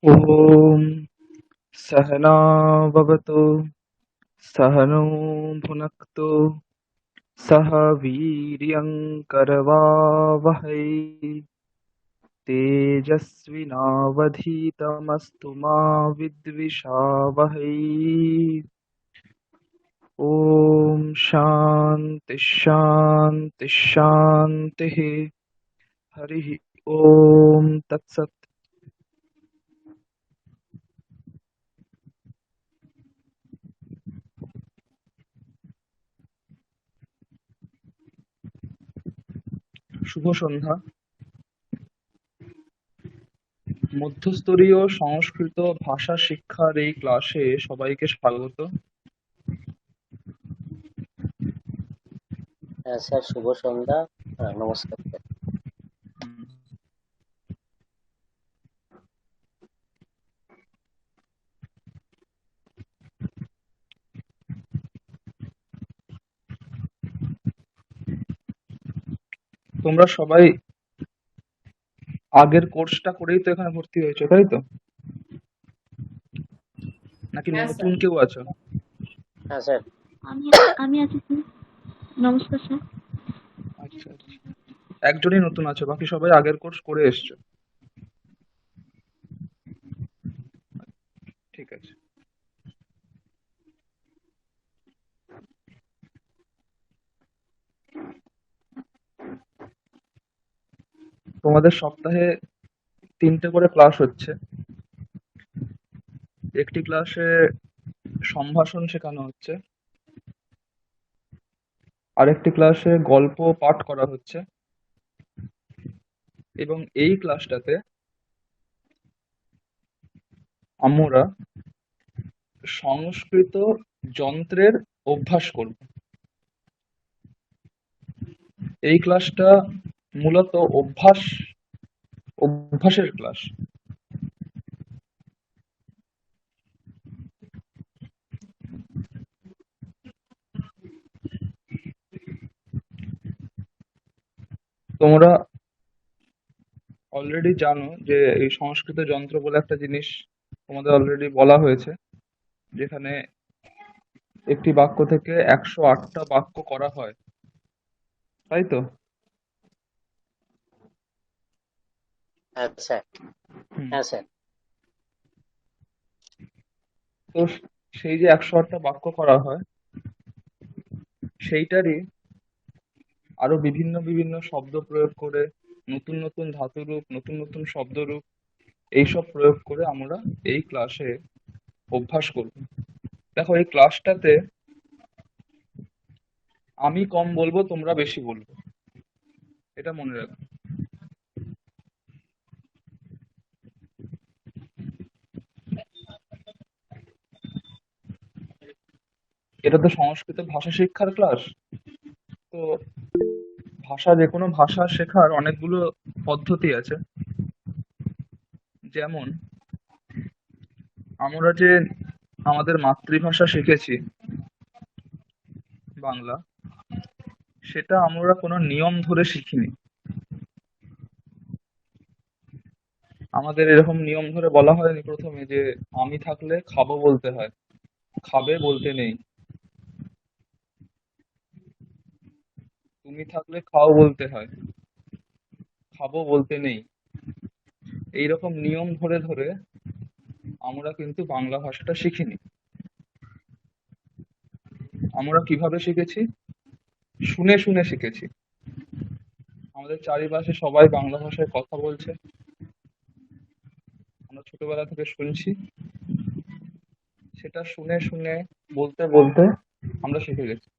ॐ सहना भवतु सहनौ भुनक्तु सह वीर्यं करवावहै तेजस्विनावधीतमस्तु मा विद्विषावहै। ॐ शान्ति शान्ति शान्तिः। हरिः ॐ तत्सत्। শুভ সন্ধ্যা। মধ্যস্তরীয় সংস্কৃত ভাষা শিক্ষার এই ক্লাসে সবাইকে স্বাগত। হ্যাঁ স্যার, শুভ সন্ধ্যা। নমস্কার স্যার। তোমরা সবাই আগের কোর্সটা করেই তো এখানে ভর্তি হয়েছে, তাই তো? নাকি হ্যাঁ নতুন স্যার। কেউ আছো? হ্যাঁ স্যার। আমি আমি আছি স্যার। নমস্কার স্যার। আচ্ছা আচ্ছা, একজনই নতুন আছো, বাকি সবাই আগের কোর্স করে এসছো। ঠিক আছে। তোমাদের সপ্তাহে 3টে করে ক্লাস হচ্ছে। একটি ক্লাসে সম্ভাষণ শেখানো হচ্ছে, আরেকটি ক্লাসে গল্প পাঠ করা হচ্ছে, এবং এই ক্লাসটাতে আমরা সংস্কৃত যন্ত্রের অভ্যাস করব। এই ক্লাসটা মূলত অভ্যাসের ক্লাস। তোমরা অলরেডি জানো যে এই সংস্কৃত যন্ত্র বলে একটা জিনিস তোমাদের অলরেডি বলা হয়েছে, যেখানে একটি বাক্য থেকে 108টা বাক্য করা হয়, তাই তো? হ্যাঁ স্যার। হুম। হ্যাঁ স্যার। তো সেই যে 108টা বাক্য করা হয়, সেইটারই আরো বিভিন্ন বিভিন্ন শব্দ প্রয়োগ করে, নতুন নতুন ধাতুরূপ, নতুন নতুন শব্দরূপ, এইসব প্রয়োগ করে আমরা এই ক্লাসে অভ্যাস করব। দেখো, এই ক্লাসটাতে আমি কম বলবো, তোমরা বেশি বলবে, এটা মনে রাখবে। এটা তো সংস্কৃত ভাষা শিক্ষার ক্লাস। তো যে কোনো ভাষা শেখার অনেকগুলো পদ্ধতি আছে। যেমন আমরা যে আমাদের মাতৃভাষা শিখেছি বাংলা, সেটা আমরা কোনো নিয়ম ধরে শিখিনি। আমাদের এরকম নিয়ম ধরে বলা হয়নি প্রথমে যে আমি থাকলে খাবো বলতে হয়, খাবে বলতে নেই। তুমি থাকলে খাও বলতে হয়, খাবো বলতে নেই। এইরকম নিয়ম ধরে ধরে আমরা কিন্তু বাংলা ভাষাটা শিখিনি। আমরা কিভাবে শিখেছি? শুনে শুনে শিখেছি। আমাদের চারিপাশে সবাই বাংলা ভাষায় কথা বলছে, আমরা ছোটবেলা থেকে শুনছি, সেটা শুনে শুনে বলতে বলতে আমরা শিখে গেছি।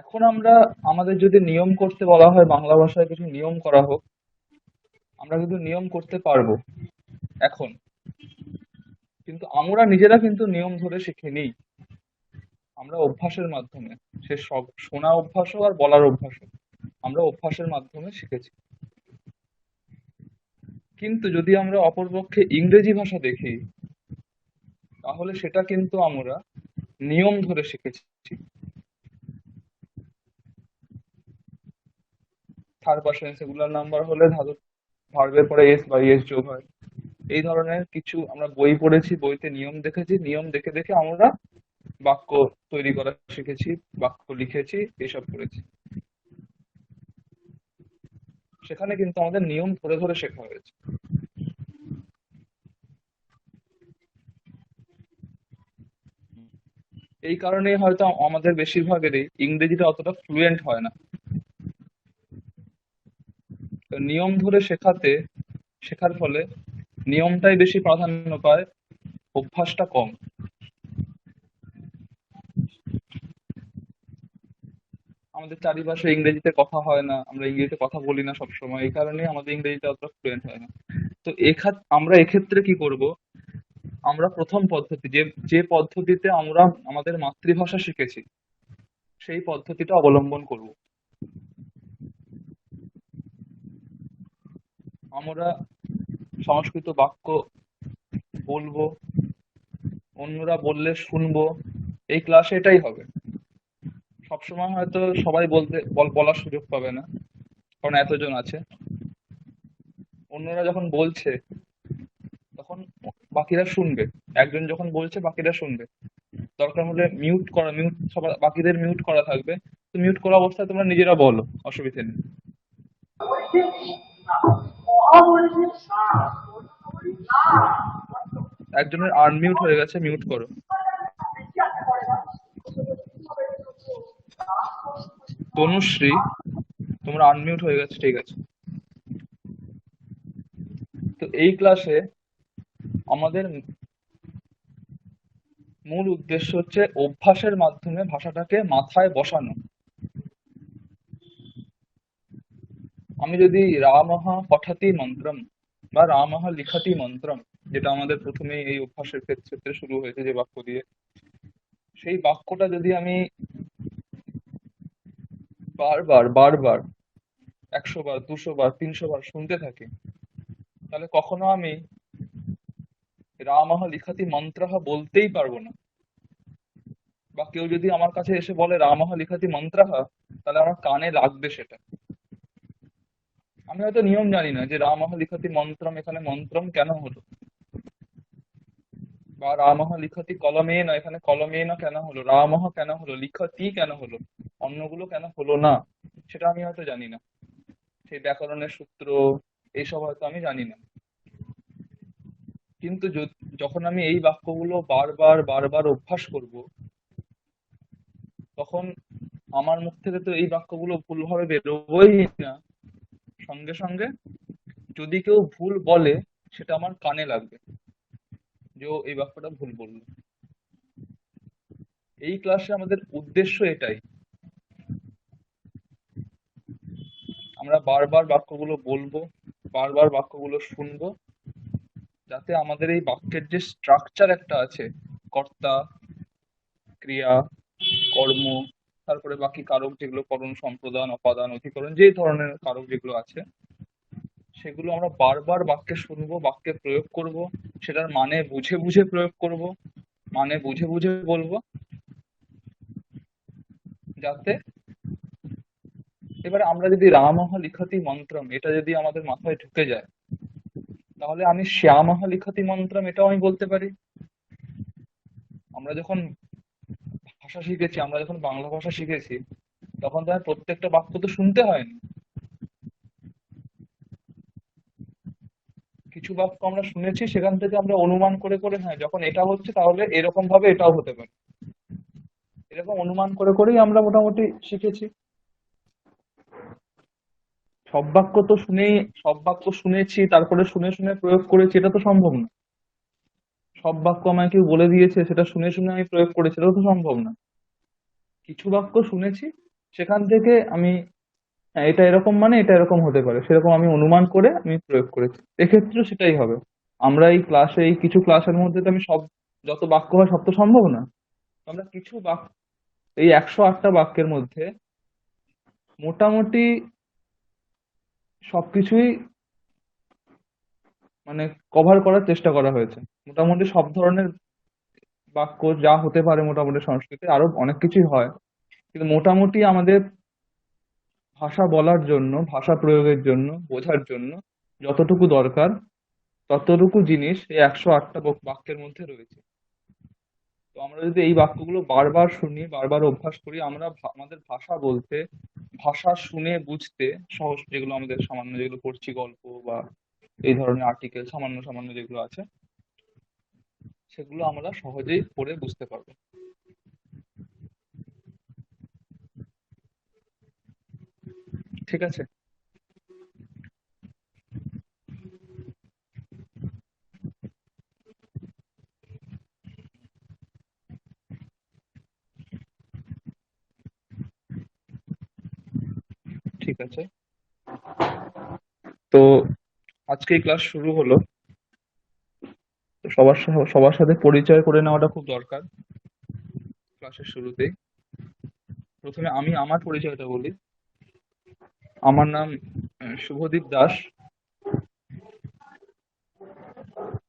এখন আমরা, আমাদের যদি নিয়ম করতে বলা হয়, বাংলা ভাষায় কিছু নিয়ম করা হোক, আমরা কিন্তু নিয়ম করতে পারবো এখন। কিন্তু আমরা নিজেরা কিন্তু নিয়ম ধরে শিখিনি, আমরা অভ্যাসের মাধ্যমে, সে সব শোনা অভ্যাস হোক আর বলার অভ্যাস হোক, আমরা অভ্যাসের মাধ্যমে শিখেছি। কিন্তু যদি আমরা অপরপক্ষে ইংরেজি ভাষা দেখি, তাহলে সেটা কিন্তু আমরা নিয়ম ধরে শিখেছি। থার্ড পার্সন সিঙ্গুলার নাম্বার হলে ধাতু ভার্বের পরে এস বা ইএস যোগ হয়। এই ধরনের কিছু আমরা বই পড়েছি, বইতে নিয়ম দেখেছি, নিয়ম দেখে দেখে আমরা বাক্য তৈরি করা শিখেছি, বাক্য লিখেছি, এসব করেছি। সেখানে কিন্তু আমাদের নিয়ম ধরে ধরে শেখা হয়েছে। এই কারণেই হয়তো আমাদের বেশিরভাগেরই ইংরেজিটা অতটা ফ্লুয়েন্ট হয় না। তো নিয়ম ধরে শেখার ফলে নিয়মটাই বেশি প্রাধান্য পায়, অভ্যাসটা কম। আমাদের চারিপাশে ইংরেজিতে কথা হয় না, আমরা ইংরেজিতে কথা বলি না সবসময়, এই কারণেই আমাদের ইংরেজিটা অতটা ফ্লুয়েন্ট হয় না। তো আমরা এক্ষেত্রে কি করব? আমরা প্রথম পদ্ধতি, যে যে পদ্ধতিতে আমরা আমাদের মাতৃভাষা শিখেছি, সেই পদ্ধতিটা অবলম্বন করব। আমরা সংস্কৃত বাক্য বলবো, অন্যরা বললে শুনবো। এই ক্লাসে এটাই হবে। সবসময় হয়তো সবাই বলার সুযোগ পাবে না, কারণ এতজন আছে। অন্যরা যখন বলছে তখন বাকিরা শুনবে, একজন যখন বলছে বাকিরা শুনবে। দরকার হলে মিউট সবার বাকিদের মিউট করা থাকবে, তো মিউট করা অবস্থায় তোমরা নিজেরা বলো, অসুবিধা নেই। একজনের আনমিউট হয়ে গেছে, মিউট করো। তনুশ্রী, তোমরা আনমিউট হয়ে গেছে, ঠিক আছে। তো এই ক্লাসে আমাদের মূল উদ্দেশ্য হচ্ছে অভ্যাসের মাধ্যমে ভাষাটাকে মাথায় বসানো। আমি যদি রামঃ পঠতি মন্ত্রম বা রামঃ লিখতি মন্ত্রম, যেটা আমাদের প্রথমেই এই অভ্যাসের ক্ষেত্রে শুরু হয়েছে যে বাক্য দিয়ে, সেই বাক্যটা যদি আমি বারবার বারবার 100 বার, 200 বার, 300 বার শুনতে থাকি, তাহলে কখনো আমি রামঃ লিখতি মন্ত্রঃ বলতেই পারবো না। বা কেউ যদি আমার কাছে এসে বলে রামঃ লিখতি মন্ত্রঃ, তাহলে আমার কানে লাগবে সেটা। আমি হয়তো নিয়ম জানি না যে রামঃ লিখতি মন্ত্রম, এখানে মন্ত্রম কেন হলো, বা রামঃ লিখতি কলমেন, এখানে কলমেন কেন হলো, রামঃ কেন হলো, লিখতি কেন হলো, অন্যগুলো কেন হলো না, সেটা আমি হয়তো জানি না। সেই ব্যাকরণের সূত্র এইসব হয়তো আমি জানি না। কিন্তু যখন আমি এই বাক্যগুলো বারবার বারবার অভ্যাস করব, তখন আমার মুখ থেকে তো এই বাক্যগুলো ভুলভাবে বেরোবই না। সঙ্গে সঙ্গে যদি কেউ ভুল বলে, সেটা আমার কানে লাগবে যে ও এই বাক্যটা ভুল বললো। এই ক্লাসে আমাদের উদ্দেশ্য এটাই, আমরা বারবার বাক্যগুলো বলবো, বারবার বাক্যগুলো শুনবো, যাতে আমাদের এই বাক্যের যে স্ট্রাকচার একটা আছে, কর্তা, ক্রিয়া, কর্ম, তারপরে বাকি কারক যেগুলো, করণ, সম্প্রদান, অপাদান, অধিকরণ, যে ধরনের কারক যেগুলো আছে, সেগুলো আমরা বারবার বাক্যে শুনবো, বাক্যে প্রয়োগ করব, সেটার মানে বুঝে বুঝে প্রয়োগ করব, মানে বুঝে বুঝে বলবো, যাতে এবারে আমরা যদি রামঃ লিখতি মন্ত্রম এটা যদি আমাদের মাথায় ঢুকে যায়, তাহলে আমি শ্যামঃ লিখতি মন্ত্রম এটাও আমি বলতে পারি। আমরা যখন ভাষা শিখেছি, আমরা যখন বাংলা ভাষা শিখেছি, তখন তো আর প্রত্যেকটা বাক্য তো শুনতে হয়নি। কিছু বাক্য আমরা শুনেছি, সেখান থেকে আমরা অনুমান করে করে, হ্যাঁ যখন এটা হচ্ছে তাহলে এরকম ভাবে এটাও হতে পারে, এরকম অনুমান করে করেই আমরা মোটামুটি শিখেছি। সব বাক্য তো শুনেই, সব বাক্য শুনেছি তারপরে শুনে শুনে প্রয়োগ করেছি, এটা তো সম্ভব না। সব বাক্য আমায় কেউ বলে দিয়েছে, সেটা শুনে শুনে আমি প্রয়োগ করেছি, এটাও তো সম্ভব না। কিছু বাক্য শুনেছি, সেখান থেকে আমি, হ্যাঁ এটা এরকম মানে এটা এরকম হতে পারে, সেরকম আমি অনুমান করে আমি প্রয়োগ করেছি। এক্ষেত্রেও সেটাই হবে। আমরা এই ক্লাসে, এই কিছু ক্লাসের মধ্যে তো আমি সব, যত বাক্য হয় সব তো সম্ভব না। আমরা কিছু বাক্য, এই 108টা বাক্যের মধ্যে মোটামুটি সবকিছুই মানে কভার করার চেষ্টা করা হয়েছে। মোটামুটি সব ধরনের বাক্য যা হতে পারে মোটামুটি সংস্কৃতে, আরো অনেক কিছুই হয়, কিন্তু মোটামুটি আমাদের ভাষা বলার জন্য, ভাষা প্রয়োগের জন্য, বোঝার জন্য যতটুকু দরকার ততটুকু জিনিস এই 108টা বাক্যের মধ্যে রয়েছে। তো আমরা যদি এই বাক্যগুলো বারবার শুনি, বারবার অভ্যাস করি, আমরা আমাদের ভাষা বলতে, ভাষা শুনে বুঝতে সহজ, যেগুলো আমাদের সামান্য যেগুলো পড়ছি গল্প বা এই ধরনের আর্টিকেল সামান্য সামান্য যেগুলো আছে, সেগুলো আমরা সহজেই পড়ে বুঝতে পারবো। ঠিক আছে? ঠিক আছে। তো আজকে এই ক্লাস শুরু হলো। তো সবার সাথে পরিচয় করে নেওয়াটা খুব দরকার ক্লাসের শুরুতেই। প্রথমে আমি আমার পরিচয়টা বলি। আমার নাম শুভদীপ দাস।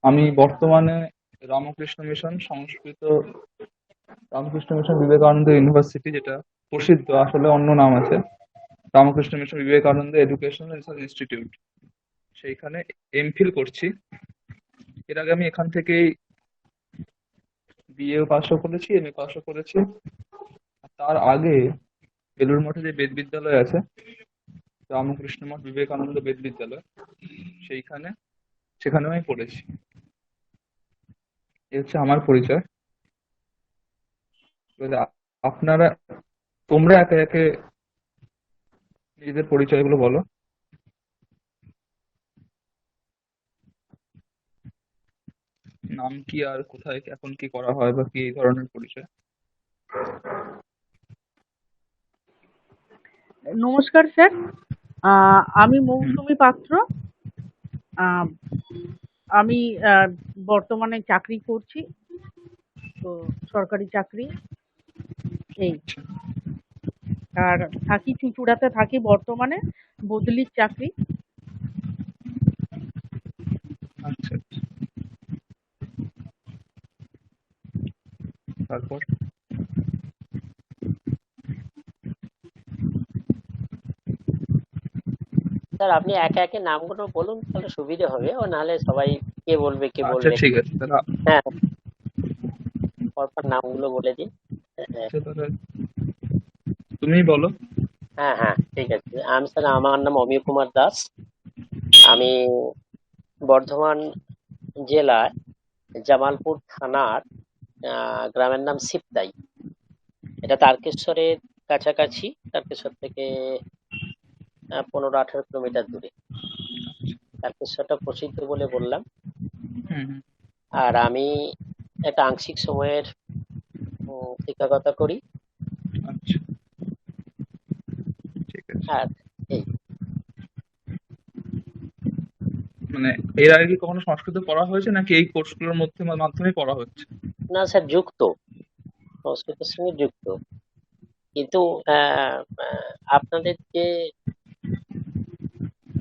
আমি বর্তমানে রামকৃষ্ণ মিশন সংস্কৃত, রামকৃষ্ণ মিশন বিবেকানন্দ ইউনিভার্সিটি, যেটা প্রসিদ্ধ, আসলে অন্য নাম আছে, Ramakrishna mission Vivekananda educational research institute, সেইখানে এমফিল করছি। এর আগে আমি এখান থেকেই বিএ পাশও করেছি, এমএ পাশও করেছি। তার আগে বেলুড় মঠে যে বেদ বিদ্যালয় আছে, রামকৃষ্ণ মঠ বিবেকানন্দ বেদ বিদ্যালয়, সেইখানে সেখানেও আমি পড়েছি। এই হচ্ছে আমার পরিচয়। এবারে আপনারা, তোমরা একে একে নিজেদের পরিচয়গুলো বলো। নাম কি, আর কোথায় এখন কি করা হয়, বা কি এই ধরনের পরিচয়। নমস্কার স্যার। আমি হুম। মৌসুমী পাত্র। আহ, আমি বর্তমানে চাকরি করছি, তো সরকারি চাকরি এই। আচ্ছা আর থাকি চুঁচুড়াতে থাকি বর্তমানে, বদলির চাকরি। আচ্ছা আচ্ছা। তারপর স্যার আপনি একে একে নামগুলো বলুন, তাহলে সুবিধে হবে, ও নাহলে সবাই কে বলবে কে আচ্ছা, বলবে। ঠিক আছে তাহলে। হ্যাঁ, পরপর নামগুলো বলে দিন। হ্যাঁ আচ্ছা তাহলে তুমিই বলো। হ্যাঁ হ্যাঁ, ঠিক আছে। স্যার আমার নাম অমিয় কুমার দাস। আমি বর্ধমান জেলার জামালপুর থানার গ্রামের নাম সিপ্তাই। এটা তারকেশ্বরের কাছাকাছি, তারকেশ্বর থেকে 15-18 কিলোমিটার দূরে। তারকেশ্বরটা প্রসিদ্ধ বলে বললাম। হুম হুম। আর আমি একটা আংশিক সময়ের শিক্ষকতা করি। আচ্ছা, ঠিক আছে। আর এই, মানে এর আগে কি কখনো সংস্কৃত পড়া হয়েছে, নাকি এই কোর্সগুলোর মধ্যে মাধ্যমে পড়া হচ্ছে? না স্যার, যুক্ত, সংস্কৃতের সঙ্গে যুক্ত, কিন্তু আহ, আহ, আপনাদের যে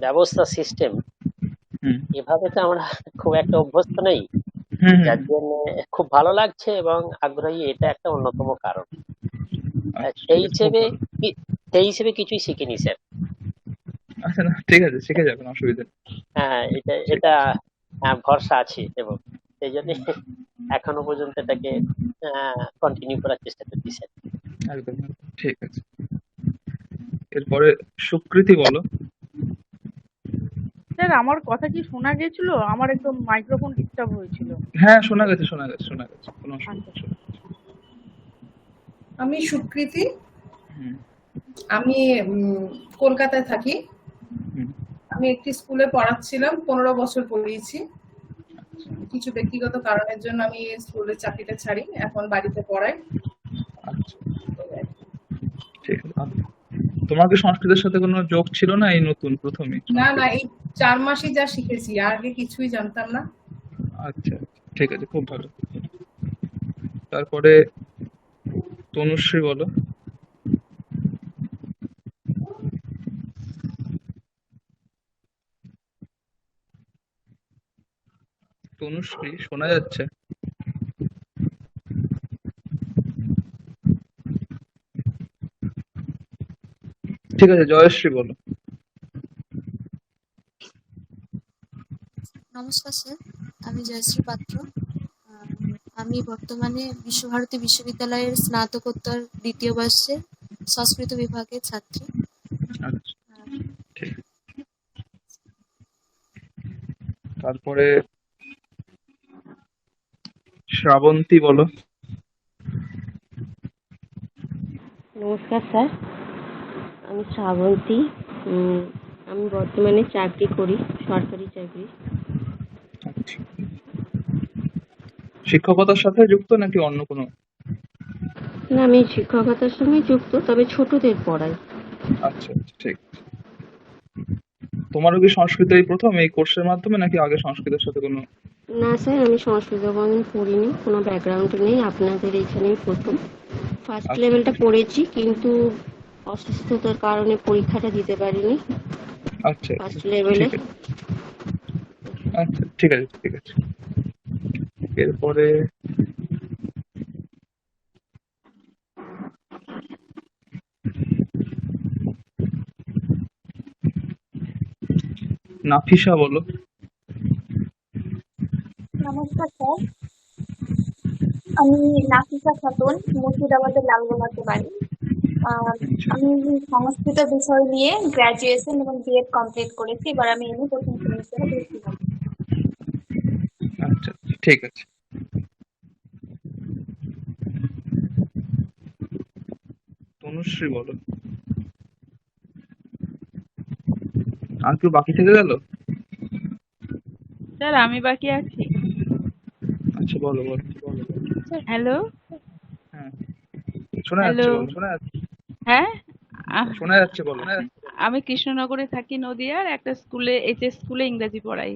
ব্যবস্থা সিস্টেম, হুম এভাবে তো আমরা খুব একটা অভ্যস্ত নেই, হুম হুম যার হুম। জন্য খুব ভালো লাগছে এবং আগ্রহী, এটা একটা অন্যতম কারণ। আচ্ছা, সেই ঠিক আছে, খুব হিসেবে ভালো। সেই হিসেবে কিছুই শিখিনি স্যার। আচ্ছা না, ঠিক আছে, শিখে যাবেন, অসুবিধা নেই। হ্যাঁ, এটা ঠিক এটা আছে। ভরসা আছে, এবং সেই জন্য হুম, এখনো পর্যন্ত এটাকে কন্টিনিউ করার চেষ্টা করছি স্যার। একদম একদম। ঠিক আছে। এরপরে সুকৃতি বলো। স্যার আমার কথা কি শোনা গেছিল? আমার একটু মাইক্রোফোন ডিস্টার্ব হয়েছিল। হ্যাঁ, শোনা গেছে, শোনা গেছে, শোনা গেছে, কোনো অসুবিধা আচ্ছা নেই, শোনা গেছে। আমি সুকৃতি। হুম আমি কলকাতায় থাকি। হুম। আমি একটি স্কুলে পড়াচ্ছিলাম, 15 বছর পড়িয়েছি। কিছু ব্যক্তিগত কারণের জন্য আমি স্কুলের চাকরিটা ছাড়ি, এখন বাড়িতে পড়াই। আচ্ছা, ঠিক আছে। তোমার কি সংস্কৃতের সাথে কোনো যোগ ছিল না, এই নতুন প্রথমেই না না, সংস্কৃত? এই 4 মাসই যা শিখেছি, আগে কিছুই জানতাম না। আচ্ছা আচ্ছা, ঠিক আছে, খুব ভালো। তারপরে তনুশ্রী বলো। তনুশ্রী, শোনা যাচ্ছে? ঠিক আছে, জয়শ্রী বলো। নমস্কার স্যার, আমি জয়শ্রী পাত্র। আহ, আমি বর্তমানে বিশ্বভারতী বিশ্ববিদ্যালয়ের স্নাতকোত্তর দ্বিতীয় বর্ষের সংস্কৃত বিভাগের ছাত্রী। আচ্ছা, আহ, ঠিক। তারপরে শ্রাবন্তী বলো। নমস্কার স্যার, আমি শ্রাবন্তী। আমি বর্তমানে চাকরি করি, সরকারি চাকরি। আচ্ছা, শিক্ষকতার সাথে যুক্ত নাকি অন্য কোনো? না, আমি শিক্ষকতার সঙ্গে যুক্ত, তবে ছোটদের পড়াই। আচ্ছা আচ্ছা, ঠিক। তোমারও কি সংস্কৃত এই প্রথম এই কোর্সের মাধ্যমে নাকি আগে সংস্কৃতের সাথে কোনো? না স্যার, আমি সংস্কৃত কোনোদিন পড়িনি, কোনো ব্যাকগ্রাউন্ড নেই, আপনাদের এইখানেই প্রথম। ফার্স্ট আচ্ছা লেভেলটা পড়েছি, কিন্তু অসুস্থতার কারণে পরীক্ষাটা দিতে পারিনি আচ্ছা আচ্ছা, ফার্স্ট লেভেলে। ঠিক আছে। আচ্ছা, ঠিক আছে ঠিক আছে। এরপরে নাফিসা বলো। নমস্কার স্যার, আমি নাফিসা খাতুন, মুর্শিদাবাদের লালগোলাতে বাড়ি। আচ্ছা আমি সংস্কৃত বিষয় নিয়ে গ্র্যাজুয়েশন এবং বিএড কমপ্লিট করেছি। এবার আমি এমএ প্রথম সেমিস্টারে ভর্তি হব। আচ্ছা, ঠিক আছে। তনুশ্রী বলো। আর কেউ বাকি থেকে গেল? স্যার আমি বাকি আছি। আচ্ছা, বলো বলো। হ্যালো। হ্যাঁ, শোনা হ্যালো। যাচ্ছে, বলো। শোনা যাচ্ছে, হ্যাঁ, আহ, শোনা যাচ্ছে, বলো। আমি কৃষ্ণনগরে থাকি, নদিয়ার একটা স্কুলে, এইচএস স্কুলে ইংরেজি পড়াই।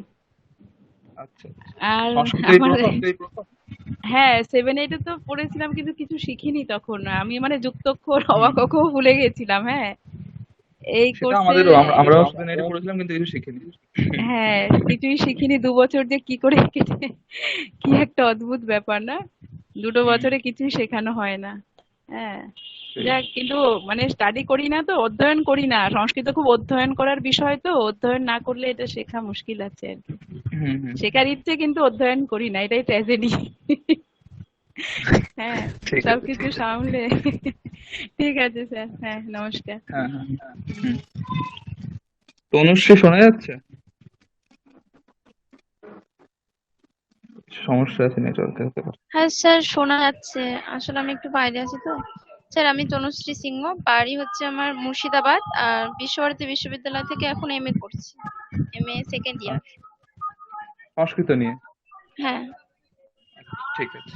আচ্ছা আচ্ছা। আর সংস্কৃত এই আমার প্রথম? হ্যাঁ, 7-8 তো পড়েছিলাম, কিন্তু কিছু শিখিনি তখন। আমি মানে যুক্তক্ষর অবাক অক্ষর ভুলে গেছিলাম। হ্যাঁ, এই সেটা কোর্সে আমাদেরও, আমরাও সেদিন এটা পড়েছিলাম কিন্তু কিছু শিখিনি। হ্যাঁ, কিছুই শিখিনি। 2 বছর যে কি করে কেটে, কি একটা অদ্ভুত ব্যাপার না? 2 বছরে কিছুই শেখানো হয় না। হ্যাঁ, সেই। যাক, কিন্তু মানে স্টাডি করি না, তো অধ্যয়ন করি না। সংস্কৃত খুব অধ্যয়ন করার বিষয়, তো অধ্যয়ন না করলে এটা শেখা মুশকিল আছে আর কি। হুম হুম, শেখার ইচ্ছে, কিন্তু অধ্যয়ন করি না, এটাই ট্র্যাজেডি। হ্যাঁ, ঠিক আছে সবকিছু ঠিক আছে। সামলে। ঠিক আছে স্যার, হ্যাঁ, নমস্কার। হ্যাঁ হ্যাঁ হুম। তনুশ্রী শোনা যাচ্ছে? সমস্যা আছে, নেটওয়ার্কে হতে পারে। হ্যাঁ স্যার, শোনা যাচ্ছে। আসলে আমি একটু বাইরে আছি তো। স্যার, আমি তনুশ্রী সিংহ, বাড়ি হচ্ছে আমার মুর্শিদাবাদ, আর বিশ্বভারতী বিশ্ববিদ্যালয় থেকে এখন এমএ করছি, এমএ সেকেন্ড ইয়ার। আচ্ছা, সংস্কৃত নিয়ে? হ্যাঁ। ঠিক আছে।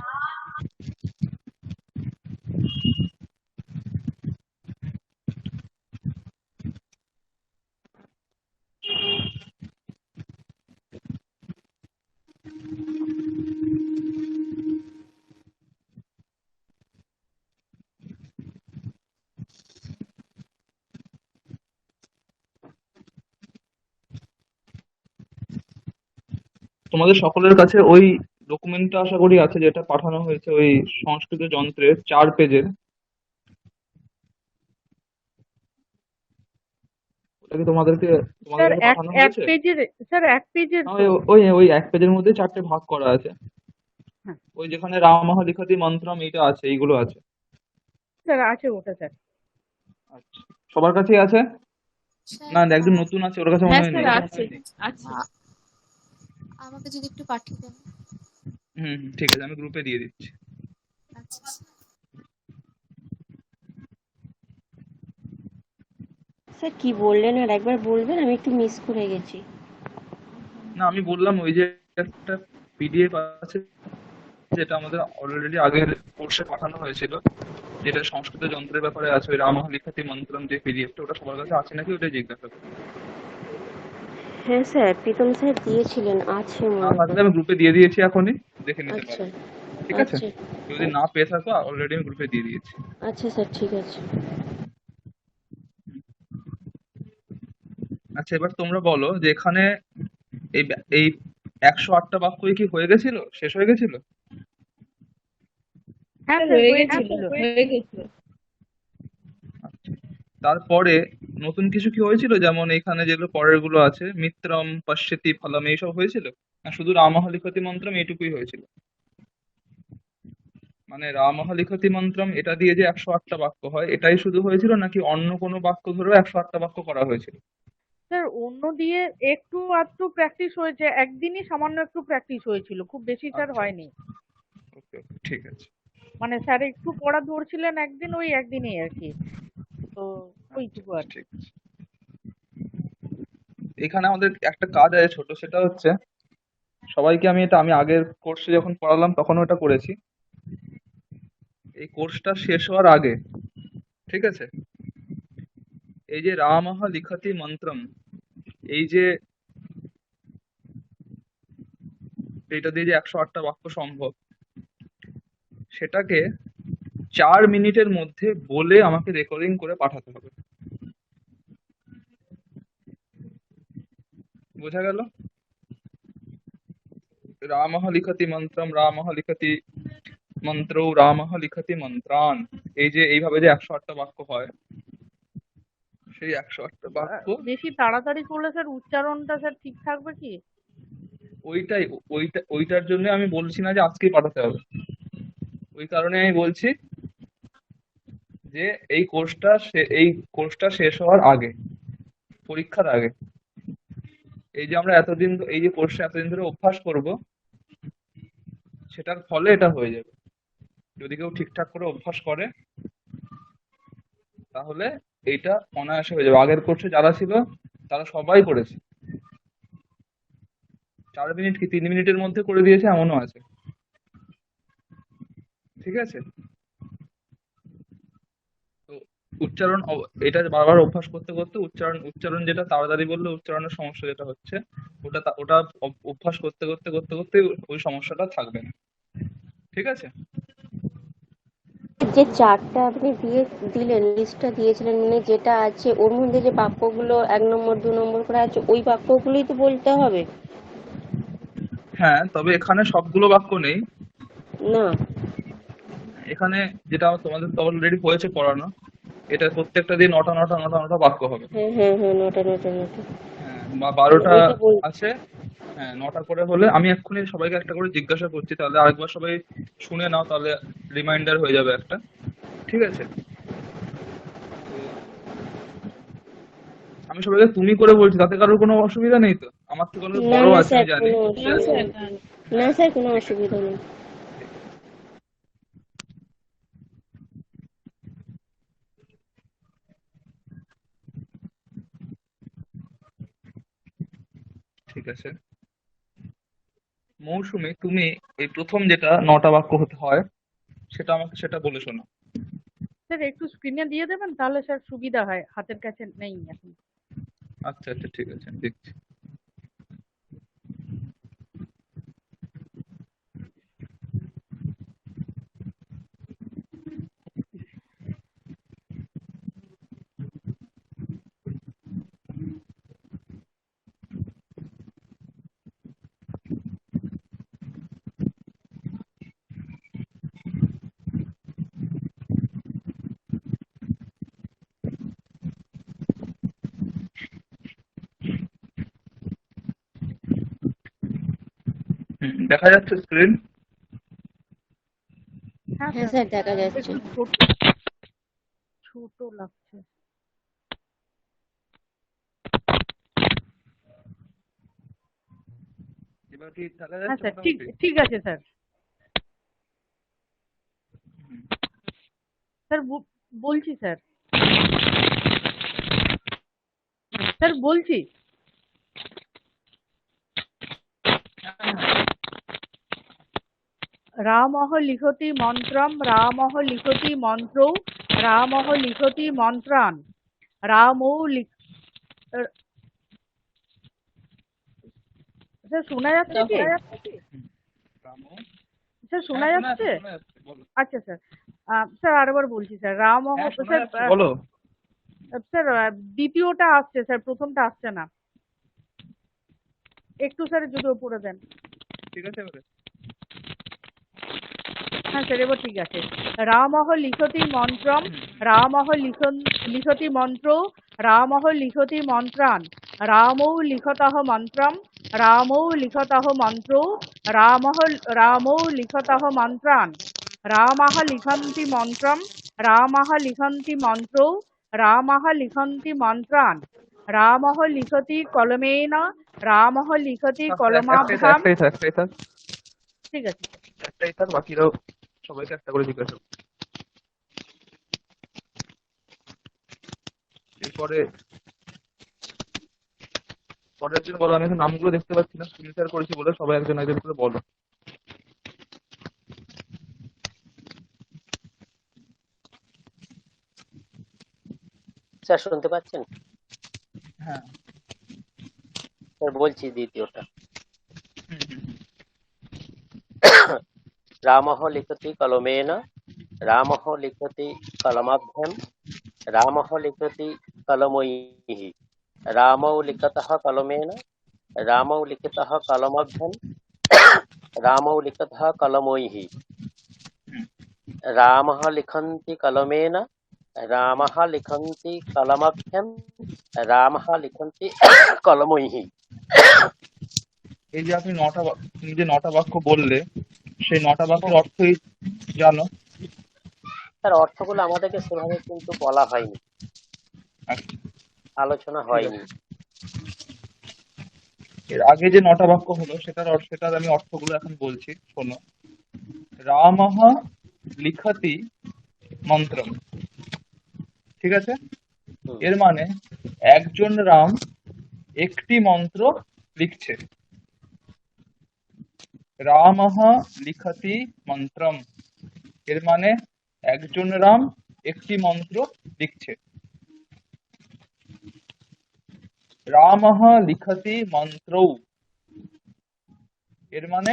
তোমাদের সকলের কাছে ওই ডকুমেন্টটা আশা করি আছে, যেটা পাঠানো হয়েছে ওই সংস্কৃত যন্ত্রের 4 পেজের। ওটা কি তোমাদের স্যার কাছে এক পাঠানো এক হয়েছে? পেজের স্যার, 1 পেজের না, তো। ওই 1 পেজের মধ্যে 4টে ভাগ করা আছে। হ্যাঁ ওই যেখানে রামহ লিখতি মন্ত্রম এইটা আছে, এইগুলো আছে। স্যার, আছে ওটা স্যার। আচ্ছা, সবার কাছেই আছে? স্যার, না, একজন নতুন আছে, ওর কাছে মনে হ্যাঁ হয় স্যার, নেই। আছে আছে। আ- আমাকে যদি একটু পাঠিয়ে দেন। হুম হুম, ঠিক আছে, আমি গ্রুপে দিয়ে দিচ্ছি। আচ্ছা স্যার। স্যার, কি বললেন আর একবার বলবেন? আমি একটু মিস করে গেছি। না, আমি বললাম ওই যে একটা পিডিএফ আছে, যেটা আমাদের অলরেডি আগের কোর্সে পাঠানো হয়েছিল, যেটা সংস্কৃত যন্ত্রের ব্যাপারে আছে, ওই রামহ লিখতি মন্ত্রম যে পিডিএফটা, ওটা সবার কাছে আছে নাকি, ওটা জিজ্ঞাসা করো। হ্যাঁ স্যার, প্রীতম স্যার দিয়েছিলেন, আছে না মনে থাকলে হয়। আমি গ্রুপে দিয়ে দিয়েছি, এখনই দেখে নিতে আচ্ছা পারো। ঠিক আছে, আচ্ছা যদি না আচ্ছা পেয়ে থাকো অলরেডি আমি গ্রুপে দিয়ে দিয়েছি। আচ্ছা স্যার, ঠিক আছে। আচ্ছা, এবার তোমরা বলো যে এখানে এই 108টা বাক্যই কি হয়ে গেছিল, শেষ হয়ে গেছিল? হ্যাঁ স্যার, হয়ে গেছিল। আচ্ছা। তারপরে নতুন কিছু কি হয়েছিল, যেমন এখানে যেগুলো পরের গুলো আছে, মিত্রম পশ্যতি ফলম, এইসব হয়েছিল? না শুধু রামঃ লিখতি মন্ত্রম এইটুকুই হয়েছিল? মানে রামঃ লিখতি মন্ত্রম এটা দিয়ে যে 108টা বাক্য হয় এটাই শুধু হয়েছিল, নাকি অন্য কোনো বাক্য ধরেও 108টা বাক্য করা হয়েছিল? স্যার অন্য দিয়ে একটু আধটু প্র্যাকটিস হয়েছে, একদিনই সামান্য একটু প্র্যাকটিস হয়েছিল, খুব বেশি স্যার আচ্ছা, হয়নি। ওকে ওকে, ঠিক আছে। মানে স্যার একটু পড়া ধরছিলেন একদিন, ওই একদিনই আর কি, তো আচ্ছা ওইটুকু আর কি। ঠিক আছে। এখানে আমাদের একটা কাজ আছে ছোট, সেটা হচ্ছে সবাইকে আমি আগের কোর্সে যখন পড়ালাম তখনও এটা করেছি। এই কোর্সটা শেষ হওয়ার আগে, ঠিক আছে, এই যে রামঃ লিখতি মন্ত্রম, এই যে এটা দিয়ে যে 108টা বাক্য সম্ভব, সেটাকে 4 মিনিটের মধ্যে বলে আমাকে রেকর্ডিং করে পাঠাতে হবে। বোঝা গেল? রামঃ লিখতি মন্ত্রম, রামঃ লিখতি মন্ত্রৌ, রামঃ লিখতি মন্ত্রান, এই যে এইভাবে যে 108টা বাক্য হয়, সেই 108টা বাক্য বেশি তাড়াতাড়ি করলে স্যার উচ্চারণটা স্যার ঠিক থাকবে কি? ওইটার জন্য আমি বলছি না যে আজকেই পাঠাতে হবে। ওই কারণে আমি বলছি যে এই কোর্সটা শেষ হওয়ার আগে, পরীক্ষার আগে, এই যে আমরা এই যে কোর্সে এতদিন ধরে অভ্যাস করব, সেটার ফলে এটা হয়ে যাবে। যদি কেউ ঠিকঠাক করে অভ্যাস করে তাহলে এইটা অনায়াসে হয়ে যাবে। আগের কোর্সে যারা ছিল তারা সবাই করেছে, 4 মিনিট কি 3 মিনিটের মধ্যে করে দিয়েছে এমনও আছে। ঠিক আছে, তো এটা বারবার অভ্যাস করতে করতে উচ্চারণ যেটা তাড়াতাড়ি বললে উচ্চারণের সমস্যা যেটা হচ্ছে, ওটা অভ্যাস করতে করতে করতে করতে ওই সমস্যাটা থাকবে না। ঠিক আছে, যে চারটা আপনি দিলেন, লিস্টটা দিয়েছিলেন, মানে যেটা আছে ওর মধ্যে যে বাক্যগুলো 1 নম্বর 2 নম্বর করে আছে, ওই বাক্যগুলোই তো বলতে হবে হ্যাঁ, তবে এখানে সবগুলো বাক্য নেই। না? এখানে যেটা তোমাদের তো অলরেডি হয়েছে পড়ানো, এটা প্রত্যেকটা দিন 9টা বাক্য হবে। হ্যাঁ হ্যাঁ হ্যাঁ, নটা। হ্যাঁ, বা 12টা ওইটা আছে। হ্যাঁ, 9টা করে হলে আমি এক্ষুনি সবাইকে একটা করে জিজ্ঞাসা করছি, তাহলে আরেকবার সবাই শুনে নাও, তাহলে রিমাইন্ডার হয়ে যাবে একটা। ঠিক আছে, তো আমি সবাইকে তুমি করে বলছি, তাতে কারোর কোনো অসুবিধা নেই তো? আমার তো কোনো না বড় না আছে স্যার, আমি জানি। কোনো অসুবিধা নেই। না স্যার, কোনো অসুবিধা নেই। ঠিক আছে, মৌসুমী, তুমি এই প্রথম যেটা 9টা বাক্য হতে হয় সেটা বলে শোনো। স্যার একটু স্ক্রিনে দিয়ে দেবেন তাহলে স্যার সুবিধা হয়, হাতের কাছে নেই এখন। আচ্ছা আচ্ছা, ঠিক আছে, আমি দেখছি। দেখা যাচ্ছে স্ক্রিন? হ্যাঁ হ্যাঁ স্যার, স্যার, দেখা যাচ্ছে। একটু ছোট লাগছে। এবার কি দেখা হ্যাঁ যাচ্ছে স্যার, ঠিক মোটামুটি? ঠিক আছে স্যার। স্যার বলছি স্যার, স্যার বলছি। রামঃ লিখতি মন্ত্রম, রামঃ লিখতি মন্ত্রৌ, রামঃ লিখতি মন্ত্রান, রামৌ স্যার শোনা যাচ্ছে কি? রামও? স্যার শোনা হ্যাঁ, যাচ্ছে? শোনা যাচ্ছে, বলো। আচ্ছা স্যার, স্যার আরেকবার বলছি স্যার, রামঃ হ্যাঁ, শোনা স্যার, যাচ্ছে, বলো। স্যার দ্বিতীয়টা আসছে স্যার, প্রথমটা আসছে না। একটু স্যার যদি ওপরে দেন। ঠিক আছে এবারে? হ্যাঁ স্যার, এবার ঠিক আছে। রামঃ লিখতি মন্ত্রম, রামঃ লিখতি মন্ত্রৌ, रामः लिखति मन्त्रान् रामौ लिखतः मन्त्रं रामौ लिखतः मन्त्रो रामौ लिखतः मन्त्रान् रामः लिखन्ति मन्त्रं रामः लिखन्ति मन्त्रो रामः लिखन्ति मन्त्रान् रामः लिखति कलमेन रामः लिखति कलमाभ्याम। একটাই থাক ঠিক আছে। একটাই থাক, বাকিরাও সবাইকে একটা করে জিজ্ঞাসা করো। এরপরে পরের জন বলো। আমি এখন নামগুলো দেখতে পাচ্ছি না, স্ক্রিন শেয়ার করেছি বলে সবাই একজন একজন করে বলো। স্যার শুনতে পাচ্ছেন? হ্যাঁ, স্যার বলছি দ্বিতীয়টা। হুম হুম হুম। रामः लिखति कलमेन रामः लिखति कलमाभ्याम रामः लिखति कलमैः रामौ लिखतः कलमेन रामौ लिखतः कलमाभ्याम रामौ लिखतः कलमैः रामः लिखन्ति कलमेन रामः लिखन्ति कलमाभ्याम रामः लिखन्ति कलमैः। এই যে আপনি তুমি যে 9টা বাক্য বললে, সেই 9টা বাক্যের অর্থই জানো? স্যার অর্থগুলো আমাদেরকে সেভাবে কিন্তু বলা হয়নি, আচ্ছা, আলোচনা হয়নি। এর আগে যে 9টা বাক্য হলো সেটার আমি অর্থগুলো এখন বলছি, শোনো। রামঃ লিখতি মন্ত্রম, ঠিক আছে? এর মানে একজন রাম একটি মন্ত্র লিখছে। রামঃ লিখতি মন্ত্রম, এর মানে একজন রাম একটি মন্ত্র লিখছে। রামঃ লিখতি মন্ত্রৌ, এর মানে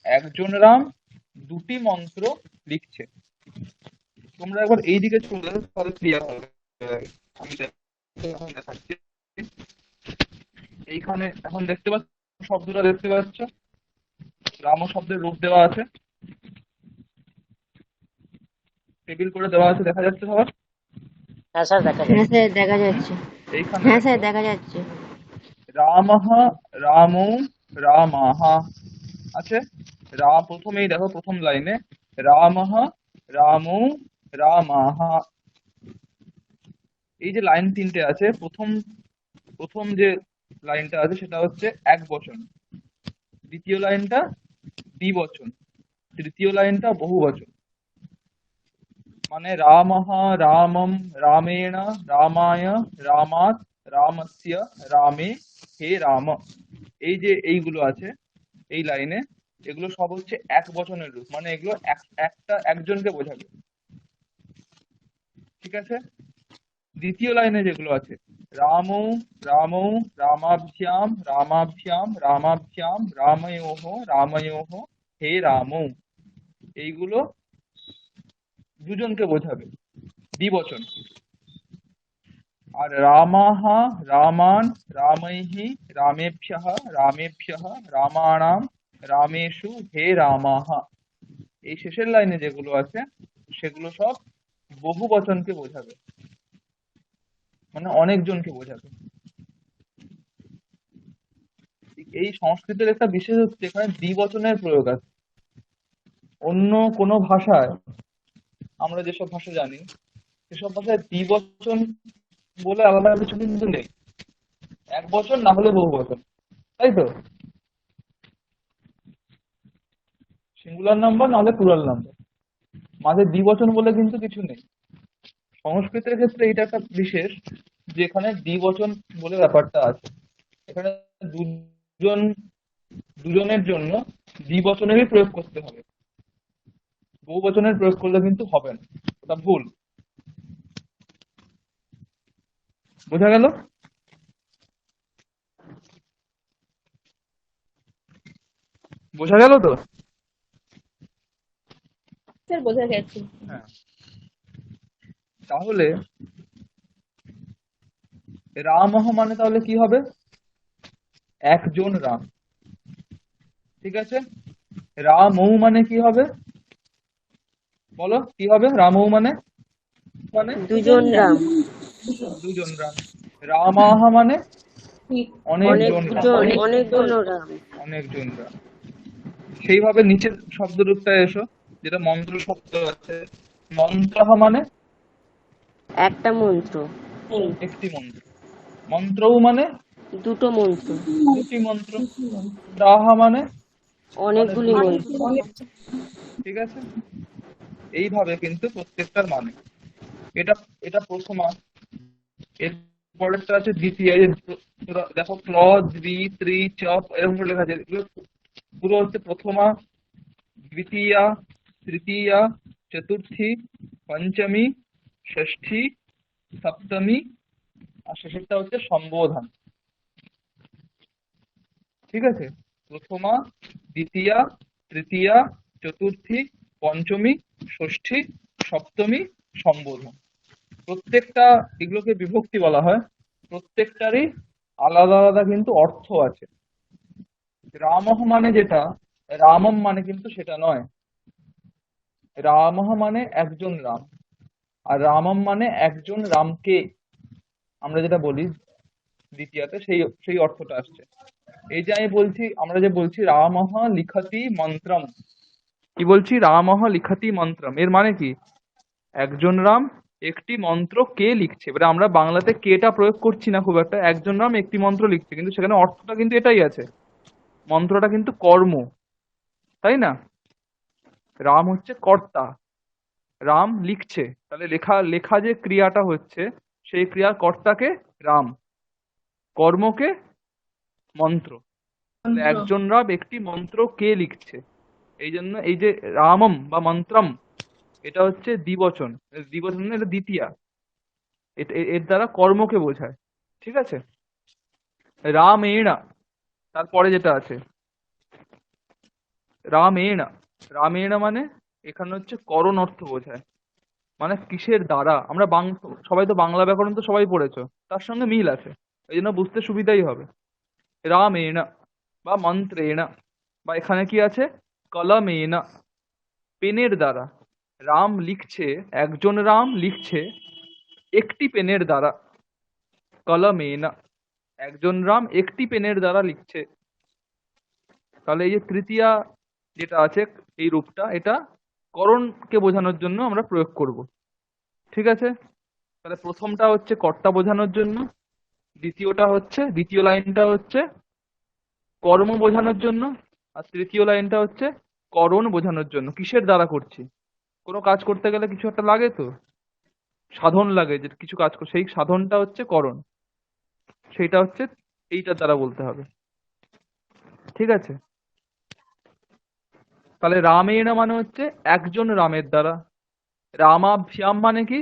একজন রাম দুটি মন্ত্র লিখছে। তোমরা একবার এইদিকে চলে তাহলে ক্লিয়ার হবে। আমি দেখাচ্ছি। এইখানে এখন দেখতে পাচ্ছ শব্দটা, দেখতে পাচ্ছ রাম শব্দের রূপ দেওয়া আছে, টেবিল করে দেওয়া আছে, দেখা যাচ্ছে সবার? হ্যাঁ স্যার দেখা হ্যাঁ যাচ্ছে। স্যার দেখা যাচ্ছে। এইখানে হ্যাঁ স্যার দেখা যাচ্ছে। রামঃ রামৌ রামাহ আছে। প্রথমেই দেখো, প্রথম লাইনে রামঃ রামৌ রামাহ, এই যে লাইন তিনটে আছে, প্রথম যে লাইনটা আছে সেটা হচ্ছে এক বচন, দ্বিতীয় লাইনটা দ্বিবচন, তৃতীয় লাইনটা বহু বচন। মানে রামঃ রামম রামেণ রামায় রামাৎ রামস্য রামে হে রাম, এই যে এইগুলো আছে এই লাইনে, এগুলো সব হচ্ছে এক বচনের রূপ, মানে এগুলো একজনকে বোঝাবে, ঠিক আছে? দ্বিতীয় লাইনে যেগুলো আছে রামৌ রামৌ রামাভ্যাম রামাভ্যাম রামাভ্যাম রাময়োঃ রাময়োঃ হে রামৌ, এইগুলো দুজনকে বোঝাবে, দ্বিবচন। আর রামাহ রামান রামৈঃ রামেভ্যঃ রামেভ্যঃ রামাণাম রামেষু হে রামাহ, এই শেষের লাইনে যেগুলো আছে সেগুলো সব বহু বচনকে বোঝাবে, মানে অনেকজনকে বোঝাবে। এই সংস্কৃতের একটা বিশেষ হচ্ছে এখানে দ্বিবচনের প্রয়োগ আছে। অন্য কোনো ভাষায়, আমরা যেসব ভাষা জানি সেসব ভাষায় দ্বিবচন বলে আলাদা কিছু কিন্তু নেই, এক বচন না হলে বহু বচন, তাই তো? সিঙ্গুলার নাম্বার না হলে প্লুরাল নাম্বার, মাঝে দ্বিবচন বলে কিন্তু কিছু নেই। সংস্কৃতের ক্ষেত্রে এটা একটা বিশেষ, যে এখানে দ্বিবচন বলে ব্যাপারটা আছে। এখানে দুজনের জন্য দ্বিবচনেরই প্রয়োগ করতে হবে, বহু বচনের প্রয়োগ করলে কিন্তু হবে না, ওটা ভুল। বোঝা গেল? বোঝা গেল তো? স্যার বোঝা গেছে। হ্যাঁ, তাহলে রামঃ মানে তাহলে কি হবে? একজন রাম, ঠিক আছে? রামৌ মানে কি হবে? বলো কি হবে রামৌ মানে? দুজন রাম। দুজন রাম। রামাহ মানে ঠিক। অনেকজন রাম, অনেকগুলো রাম। অনেকজন রাম। সেইভাবে নিচের শব্দ রূপটায় এসো, যেটা মন্ত্র শব্দ আছে। মন্ত্রহ মানে একটা মন্ত্র, একটি মন্ত্র, মন্ত্রও মানে দুটো মন্ত্র, দুটি মন্ত্র, রাহা মানে অনেকগুলি অনেকগুলি মন্ত্র। মন্ত্র। ঠিক আছে, এইভাবে কিন্তু প্রত্যেকটার মানে। এটা এটা প্রথমা। এর পরেরটা আছে দ্বিতীয়। এই যে দেখো ক্ল, দ্বি, ত্রি, চপ এরকম করে লেখা আছে। এগুলো পুরো হচ্ছে প্রথমা, দ্বিতীয়া, তৃতীয়া, চতুর্থী, পঞ্চমী, ষষ্ঠী, সপ্তমী, আর শেষেরটা হচ্ছে সম্বোধন। ঠিক আছে, প্রথমা, দ্বিতীয়া, তৃতীয়া, চতুর্থী, পঞ্চমী, ষষ্ঠী, সপ্তমী, সম্বোধন। প্রত্যেকটা এগুলোকে বিভক্তি বলা হয়। প্রত্যেকটারই আলাদা আলাদা কিন্তু অর্থ আছে। রামহ মানে যেটা, রামম মানে কিন্তু সেটা নয়। রামহ মানে একজন রাম, আর রামম মানে একজন রামকে আমরা যেটা বলি দ্বিতীয়তে, সেই সেই অর্থটা আসছে। এই যে আমি বলছি, আমরা যে বলছি রামহ লিখতি মন্ত্রম, কি বলছি? রামহ লিখতি মন্ত্রম, এর মানে কি? একজন রাম একটি মন্ত্র কে লিখছে। এবারে আমরা বাংলাতে কেটা প্রয়োগ করছি না খুব একটা, একজন রাম একটি মন্ত্র লিখছে, কিন্তু সেখানে অর্থটা কিন্তু এটাই আছে। মন্ত্রটা কিন্তু কর্ম, তাই না? রাম হচ্ছে কর্তা, রাম লিখছে, তাহলে লেখা লেখা যে ক্রিয়াটা হচ্ছে, সেই ক্রিয়ার কর্তাকে রাম, কর্মকে মন্ত্র। তাহলে মন্ত্র। একজন রাম একটি মন্ত্র কে লিখছে, এই জন্য এই যে রামম বা মন্ত্রম, এটা হচ্ছে দ্বিবচন। দ্বিবচন মানে এটা দ্বিতীয়া, এর দ্বারা কর্মকে বোঝায়। ঠিক আছে, রামেণ, তারপরে যেটা আছে রামেণ, রামেণ মানে এখানে হচ্ছে করণ অর্থ বোঝায়, মানে কিসের দ্বারা। আমরা সবাই তো বাংলা ব্যাকরণ তো সবাই পড়েছো, তার সঙ্গে মিল আছে, এই জন্য বুঝতে সুবিধাই হবে। রামেণ বা মন্ত্রেণ, বা এখানে কি আছে কলমেণ, পেনের দ্বারা। রাম লিখছে, একজন রাম লিখছে একটি পেনের দ্বারা। কলমেণ, একজন রাম একটি পেনের দ্বারা লিখছে। তাহলে এই যে তৃতীয়া যেটা আছে, এই রূপটা, এটা করণকে বোঝানোর জন্য আমরা প্রয়োগ করব। ঠিক আছে, তাহলে প্রথমটা হচ্ছে কর্তা বোঝানোর জন্য, দ্বিতীয় লাইনটা হচ্ছে কর্ম বোঝানোর জন্য, আর তৃতীয় লাইনটা হচ্ছে করণ বোঝানোর জন্য। কিসের দ্বারা করছি? কোনো কাজ করতে গেলে কিছু একটা লাগে তো, সাধন লাগে, যে কিছু কাজ সেই সাধনটা হচ্ছে করণ, সেইটা হচ্ছে এইটার দ্বারা বলতে হবে। ঠিক আছে, তাহলে রামেণ মানে হচ্ছে একজন রামের দ্বারা। রামাভ্যাম মানে কি?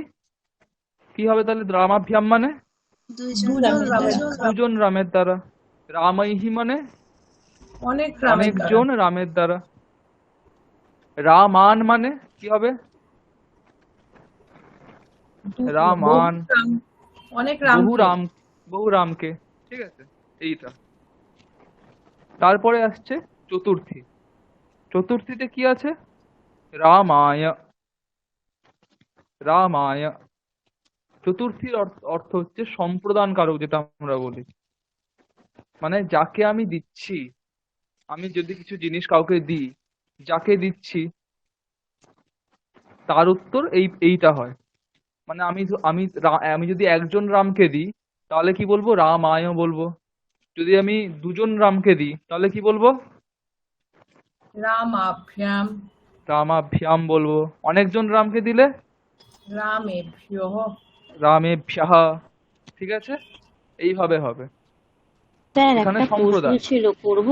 কি হবে তাহলে রামাভ্যাম মানে? দুজন রামের দ্বারা। রামাইহি মানে অনেক রামের দ্বারা। অনেকজন রামের দ্বারা। রামান মানে কি হবে? রামান অনেক বহু রাম। বহু রামকে। ঠিক আছে, এইটা। তারপরে আসছে চতুর্থী। চতুর্থীতে কি আছে? রামায়, রামায়। চতুর্থীর অর্থ হচ্ছে সম্প্রদান কারক, যেটা আমরা বলি, মানে যাকে আমি দিচ্ছি। আমি যদি কিছু জিনিস কাউকে দিই, যাকে দিচ্ছি তার উত্তর এইটা হয়। মানে আমি যদি একজন রামকে দিই তাহলে কি বলবো? রামায় বলবো। যদি আমি দুজন রামকে দিই তাহলে কি বলবো? রামাভ্যাম। রামাভ্যাম বলবো। অনেকজন রামকে দিলে রামেভ্যঃ। রামেভ্যঃ। ঠিক আছে, এইভাবে হবে। স্যার এখানে একটা প্রশ্ন সম্প্রদান। ছিল, করব?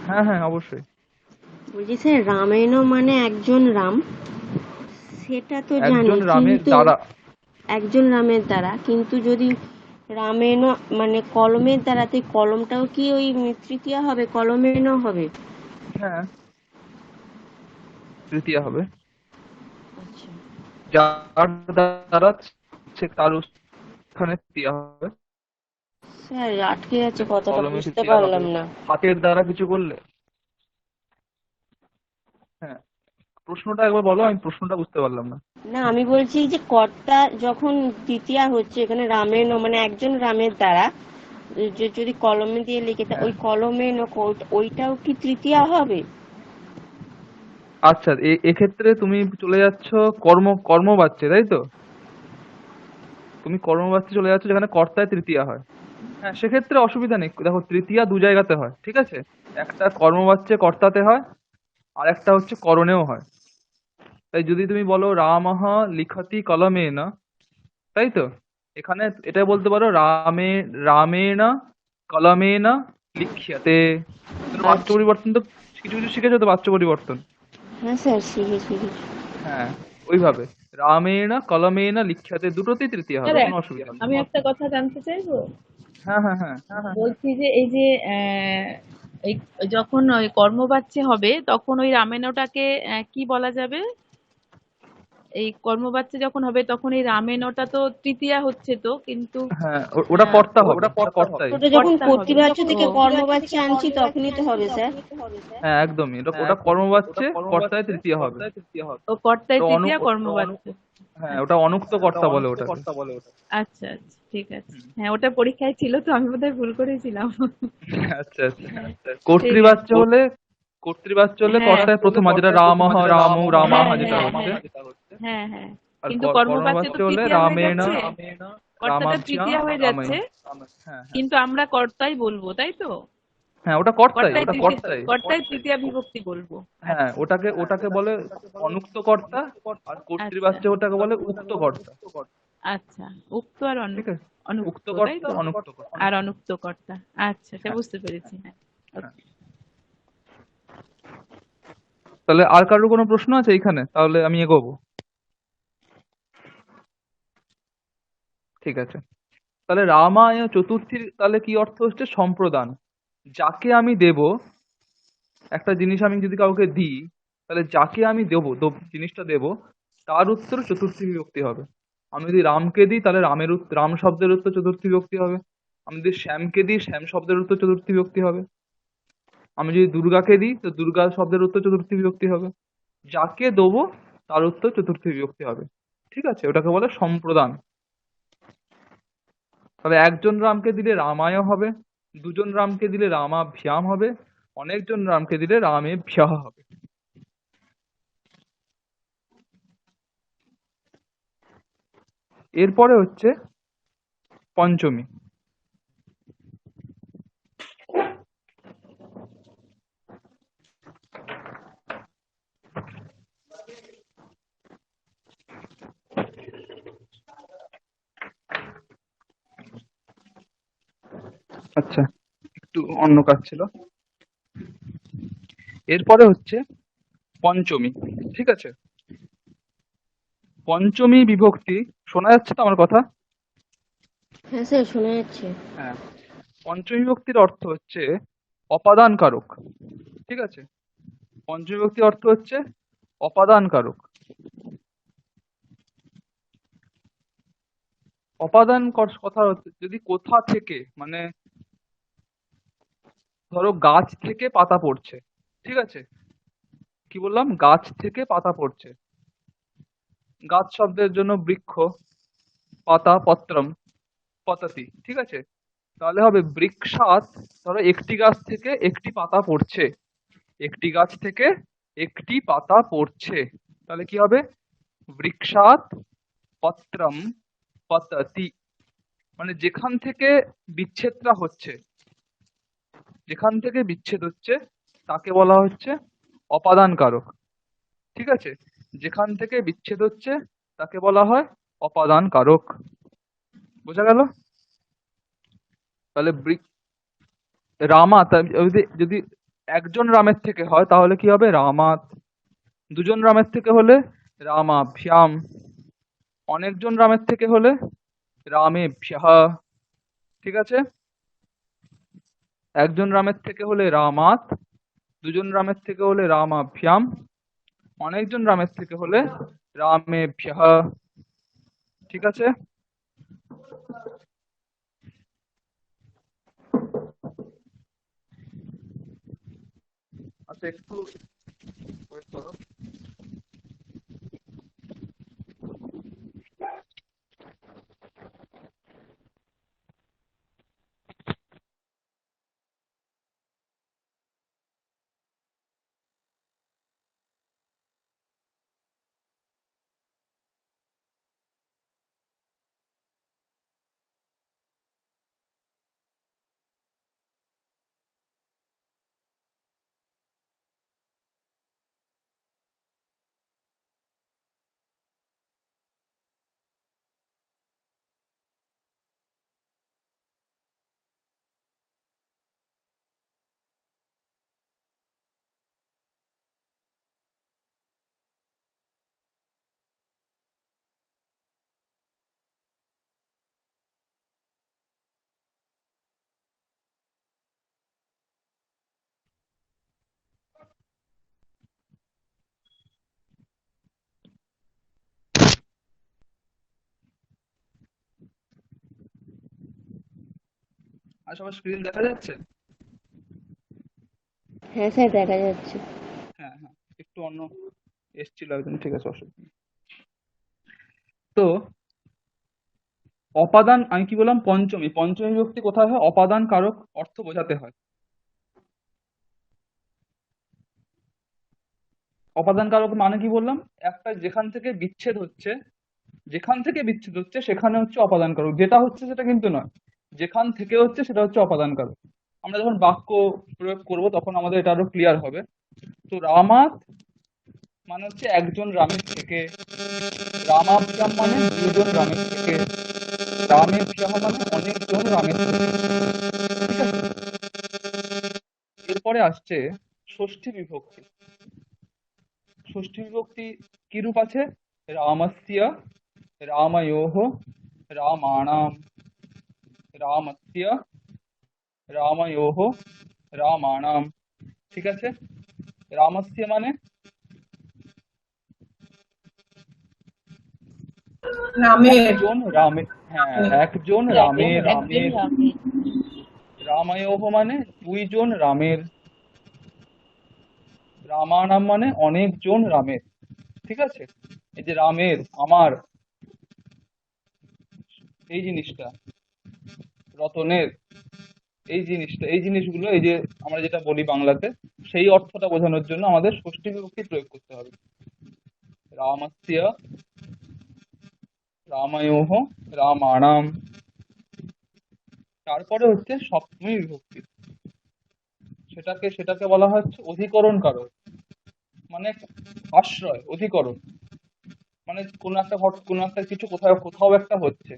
হ্যাঁ হ্যাঁ, অবশ্যই। বলছি স্যার, রামেণ মানে একজন রাম, সেটা তো জানি, একজন রামের কিন্তু দ্বারা। একজন রামের দ্বারা, কিন্তু যদি রামেণ মানে কলমের দ্বারাতে, কলমটাও কি ওই তৃতীয়া হবে, কলমেণ হবে? হ্যাঁ, তৃতীয়া হবে। আচ্ছা। যার দ্বারা সে তার ওখানে তৃতীয়া হবে। স্যার আটকে যাচ্ছে, কথাটা কলমে বুঝতে তৃতীয়া হবে। পারলাম না। হাতের দ্বারা কিছু করলে, হ্যাঁ, প্রশ্নটা একবার বলো, আমি প্রশ্নটা বুঝতে পারলাম না। না, আমি বলছি যে কর্তা যখন তৃতীয়া হচ্ছে এখানে রামের মানে একজন রামের দ্বারা যদি কলমে দিয়ে লিখে হ্যাঁ, ওই কলমে ওইটাও কি তৃতীয়া হবে? আচ্ছা, এক্ষেত্রে তুমি চলে যাচ্ছ কর্মবাচ্যে, তাই তো? তুমি কর্মবাচ্যে চলে যাচ্ছ যেখানে কর্তায় তৃতীয়া হয়। হ্যাঁ, সেক্ষেত্রে অসুবিধা নেই। দেখো, তৃতীয়া দু জায়গাতে হয়, ঠিক আছে? একটা কর্মবাচ্যে কর্তাতে হয়, আর একটা হচ্ছে করণেও হয়। তাই যদি তুমি বলো রামঃ লিখতি কলমেন, তাই তো? এখানে এটা বলতে পারো রামেণ কলমেন লিখ্যতে। তুমি বাচ্য আচ্ছা, পরিবর্তন তো কিছু কিছু শিখেছো তো, বাচ্য পরিবর্তন। হ্যাঁ স্যার, শিখেছি কিছু। হ্যাঁ, ওইভাবে রামেণ কলমেন লিখ্যতে দুটোতেই তৃতীয়া হবে, স্যার, কোনো অসুবিধা নেই। আমি একটা কথা জানতে চাইবো। হ্যাঁ, হ্যাঁ, হ্যাঁ। বলছি যে এই যে এই যখন ওই কর্মবাচ্যে হবে তখন ওই রামেনটাকে কি বলা যাবে? এই কর্মবাচ্যে যখন হবে তখন এই রামেনটা তো তৃতীয়া হচ্ছে তো, কিন্তু হ্যাঁ, ওটা কর্তা হবে, ওটা কর্তাই। ওটা যখন কর্তা হবে। কর্তৃবাচ্য ও, থেকে কর্মবাচ্যে আনছি তখনই তো হবে স্যার। হ্যাঁ, একদমই, ওটা কর্মবাচ্যে কর্তায় তৃতীয়া হবে। ও কর্তায় তো তৃতীয়া কর্মবাচ্যে। হ্যাঁ, ওটা অনুক্ত কর্তা বলে ওটাকে। আচ্ছা আচ্ছা, ঠিক আছে। হ্যাঁ, ওটা পরীক্ষায় ছিল তো আমি বোধহয় ভুল করেছিলাম। আচ্ছা, আচ্ছা। হ্যাঁ, ঠিক আছে। কর্তৃবাচ্য হলে হ্যাঁ, কর্তায় প্রথমা, যেটা রামঃ রামু রামাহ হ্যাঁ, যেটা হ্যাঁ, হচ্ছে। হ্যাঁ, হ্যাঁ। আর কিন্তু কর্মবাচ্যে তো কর্মবাচ্য হলে তৃতীয়া হয়ে রামেণ যাচ্ছে, কর্তাটা রামাভ্যাম তৃতীয়া হয়ে রামায়ণ। যাচ্ছে, হ্যাঁ, হ্যাঁ, কিন্তু আমরা কর্তাই বলবো, তাই তো? হ্যাঁ, ওটা কর্তাই। কর্তায় তৃতীয়া বিভক্তি বলবো। হ্যাঁ, ওটাকে বলে অনুক্ত কর্তা, আর আচ্ছা কর্তৃবাচ্য ওটাকে বলে উক্ত কর্তা। আচ্ছা, উক্ত আর ঠিক আছে, অনুক্ত, উক্ত তাই কর্তা তো? অনুক্ত কর্তা। আর অনুক্ত কর্তা। আচ্ছা, এটা হ্যাঁ, বুঝতে পেরেছি। হ্যাঁ, হ্যাঁ। তাহলে আর কারোর কোনো প্রশ্ন আছে এইখানে? তাহলে আমি এগোবো। ঠিক আছে, তাহলে রামায় চতুর্থীর তাহলে কি অর্থ হচ্ছে? সম্প্রদান। যাকে আমি দেব, একটা জিনিস আমি যদি কাউকে দিই, তাহলে যাকে আমি দেবো, জিনিসটা দেব, তার উত্তর চতুর্থী বিভক্তি হবে। আমি যদি রামকে দিই, তাহলে রাম শব্দের উত্তর চতুর্থী বিভক্তি হবে। আমি যদি শ্যামকে দিই, শ্যাম শব্দের উত্তর চতুর্থী বিভক্তি হবে। আমি যদি দুর্গাকে দিই, তো দুর্গা শব্দের উত্তর চতুর্থী বিভক্তি হবে। যাকে দেবো তার উত্তর চতুর্থী বিভক্তি হবে। ঠিক আছে, ওটাকে বলে সম্প্রদান। তবে একজন রামকে দিলে রামায় হবে, দুজন রামকে দিলে রামাভ্যাম হবে, অনেকজন রামকে দিলে রামেভ্যঃ হবে। এরপরে হচ্ছে পঞ্চমী। আচ্ছা, একটু অন্য কাজ ছিল। এরপরে হচ্ছে পঞ্চমী। ঠিক আছে, পঞ্চমী বিভক্তি। শোনা যাচ্ছে তো আমার কথা? হ্যাঁ স্যার, শোনা যাচ্ছে। হ্যাঁ, পঞ্চমী বিভক্তির অর্থ হচ্ছে অপাদান কারক। ঠিক আছে, পঞ্চমী বিভক্তির অর্থ হচ্ছে অপাদান কারক। কথা হচ্ছে যদি কোথা থেকে, মানে ধরো গাছ থেকে পাতা পড়ছে। ঠিক আছে, কি বললাম? গাছ থেকে পাতা পড়ছে। গাছ শব্দের জন্য বৃক্ষ, পাতা পত্রম, পততি। ঠিক আছে, তাহলে হবে বৃক্ষাৎ। ধরো একটি গাছ থেকে একটি পাতা পড়ছে, একটি গাছ থেকে একটি পাতা পড়ছে, তাহলে কি হবে? বৃক্ষাৎ পত্রম পততি। মানে যেখান থেকে বিচ্ছেদটা হচ্ছে, যেখান থেকে বিচ্ছেদ হচ্ছে তাকে বলা হচ্ছে অপাদান কারক। ঠিক আছে, যেখান থেকে বিচ্ছেদ হচ্ছে তাকে বলা হয় অপাদান কারক। বোঝা গেল? তাহলে যদি একজন রামের থেকে হয় তাহলে কি হবে? রামাত। দুজন রামের থেকে হলে রামাভ্যাম। অনেকজন রামের থেকে হলে রামেভ্যঃ। ঠিক আছে, একজন রামের থেকে হলে রামাত, দুজন রামের থেকে হলে রামাভ্যাম, অনেকজন রামের থেকে হলে রামেভ্যঃ। ঠিক আছে, আচ্ছা, একটু wait করো। আর সবার স্ক্রিন দেখা যাচ্ছে? হ্যাঁ স্যার, দেখা যাচ্ছে। হ্যাঁ হ্যাঁ, একটু অন্য এসছিল একদম, ঠিক আছে, অসুবিধা নেই। তো অপাদান, আমি কি বললাম, পঞ্চমী, পঞ্চমী বিভক্তি কোথায় হয়? অপাদান কারক অর্থ বোঝাতে হয়। অপাদান কারক মানে কি বললাম? একটা যেখান থেকে বিচ্ছেদ হচ্ছে, যেখান থেকে বিচ্ছেদ হচ্ছে সেখানে হচ্ছে অপাদান কারক, যেটা হচ্ছে সেটা কিন্তু নয়, যেখান থেকে হচ্ছে সেটা হচ্ছে অপাদান কারক। আমরা যখন বাক্য প্রয়োগ করব তখন আমাদের এটা আরো ক্লিয়ার হবে। তো রামাত মানে হচ্ছে একজন রামের থেকে, রামাভ্যাম মানে দুজন রামের থেকে, রামেভ্যাম মানে অনেকজন রামের থেকে, ঠিক আছে? এরপরে আসছে ষষ্ঠী বিভক্তি। ষষ্ঠী বিভক্তি কি রূপ আছে? রামস্য, রাময়োঃ, রামাণাম, রামস্য, রাময়োঃ, রামাণাম, ঠিক আছে? রামস্য মানে রামের। একজন রামের, হ্যাঁ একজন রামের, একজন রামের। রাময়োঃ মানে দুইজন রামের, রামাণাম মানে অনেকজন রামের, ঠিক আছে? এই যে রামের, আমার, এই জিনিসটা, রতনের, এই জিনিসটা, এই জিনিসগুলো, এই যে আমরা যেটা বলি বাংলাতে, সেই অর্থটা বোঝানোর জন্য আমাদের ষষ্ঠী বিভক্তি প্রয়োগ করতে হবে। রামস্য, রাময়োঃ, রামাণাম। তারপরে হচ্ছে সপ্তমী বিভক্তি, সেটাকে বলা হচ্ছে অধিকরণ কারক, মানে আশ্রয়, অধিকরণ মানে কোনো একটা কিছু কোথাও কোথাও একটা হচ্ছে।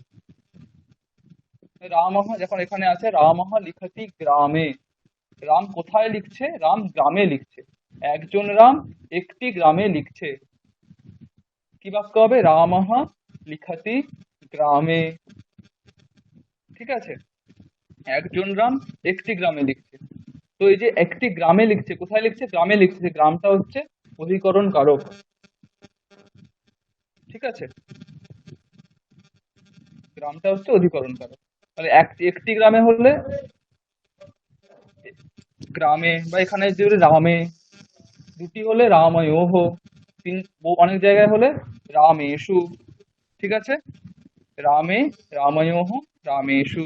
রামঃ যখন এখানে আছে, রামঃ লিখতি গ্রামে, রাম কোথায় লিখছে? রাম গ্রামে লিখছে, একজন রাম একটি গ্রামে লিখছে। কি বাক্য হবে? রামঃ লিখতি গ্রামে, ঠিক আছে? একজন রাম একটি গ্রামে লিখছে। তো এই যে একটি গ্রামে লিখছে, কোথায় লিখছে? গ্রামে লিখছে, সেই গ্রামটা হচ্ছে অধিকরণ কারক, ঠিক আছে? গ্রামটা হচ্ছে অধিকরণ কারক। তাহলে একটি গ্রামে হলে গ্রামে, বা এখানে যে রামে, দুটি হলে রাময়োঃ, অনেক জায়গায় হলে রামেষু, ঠিক আছে? রামে, রাময়োঃ, রামেষু।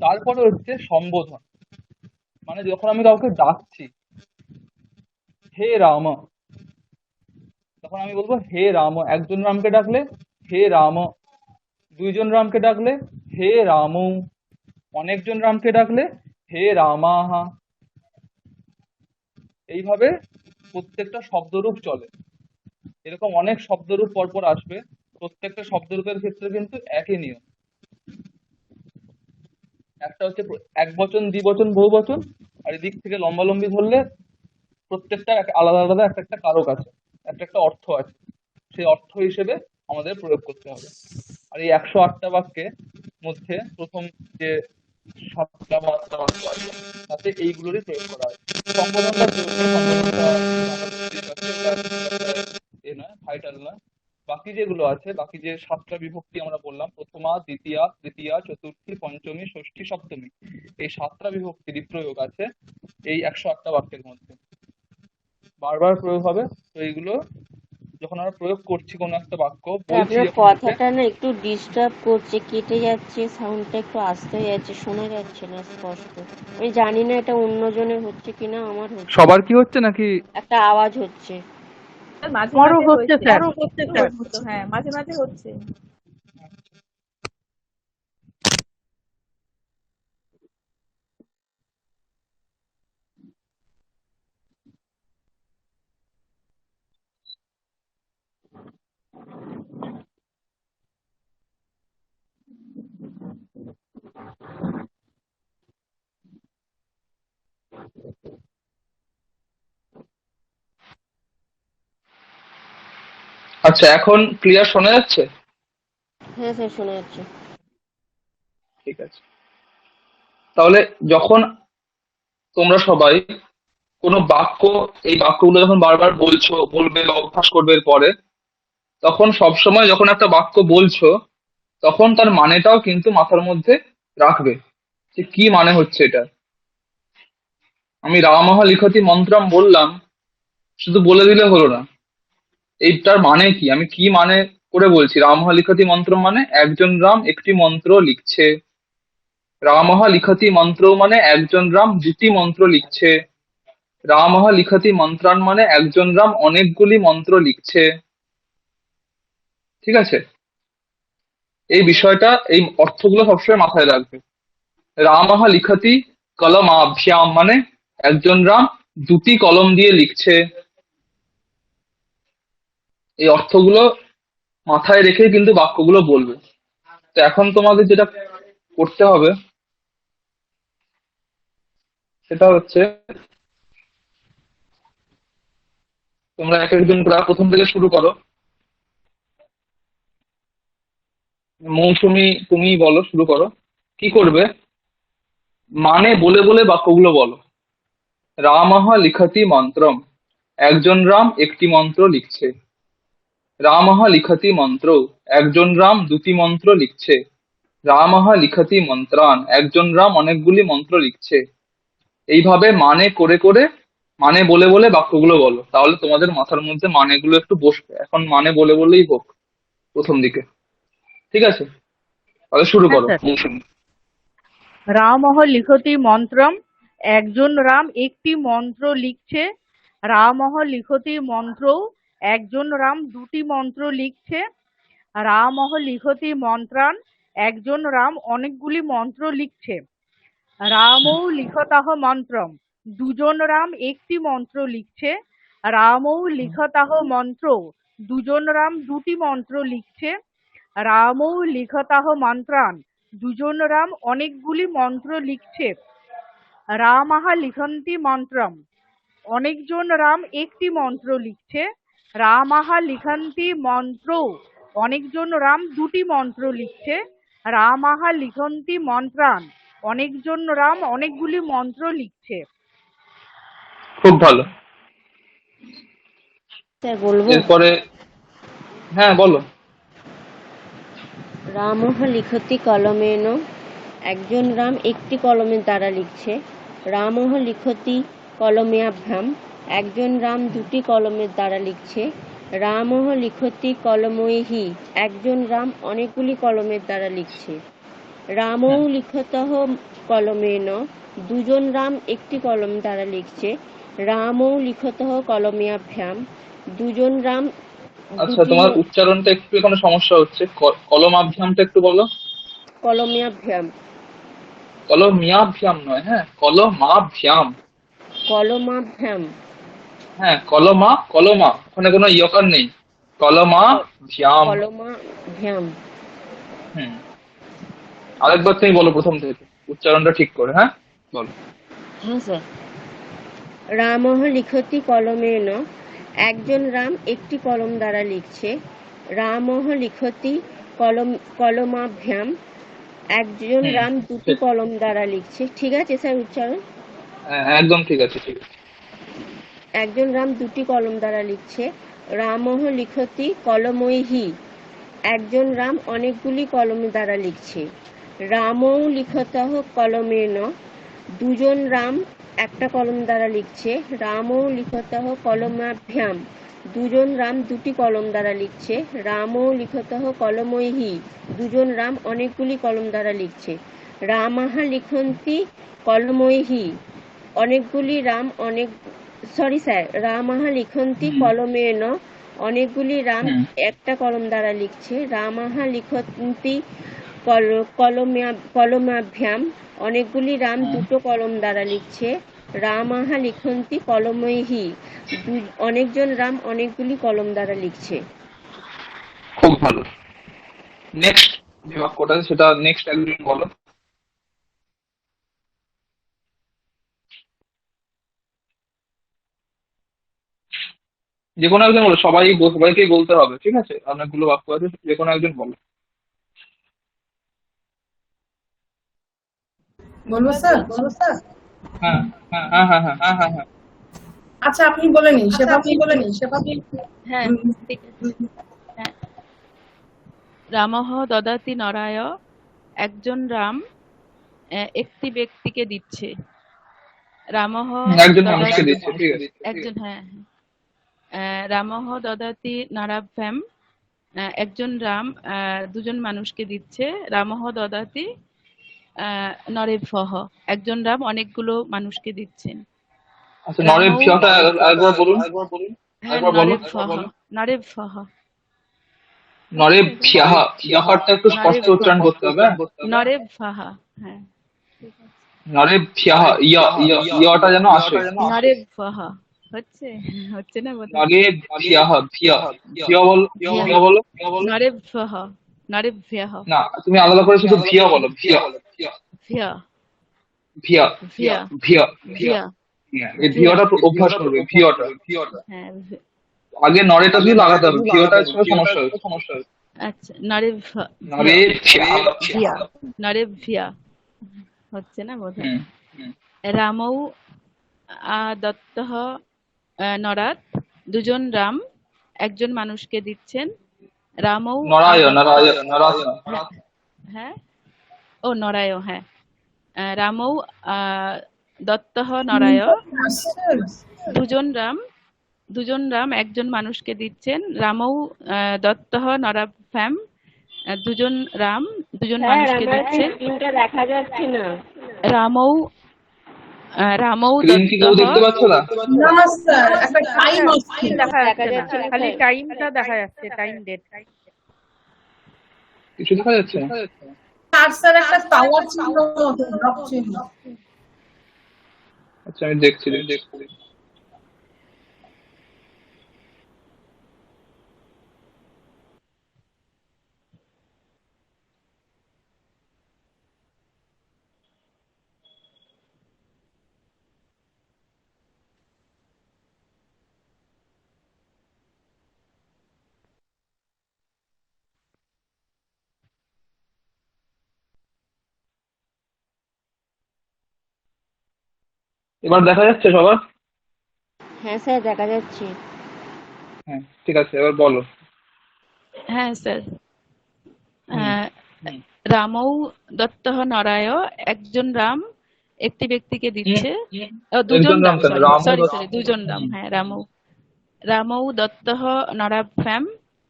তারপরে হচ্ছে সম্বোধন, মানে যখন আমি কাউকে ডাকছি, হে রাম, তখন আমি বলবো হে রাম। একজন রামকে ডাকলে হে রাম, দুইজন রামকে ডাকলে হে রাম, অনেকজন রামকে ডাকলে হে রামাহ। এইভাবে প্রত্যেকটা শব্দরূপ চলে। এরকম অনেক শব্দরূপ পরপর আসবে, প্রত্যেকটা শব্দরূপের ক্ষেত্রে কিন্তু একই নিয়ম। একটা হচ্ছে এক বচন, দ্বিবচন, বহু বচন, আর এদিক থেকে লম্বালম্বি ধরলে প্রত্যেকটা আলাদা আলাদা একটা একটা কারক আছে, একটা একটা অর্থ আছে, সেই অর্থ হিসেবে আমাদের প্রয়োগ করতে হবে। আর এই 108টা বাক্যের মধ্যে প্রথম যে 7টা বা 8টা বাক্য আছে তাতে এইগুলোরই প্রয়োগ করা হয়। সম্বোধনটা প্রয়োগ করে, সম্বোধনটা আমরা বুঝতেই পারছি, ওটা এ নয়, ভাইটাল নয়। বাকি যেগুলো আছে, বাকি যে 7টা বিভক্তি আমরা বললাম, প্রথমা, দ্বিতীয়া, তৃতীয়া, চতুর্থী, পঞ্চমী, ষষ্ঠী, সপ্তমী, এই 7টা বিভক্তির প্রয়োগ আছে এই 108টা বাক্যের মধ্যে, বারবার প্রয়োগ হবে। তো এইগুলো যখন আমরা প্রয়োগ করছি কোনো একটা বাক্য, বলছি আপনার যখন মুখে, কথাটা না একটু ডিস্টার্ব করছে, কেটে যাচ্ছে, সাউন্ডটা একটু আস্তে হয়ে যাচ্ছে, শোনা যাচ্ছে না স্পষ্ট। আমি জানি না এটা অন্যজনের হচ্ছে কিনা, আমার হচ্ছে। সবার কি হচ্ছে নাকি? একটা আওয়াজ হচ্ছে। মাঝে আমারও মাঝে হচ্ছে স্যার। হচ্ছিল, হ্যাঁ মাঝে মাঝে হচ্ছে। আচ্ছা, এখন ক্লিয়ার শোনা যাচ্ছে? হ্যাঁ স্যার, শোনা যাচ্ছে। ঠিক আছে। তাহলে যখন তোমরা সবাই কোনো বাক্য, এই বাক্যগুলো যখন বারবার বলবে বা অভ্যাস করবে এর পরে, তখন সবসময় যখন একটা বাক্য বলছো তখন তার মানেটাও কিন্তু মাথার মধ্যে রাখবে যে কি মানে হচ্ছে এটা। আমি রামহ লিখতি মন্ত্রম বললাম, শুধু বলে দিলে হলো না, এইটার মানে কি, আমি কি মানে করে বলছি। রামহ লিখতি মন্ত্রম মানে একজন রাম একটি মন্ত্র লিখছে। রামহ লিখতি মন্ত্র মানে একজন রাম দুটি মন্ত্র লিখছে। রামহ লিখতি মন্ত্রান মানে একজন রাম অনেকগুলি মন্ত্র লিখছে। ঠিক আছে, এই বিষয়টা, এই অর্থগুলো সবসময় মাথায় রাখবে। রামহ লিখতি কলমাভ্যাম মানে একজন রাম দুটি কলম দিয়ে লিখছে। এই অর্থগুলো মাথায় রেখে কিন্তু বাক্যগুলো বলবে। তো এখন তোমাদের যেটা করতে হবে সেটা হচ্ছে, তোমরা এক একজন করে প্রথম থেকে শুরু করো। মৌসুমী তুমি বলো, শুরু করো। কি করবে, মানে বলে বলে বাক্যগুলো বলো। রামহ লিখতি মন্ত্রম, একজন রাম একটি মন্ত্র লিখছে। রামহ লিখতি মন্ত্র, একজন রাম দুটি মন্ত্র লিখছে। রামহ লিখতি মন্ত্রান, একজন রাম অনেকগুলি মন্ত্র লিখছে। এইভাবে মানে করে করে, মানে বলে বলে বাক্যগুলো বলো, তাহলে তোমাদের মাথার মধ্যে মানেগুলো একটু বসবে। এখন মানে বলে বলেই হোক প্রথম দিকে, ঠিক আছে? তাহলে শুরু হ্যাঁ করো স্যার। মৌসুমী। রামহ লিখতি মন্ত্রম, একজন রাম একটি মন্ত্র লিখছে। রামহ লিখতি মন্ত্র, একজন রাম দুটি মন্ত্র লিখছে। রামহ লিখতি মন্ত্রান, একজন রাম অনেকগুলি মন্ত্র লিখছে। রামৌ লিখতাহ মন্ত্রম, দুজন রাম একটি মন্ত্র লিখছে। রামৌ লিখতাহ মন্ত্র, দুজন রাম দুটি মন্ত্র লিখছে। রামৌ লিখতাহ মন্ত্রান, দুজন রাম অনেকগুলি মন্ত্র লিখছে। রামাহা লিখন্তি মন্ত্রম, অনেকজন রাম একটি মন্ত্র লিখছে। রামাহা লিখন্তি মন্ত্র, অনেকজন রাম দুটি মন্ত্র লিখছে। রামাহা লিখন্তি মন্ত্রান, অনেকজন রাম অনেকগুলি মন্ত্র লিখছে। খুব ভালো। স্যার বলবো? এরপরে, হ্যাঁ বলো। রামহ লিখতি কলমেন, একজন রাম একটি কলমের দ্বারা লিখছে। রামহ লিখতি কলমেয়াভ্যাম, একজন রাম দুটি কলমের দ্বারা লিখছে। রামহ লিখতি কলমৈহি, একজন রাম অনেকগুলি কলমের দ্বারা লিখছে। রামৌ লিখতঃ কলমেন, দুজন রাম একটি কলম দ্বারা লিখছে। রামৌ লিখতঃ কলমেয়াভ্যাম, দুজন রাম আচ্ছা, দুটি তোমার উচ্চারণটা একটু এখানে সমস্যা হচ্ছে, কলমাভ্যামটা একটু বলো। কলমেয়াভ্যাম, কলমিয়াভ্যাম নয়, হ্যাঁ, কলমাভ্যাম। কলমাভ্যাম, হ্যাঁ, কলমা, কলমা, ওখানে কোনো ইয়কার নেই। কলমাভ্যাম। কলমাভ্যাম। হুম, আরেকবার তুমি বলো প্রথম থেকে, উচ্চারণটা ঠিক করে, হ্যাঁ বলো। হ্যাঁ স্যার। রামহ লিখতি কলমেন, একজন রাম একটি কলম দ্বারা লিখছে। রামহ লিখতি কলমাভ্যাম, একজন রাম দুটি কলম দ্বারা লিখছে। ঠিক আছে স্যার উচ্চারণ? একদম ঠিক আছে, ঠিক আছে। একজন রাম দুটি কলম দ্বারা লিখছে। রামহ লিখতি কলমৈহি, একজন রাম অনেকগুলি কলম দ্বারা লিখছে। রামৌ লিখতঃ কলমেন, দুজন রাম একটা কলম দ্বারা লিখছে। রামৌ লিখতঃ কলমাভ্যাম, দুজন রাম দুটি কলম দ্বারা লিখছে। রামৌ লিখতঃ কলমৈহি, দুজন রাম অনেকগুলি কলম দ্বারা লিখছে। রামাহা লিখন্তি কলমৈহি, অনেকগুলি রাম রামাহা লিখন্তি কলমেন, অনেকগুলি রাম একটা কলম দ্বারা লিখছে। রামাহা লিখন্তি কলমাভ্যাম, অনেকগুলি রাম দুটো কলম দ্বারা লিখছে। রামাহা লিখন্তি কলমৈহি, অনেকজন রাম অনেকগুলি কলম দ্বারা লিখছে। খুব ভালো। নেক্সট যে বাক্যটা আছে সেটা নেক্সট একজন বলো। যে কোনো একজন বলো, সবাইকেই বলতে হবে, ঠিক আছে? অনেকগুলো বাক্য আছে, যে কোনো একজন বলো। বলবো স্যার? হ্যাঁ হ্যাঁ হ্যাঁ হ্যাঁ হ্যাঁ হ্যাঁ হ্যাঁ হ্যাঁ। আচ্ছা আপনি বলে নিন, সেবা আপনি বলে নিন, সেবা। হ্যাঁ ঠিক আছে। হ্যাঁ রামঃ দদাতি নরায়, একজন রাম একটি ব্যক্তিকে দিচ্ছে। রামঃ একজন মানুষকে দদাতি, দিচ্ছে, ঠিক আছে। একজন, হ্যাঁ রামঃ দদাতি নরাভ্যাম, একজন রাম দুজন মানুষকে দিচ্ছে। রামঃ দদাতি নরেভ্যঃ, একজন রাম অনেকগুলো মানুষকে দিচ্ছেন। আচ্ছা, রামৌ, নরেভ্যটা একবার বলুন, হ্যাঁ একবার বলুন। নরেভ্যঃ, নরেভ্যঃ, নরেভ্যঃ, ইয়টা একটু স্পষ্ট উচ্চারণ করতে হবে। নরেভ্যঃ, হ্যাঁ নরেভ্যঃ, ইয়টা যেন আসে। নরেভ্যঃ, হচ্ছে হচ্ছে না বোধহয়। নরেভ্যঃ, ভিয় বলো, ভিয় বলো। নরেভ্যঃ, নরেভ্যঃ, না, তুমি আলাদা করে শুধু ভিয় বলো, ভিয়, ভিয়, ভিয়, ভিয়, ভিয়, ভিয়, এই ভিয়টা অভ্যাস করবে, ভিয়টা। হ্যাঁ আগে নরেটা দিয়ে লাগাতে হবে, ভিয়টা সমস্যা হচ্ছে। আচ্ছা, নরেভ্য, নরেভ্যঃ, নরেভ্য, হচ্ছে না বোধহয়। হুম, রামৌ দত্তঃ নরাত, দুজন রাম একজন মানুষকে দিচ্ছেন। রামৌ নরায়, নরায়, নরায়। হ্যাঁ, ও নরায়, হ্যাঁ রামৌ দত্তঃ নরায়, দুজন রাম একজন মানুষকে দিচ্ছেন। রামৌ দত্তঃ নরাভ্যাম, দুজন রাম দুজন স্যার মানুষকে আমার দিচ্ছেন। স্ক্রিনটা দেখা যাচ্ছে না। রামৌ রামৌ স্ক্রিন কি কেউ দেখতে দত্তঃ, পাচ্ছ না? না স্যার, একটা টাইম আসছে। দেখা দেখা যাচ্ছে যাচ্ছে না, না খালি স্যার। টাইমটা দেখা যাচ্ছে, টাইম ডেট। কিছু দেখা যাচ্ছে না? আর স্যার একটা টাওয়ার চিহ্ন মতো, ব্লক চিহ্ন। আচ্ছা, আমি দেখছি। এবার দেখা যাচ্ছে সবার? হ্যাঁ স্যার দেখা যাচ্ছে। হ্যাঁ, ঠিক আছে, এবার বলো। হ্যাঁ স্যার। রামৌ দত্তঃ নরায়, একজন রাম একটি ব্যক্তিকে দিচ্ছে। দুজন একজন রাম, রাম কেন? রামও সরি দত্ত। সরি, দুজন রাম, হ্যাঁ রামৌ দত্তঃ নরাভ্যাম,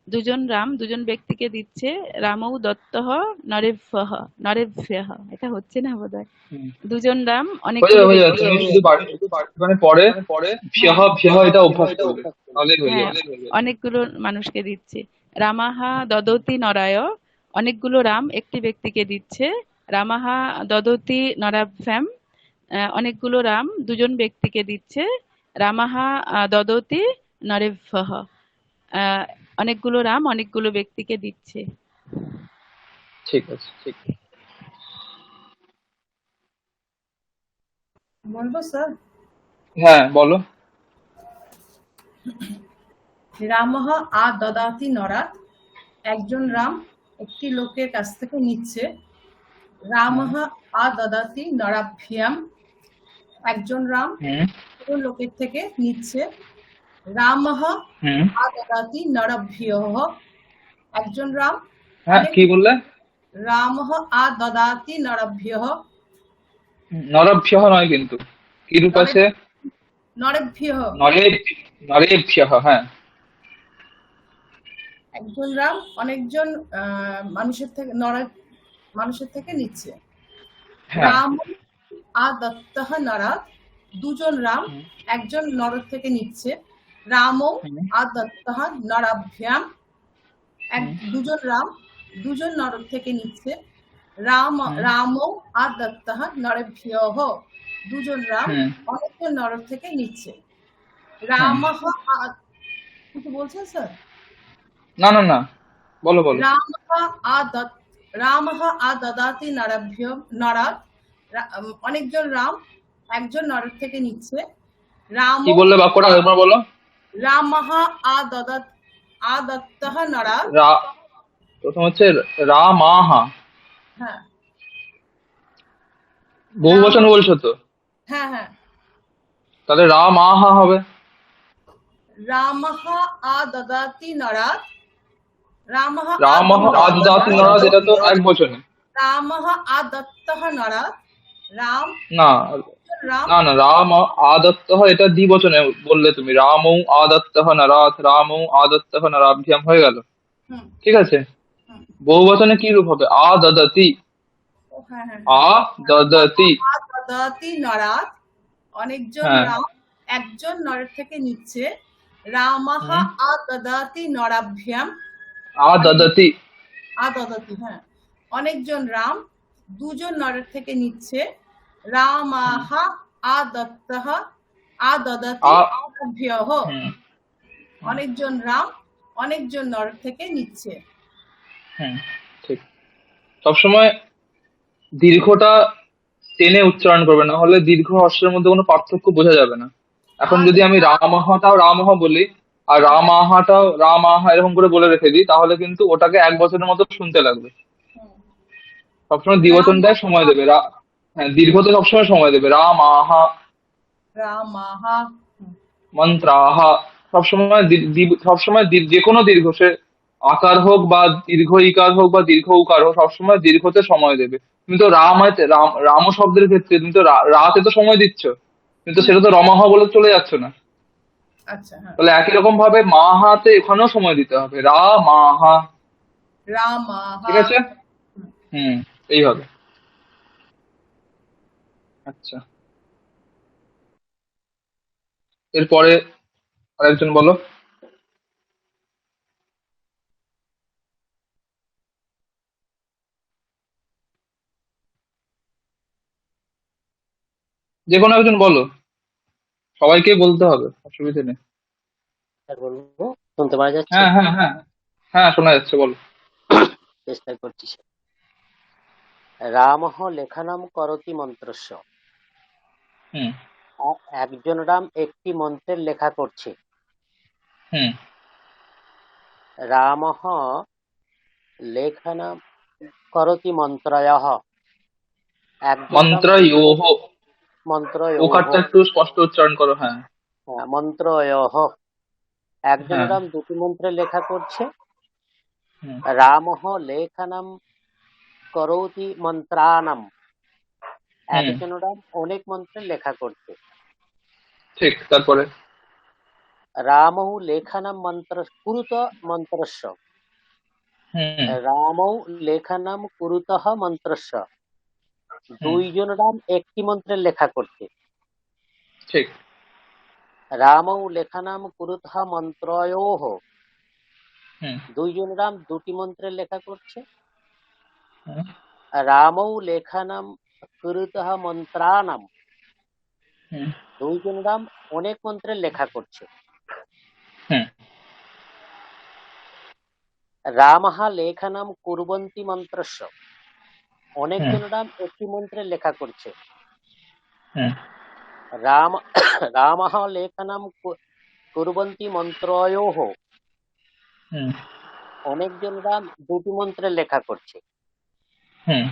দুজন রাম দুজন ব্যক্তিকে দিচ্ছে। রামৌ দত্তঃ নরেভ্যঃ, নরেভ্যঃ, এটা হচ্ছে না বোধহয়। দুজন রাম হয়ে অনেকগুলো যাবে, ব্যক্তি, তুমি শুধু মানে পরে ভিয়হ এটা অভ্যাস করবে, তাহলেই হয়ে হ্যাঁ যাবে। অনেকগুলো মানুষকে দিচ্ছে। রামাহা দদতি নরায়, অনেকগুলো রাম একটি ব্যক্তিকে দিচ্ছে। রামাহা দদতি নরাভ্যাম, অনেকগুলো রাম দুজন ব্যক্তিকে দিচ্ছে। রামাহা দদতি নরেভ্যঃ, অনেকগুলো রাম অনেকগুলো ব্যক্তিকে দিচ্ছে। ঠিক আছে। বলবো স্যার? হ্যাঁ, বলো। রামঃ দদাতি নরাত, একজন রাম একটি লোকের কাছ থেকে নিচ্ছে। রামঃ দদাতি নরাভ্যাম, একজন রাম কোনো লোকের থেকে নিচ্ছে। রামঃ দদাতি নরভ্যঃ, একজন রাম হ্যাঁ, কি বললে? রামঃ দদাতি নরভ্যঃ, নরভ্যঃ নয় কিন্তু, কি রূপ আছে? নরেভ্যঃ, নরেভ্যঃ, হ্যাঁ। একজন রাম অনেকজন মানুষের থেকে নিচ্ছে। রাম দত্তঃ নরাত, দুজন রাম একজন নরক থেকে নিচ্ছে। রামও দত্তঃ নরাভ্যাম, দুজন রাম দুজন নরক থেকে নিচ্ছে। রামও দত্তঃ নরেভ্যঃ, দুজন রাম অনেকজন নরক থেকে নিচ্ছে। রামঃ কিছু বলছেন স্যার? না, বলো। রামঃ দদাতি নরাত, অনেকজন রাম একজন নরক থেকে নিচ্ছে। কি বললে বাক্যটা একবার বলো। রামঃ দত্তঃ নরাত, প্রথম হচ্ছে রামাহা, হ্যাঁ বহু বচন বলছো তো, হ্যাঁ তাহলে রামাহা হবে। রামঃ দদাতি নরাত, রামः রামः আদদাতি নরাৎ, এটা তো এক বচনে। রামः আদত্তः নরাৎ। রাম না রাম না না, রাম আদত্তः এটা দ্বিবচনে বললে তুমি। রামৌ আদত্তः নরাৎ, রামৌ আদত্তः নরাভ্যাম, হয়ে গেল। হুম ঠিক আছে, হুম বহু বচনে কি রূপ হবে? আদদতি, ও হ্যাঁ হ্যাঁ হ্যাঁ। আদদতি। আদদাতি নরাৎ, অনেকজন হ্যাঁ। রাম একজন নরের থেকে নিচ্ছে। রামः হুম। আদদাতি নরাভ্যাম। আদদতি। আদদাতি, হ্যাঁ, অনেকজন রাম দুজন নরের থেকে নিচ্ছে। রামাহ আদত্তः আদদাতি আ- নরাভ্যঃ। হুম অনেকজন রাম অনেকজন নরের থেকে নিচ্ছে। হুম, ঠিক। সবসময় দীর্ঘটা টেনে উচ্চারণ করবে, না হলে দীর্ঘ হর্ষের মধ্যে কোনো পার্থক্য বোঝা যাবে না। এখন যদি আমি রামহটাও রামহ বলি আর রামাহাটাও রামাহা এরকম করে বলে রেখে দিই, তাহলে কিন্তু ওটাকে এক বছরের মতো শুনতে লাগবে। সবসময় দ্বিবচনটায় সময় দেবে। হ্যাঁ, দীর্ঘতে সবসময় সময় দেবে। রামাহা, রামাহ মন্ত্রাহা, সবসময় যে কোনো দীর্ঘ, সে আকার হোক বা দীর্ঘ ইকার হোক বা দীর্ঘ উকার হোক, সবসময় দীর্ঘতে সময় দেবে। তুমি তো রাম শব্দের ক্ষেত্রে তুমি তো রাতে তো সময় দিচ্ছ, কিন্তু সেটা তো রমাহা বলে চলে যাচ্ছে না। আচ্ছা, হ্যাঁ, তাহলে একই রকম ভাবে মাহাতে এখানেও সময় দিতে হবে। মাহা। রামাহ। ঠিক আছে, হুম, এইভাবে। আচ্ছা, এরপরে আরেকজন বলো। যে কোনো একজন বলো, সবাইকে বলতে হবে, অসুবিধা নেই। স্যার বলবো, শুনতে পাওয়া যাচ্ছে? হ্যাঁ হ্যাঁ হ্যাঁ হ্যাঁ, শোনা যাচ্ছে, বলো। চেষ্টা করছি স্যার। রামঃ লেখনম করতি মন্ত্রস্য। হুম একজন রাম একটি মন্ত্রের লেখা করছে। হুম রামঃ লেখনম করতি মন্ত্রয়ঃ। একজন রাম মন্ত্রয়োঃ, মন্ত্রয়োঃ। ওকারটা একটু স্পষ্ট উচ্চারণ করো। হ্যাঁ হ্যাঁ, মন্ত্রয়োঃ। একজন হ্যাঁ রাম দুটি মন্ত্রের লেখা করছে। হুম রামঃ লেখনম করোতি মন্ত্রাণাম। হুম, একজন রাম অনেক মন্ত্রের লেখা করছে। ঠিক। তারপরে রামৌ লেখনম কুরুত মন্ত্রস্য। হুম রামৌ লেখনম কুরুতঃ মন্ত্রস্য। হুম, দুইজন রাম একটি মন্ত্রের লেখা করছে। ঠিক। রামৌ লেখনম কুরুতঃ মন্ত্রয়োঃ। হুম দুইজন রাম দুটি মন্ত্রের লেখা করছে। হুম রামৌ লেখনম কুরুতঃ মন্ত্রাণাম। হুম দুইজন রাম অনেক মন্ত্রের লেখা করছে। হুম রামঃ লেখনম কুর্বন্তি মন্ত্রস্য। হুম অনেকজন রাম একটি মন্ত্রের লেখা করছে। হুম রামঃ লেখনম কুর্বন্তি মন্ত্রয়োঃ। হুম অনেকজন রাম দুটি মন্ত্রের লেখা করছে। হুম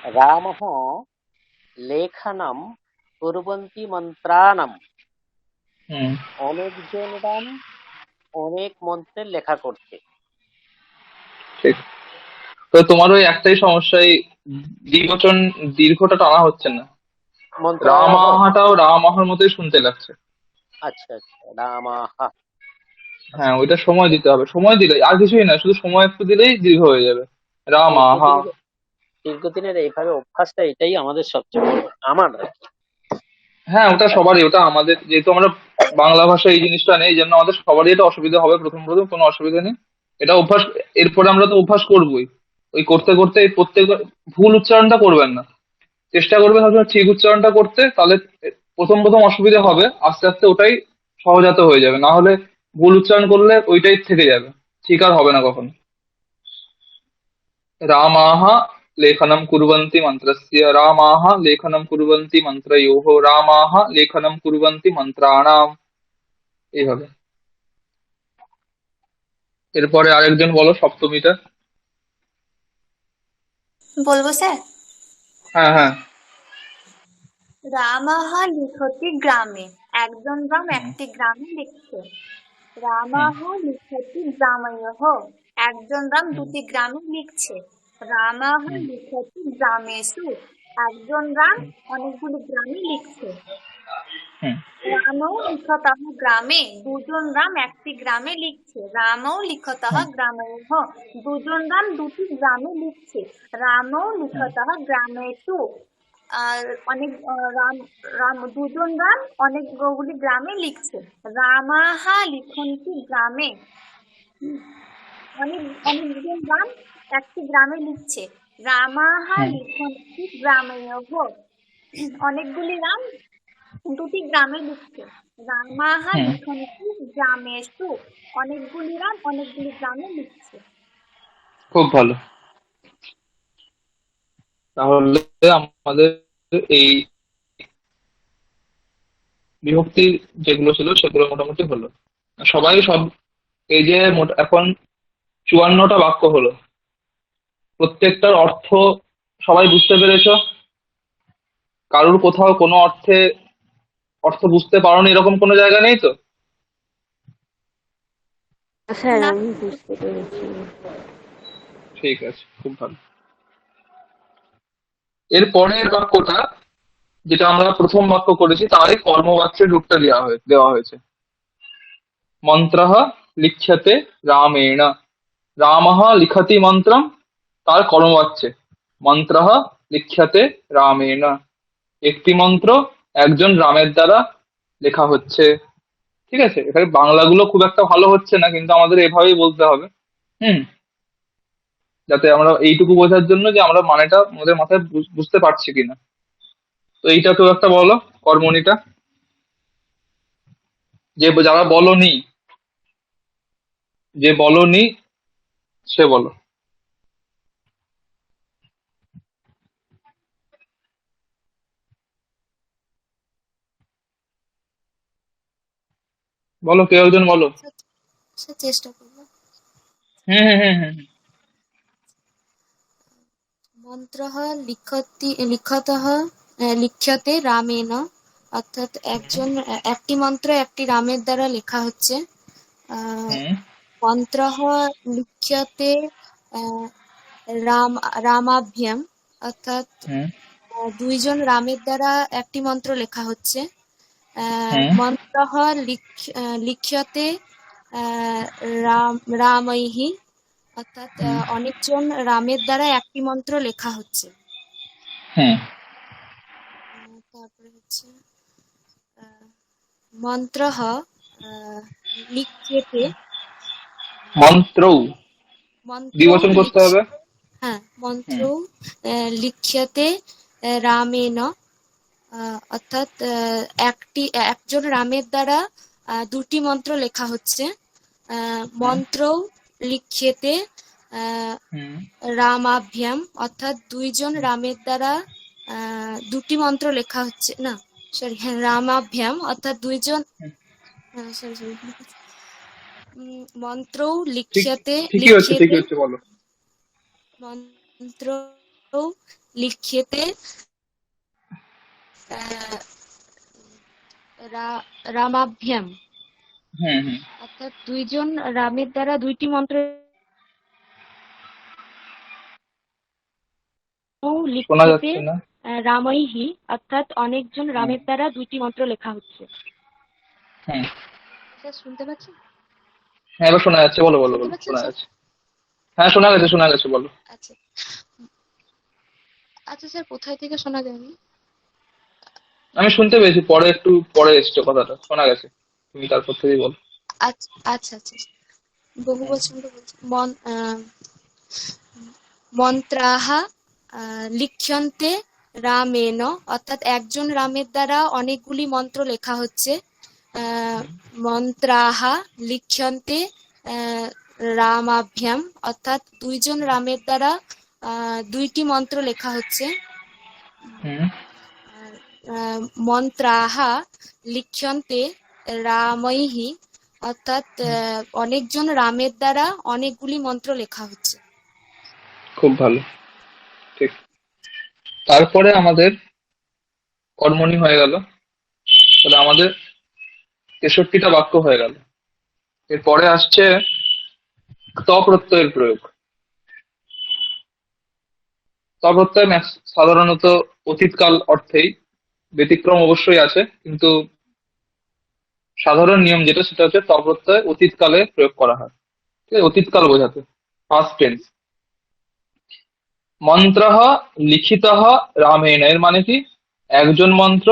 রামঃ লেখনম কুর্বন্তি মন্ত্রাণাম। হুম, অনেকজন রাম অনেক মন্ত্রের লেখা করছে। ঠিক। তো তোমার ওই একটাই সমস্যা, এই দ্বিবচন দীর্ঘটা টানা হচ্ছে না। মন্ত্রয়োঃ। রামাহাটাও রামাহার মতোই শুনতে লাগছে। আচ্ছা আচ্ছা, রামাহ। হ্যাঁ, ওইটা সময় দিতে হবে। সময় দিলে আর কিছুই না, শুধু সময় একটু দিলেই দীর্ঘ হয়ে যাবে। রামাহা। দীর্ঘদিনের দীর্ঘদিনের এইভাবে অভ্যাসটা, এটাই আমাদের সবচেয়ে বড়, আমার আর কি। হ্যাঁ, ওটা সবারই, ওটা আমাদের, যেহেতু আমরা বাংলা ভাষায় এই জিনিসটা নেই, এই জন্য আমাদের সবারই এটা অসুবিধা হবে প্রথম প্রথম, কোনো অসুবিধা নেই। এটা অভ্যাস, এরপরে আমরা তো অভ্যাস করবোই। ওই করতে করতে এই প্রত্যেক ভুল উচ্চারণটা করবেন না, চেষ্টা করবেন সবসময় ঠিক উচ্চারণটা করতে। তাহলে প্রথম প্রথম অসুবিধা হবে, আস্তে আস্তে ওটাই সহজাত হয়ে যাবে। না হলে ভুল উচ্চারণ করলে ওইটাই থেকে যাবে, ঠিক আর হবে না কখনো। রামাः लेखनं कुर्वन्ति मन्त्रस्य, रामाः लेखनं कुर्वन्ति मन्त्रयोः, रामाः लेखनं कुर्वन्ति मन्त्राणाम्। এইভাবে। এরপরে আরেকজন বলো, সপ্তমীটা। বলবো স্যার? হ্যাঁ হ্যাঁ। রামাহ লিখতি গ্রামে, একজন রাম হুম একটি গ্রামে লিখছে। হুম রামাহ লিখতি গ্রাময়ঃ, একজন রাম দুটি গ্রামে লিখছে। রামাহ লিখতি গ্রামেষু। একজন রাম অনেকগুলি গ্রামে লিখছে। হুম রামও লিখতঃ গ্রামে। দুজন রাম একটি গ্রামে লিখছে। রামও লিখতঃ হুম গ্রামেহ। দুজন রাম দুটি গ্রামে লিখছে। রামও হুম লিখতঃ গ্রামেষু। আর অনেক রাম রাম দুজন রাম অনেকগুলি গ্রামে লিখছে। রামাহা লিখন্তি গ্রামে। অনেকজন রাম একটি গ্রামে লিখছে। রামাহা হুম লিখন্তি গ্রামেয়ঃ। অনেকগুলি রাম দুটি গ্রামে লিখছে। রামাহা হুম লিখন্তি গ্রামেষু। অনেকগুলি রাম অনেকগুলি গ্রামে লিখছে। খুব ভালো। তাহলে আমাদের এই বিভক্তি যেগুলো ছিল সেগুলো মোটামুটি হলো। সবাই সব এই যে এখন 54টা বাক্য হলো, প্রত্যেকটার অর্থ সবাই বুঝতে পেরেছো? কারোর কোথাও কোনো অর্থ বুঝতে পারোনি এরকম কোনো জায়গা নেই তো? স্যার না, আমি বুঝতে পেরেছি। ঠিক আছে, খুব ভালো। এর পরের বাক্যটা, যেটা আমরা প্রথম বাক্য করেছি, তারই কর্মবাচ্যের রূপটা দেওয়া হয়েছে। মন্ত্রঃ লিখ্যতে রামেণ। রামঃ লিখতি মন্ত্রম, তার কর্মবাচ্যে মন্ত্রঃ লিখ্যতে রামেণ। একটি মন্ত্র একজন রামের দ্বারা লেখা হচ্ছে। ঠিক আছে, এখানে বাংলাগুলো খুব একটা ভালো হচ্ছে না, কিন্তু আমাদের এভাবেই বলতে হবে। হুম যাতে আমরা এইটুকু বোঝার জন্য যে আমরা মানেটা আমাদের মাথায় বুঝতে পারছি কিনা। তো এইটা কেউ একটা বলো, কর্মণিটা, যারা বলনি, যে বলনি সে বলো। বলো, কেউ একজন বলো। স্যার স্যার চেষ্টা করবো। হুম হুম হুম হুম মন্ত্রঃ লিখতঃ লিখ্যতে রামেণ, অর্থাৎ একটি মন্ত্র একটি রামের দ্বারা লেখা হচ্ছে। আহ, হুম মন্ত্রঃ লিখ্যতে আহ, রামাভ্যাম, অর্থাৎ হুম দুইজন রামের দ্বারা একটি মন্ত্র লেখা হচ্ছে। হুম মন্ত্রঃ লিখ্যতে আহ, রামৈঃ, অর্থাৎ হুম অনেকজন রামের দ্বারা একটি মন্ত্র লেখা হচ্ছে। হুম তারপরে হচ্ছে মন্ত্রঃ লিখ্যতে। মন্ত্রৌ মন্ত্রৌ দ্বিবচন করতে হবে। হ্যাঁ, হুম মন্ত্রৌ লিখ্যতে রামেণ, অর্থাৎ একজন রামের দ্বারা দুটি মন্ত্র লেখা হচ্ছে। হুম মন্ত্রৌ লিখ্যতে হুম রামাভ্যাম, অর্থাৎ দুইজন রামের দ্বারা দুটি মন্ত্র লেখা হচ্ছে। না, সরি, হ্যাঁ, রামাভ্যাম অর্থাৎ দুইজন। হুম। সরি সরি, মন্ত্রৌ ঠিক, লিখ্যতে ঠিকই হচ্ছে, বলো। মন্ত্রৌ লিখ্যতে আহ, রামাভ্যাম, হুম হুম অর্থাৎ দুইজন রামের দ্বারা দুইটি মন্ত্র শোনা লিখ্যতে যাচ্ছে না। রামৈঃ, অর্থাৎ অনেকজন হুম রামের দ্বারা দুইটি মন্ত্র লেখা হচ্ছে। হুম স্যার শুনতে পাচ্ছেন? হ্যাঁ, এবার শোনা যাচ্ছে, বলো বলো শুনতে বলো, পাচ্ছেন শোনা স্যার? যাচ্ছে। হ্যাঁ, শোনা গেছে, বলো। আচ্ছা আচ্ছা স্যার, কোথায় থেকে শোনা যায়নি? আমি শুনতে পেয়েছি, একটু পরে এসছে কথাটা, শোনা গেছে। তুমি তারপর থেকেই বলো। আচ্ছা আচ্ছা আচ্ছা, বহু হুম বচন বলছি। মন্ত্রাহ লিখ্যন্তে রামেণ, অর্থাৎ একজন রামের দ্বারা অনেকগুলি মন্ত্র লেখা হচ্ছে। মন্ত্রাহ লিখ্যন্তে রামাভ্যাম, অর্থাৎ দুইজন রামের দ্বারা দুইটি মন্ত্র লেখা হচ্ছে। হুম আর মন্ত্রাহ লিখ্যন্তে রামৈঃ, অর্থাৎ অনেকজন রামের দ্বারা অনেকগুলি মন্ত্র লেখা হচ্ছে। খুব ভালো, ঠিক। তারপরে আমাদের কর্মণি হয়ে গেল, তাহলে আমাদের 63টা বাক্য হয়ে গেল। এরপরে আসছে ত প্রত্যয়ের প্রয়োগ। ত প্রত্যয় সাধারণত অতীতকাল অর্থেই, ব্যতিক্রম অবশ্যই আছে, কিন্তু সাধারণ নিয়ম যেটা সেটা হচ্ছে ত প্রত্যয় অতীতকালে প্রয়োগ করা হয়, ঠিক আছে, অতীতকাল বোঝাতে, পাস্ট টেন্স। মন্ত্র লিখিত রামেণ, এর মানে কি একজন মন্ত্র,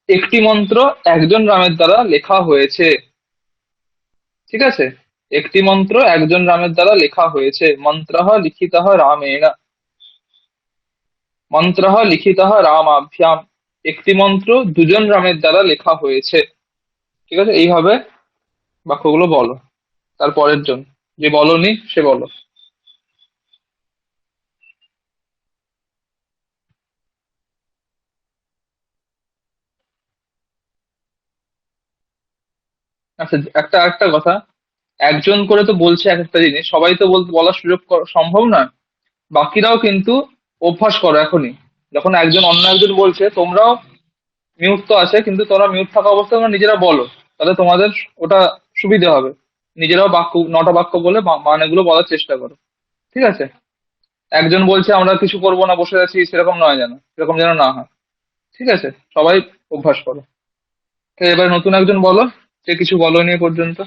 একটি মন্ত্র একজন রামের দ্বারা লেখা হয়েছে, ঠিক আছে, একটি মন্ত্র একজন রামের দ্বারা লেখা হয়েছে। মন্ত্র লিখিত রামেণ, মন্ত্র লিখিত রামাভ্যাম, একটি মন্ত্র দুজন রামের দ্বারা লেখা হয়েছে, ঠিক আছে। এইভাবে বাক্যগুলো বলো। তারপরের জন, যে বলনি সে বলো। আচ্ছা, একটা একটা কথা, একজন করে তো বলছে এক একটা জিনিস, সবাই তো বলার সুযোগ সম্ভব নয়। বাকিরাও কিন্তু অভ্যাস করো এখনই, যখন একজন অন্য একজন বলছে তোমরাও মিউট তো আছে, কিন্তু তোমরা মিউট থাকা অবস্থায় তোমরা নিজেরা বলো, তাহলে তোমাদের ওটা সুবিধা হবে। নিজেরাও বাক্য, 9টা বাক্য বলে মানেগুলো বলার চেষ্টা করো, ঠিক আছে। একজন বলছে আমরা কিছু করবো না বসে আছি, সেরকম নয় যেন, সেরকম যেন না হয়, ঠিক আছে। সবাই অভ্যাস করো। তো এবার নতুন একজন বলো, যে কিছু বলোনি এ পর্যন্ত।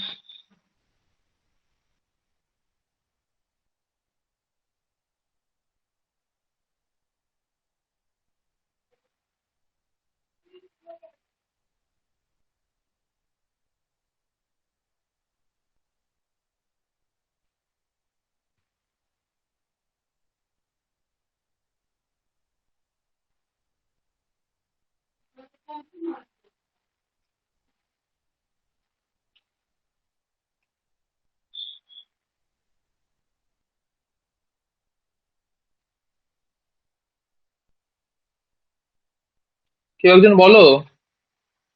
কেউ একজন বলো।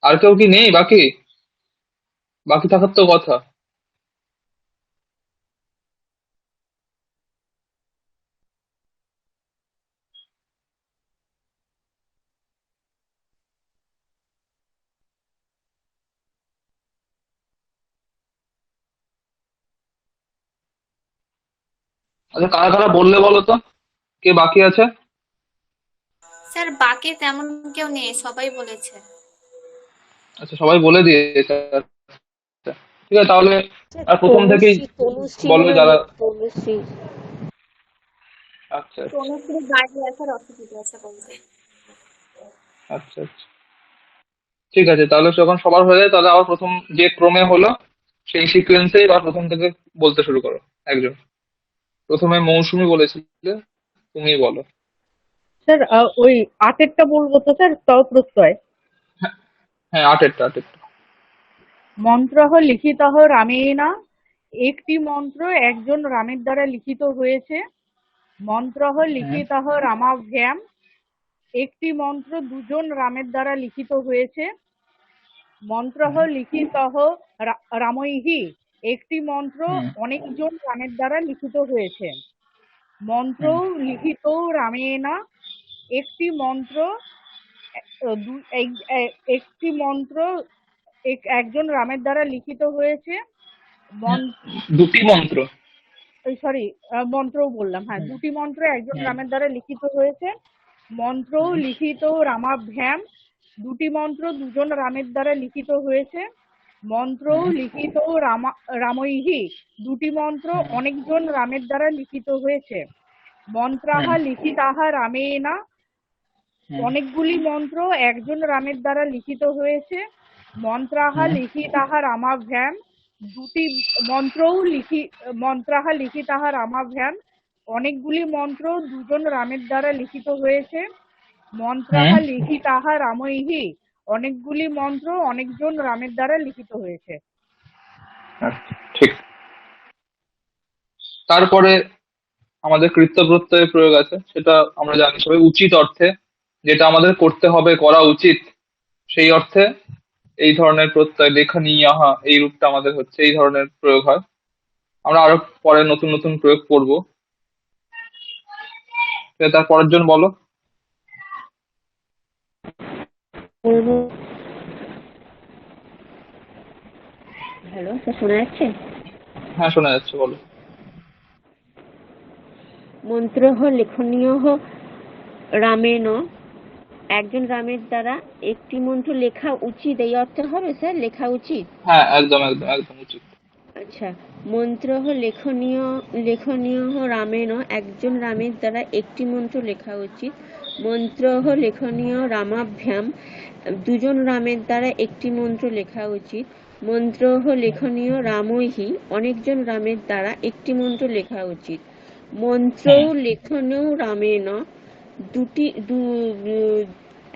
আর কেউ কি নেই বাকি? বাকি থাকার তো কথা। আচ্ছা, কারা কারা বললে বলো তো, কে বাকি আছে? স্যার বাকি তেমন কেউ নেই, সবাই বলেছে। আচ্ছা, সবাই বলে দিয়েছে। আচ্ছা, ঠিক আছে তাহলে। স্যার, আর প্রথম থেকেই তনুশ্রী বলো মনে হয় যারা। নেই, তনুশ্রী। আচ্ছা আচ্ছা তনুশ্রী বাইরে আসার অসুবিধা আছে বলতে। আচ্ছা আচ্ছা, ঠিক আছে তাহলে যখন সবার হয়ে যায় তাহলে আবার প্রথম যে ক্রমে হলো সেই সিকোয়েন্সেই বা প্রথম থেকে বলতে শুরু করো একজন। প্রথমে মৌসুমী বলেছিলে, তুমি বলো। স্যার ওই আটেরটা বলবো তো স্যার, ত প্রত্যয়। হ্যাঁ, হ্যাঁ, আটেরটা আটেরটা। মন্ত্রঃ লিখিতঃ রামেণ, একটি মন্ত্র একজন রামের দ্বারা লিখিত হয়েছে। মন্ত্রঃ হুম লিখিতঃ রামাভ্যাম, একটি মন্ত্র দুজন রামের দ্বারা লিখিত হয়েছে। মন্ত্রঃ হুম লিখিতঃ রামৈঃ, একটি মন্ত্র হুম অনেকজন রামের দ্বারা লিখিত হয়েছে। মন্ত্র হুম লিখিত রামেণ, একটি মন্ত্র একটি মন্ত্র একজন রামের দ্বারা লিখিত হয়েছে। হুম। দুটি মন্ত্র। সরি, মন্ত্রও বললাম, হ্যাঁ, হুম দুটি মন্ত্র একজন হুম রামের দ্বারা লিখিত হয়েছে। মন্ত্র হুম লিখিত রামাভ্যাম, দুটি মন্ত্র দুজন রামের দ্বারা লিখিত হয়েছে। মন্ত্র হুম লিখিত রামৈঃ, দুটি মন্ত্র হুম অনেকজন রামের দ্বারা লিখিত হয়েছে। মন্ত্রাহা হুম লিখিতাহা রামেণ, হুম অনেকগুলি মন্ত্র একজন রামের দ্বারা লিখিত হয়েছে। মন্ত্রাহা হুম লিখিতাহা রামাভ্যাম, দুটি মন্ত্রও মন্ত্রাহা লিখিতাহা রামাভ্যাম, অনেকগুলি মন্ত্র দুজন রামের দ্বারা লিখিত হয়েছে। হুম। মন্ত্রাহা লিখিতাহা রামৈঃ, অনেকগুলি মন্ত্র অনেকজন রামের দ্বারা লিখিত হয়েছে। আচ্ছা, ঠিক। তারপরে আমাদের কৃত্য প্রত্যয়ের প্রয়োগ আছে, সেটা আমরা জানি সবাই, উচিত অর্থে, যেটা আমাদের করতে হবে, করা উচিত, সেই অর্থে এই ধরনের প্রত্যয়, লেখনীয়ঃ এই রূপটা আমাদের হচ্ছে, এই ধরনের প্রয়োগ হয়। আমরা আরো পরে নতুন নতুন প্রয়োগ করব। তার পরের জন বলো। হ্যালো স্যার, শোনা যাচ্ছে? হ্যাঁ, শোনা যাচ্ছে, বলো। মন্ত্রঃ লেখনীয়ঃ রামেণ, একজন রামের দ্বারা একটি মন্ত্র লেখা উচিত, এই অর্থে হবে স্যার, লেখা উচিত? হ্যাঁ, একদম একদম একদম উচিত। আচ্ছা, মন্ত্রঃ লেখনীয়ঃ রামেণ, একজন রামের দ্বারা একটি মন্ত্র লেখা উচিত। মন্ত্রঃ লেখনীয় রামাভ্যাম, দুজন রামের দ্বারা একটি মন্ত্র লেখা উচিত। মন্ত্রঃ লেখনীয় রামৈহি, অনেকজন রামের দ্বারা একটি মন্ত্র লেখা উচিত। মন্ত্রৌ লেখনীয় রামেণ,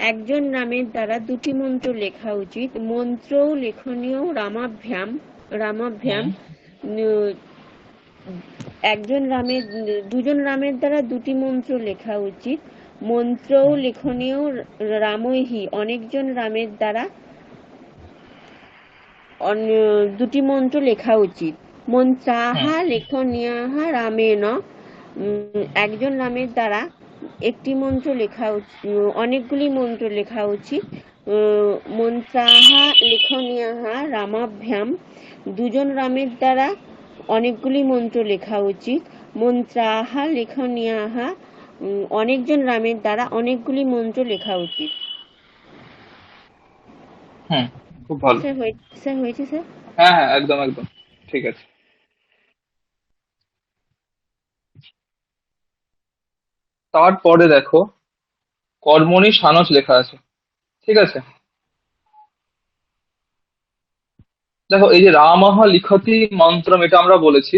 একজন রামের দ্বারা দুটি মন্ত্র লেখা উচিত। মন্ত্রৌ লেখনীয় রামাভ্যাম, দুজন রামের দ্বারা দুটি মন্ত্র লেখা উচিত। মন্ত্রৌ লেখনীয় রামৈহি, অনেকজন রামের দ্বারা দুটি মন্ত্র লেখা উচিত। মন্ত্রাঃ লেখনীয়াঃ রামেণ, একজন রামের দ্বারা একটি মন্ত্র লেখা উচিত, অনেকগুলি মন্ত্র লেখা উচিত। মন্ত্রাঃ লেখনীয়াঃ রামাভ্যাম, দুজন রামের দ্বারা অনেকগুলি মন্ত্র লেখা উচিত। মন্ত্রাঃ লেখনীয়াঃ, অনেকজন রামের দ্বারা অনেকগুলি মন্ত্র লেখা উচিত। খুব ভালো। স্যার হয়েছে স্যার? হ্যাঁ হ্যাঁ, একদম একদম ঠিক আছে। তারপরে দেখো, কর্মণি সানস লেখা আছে, ঠিক আছে। দেখো, এই যে রামঃ লিখতি মন্ত্রম, এটা আমরা বলেছি,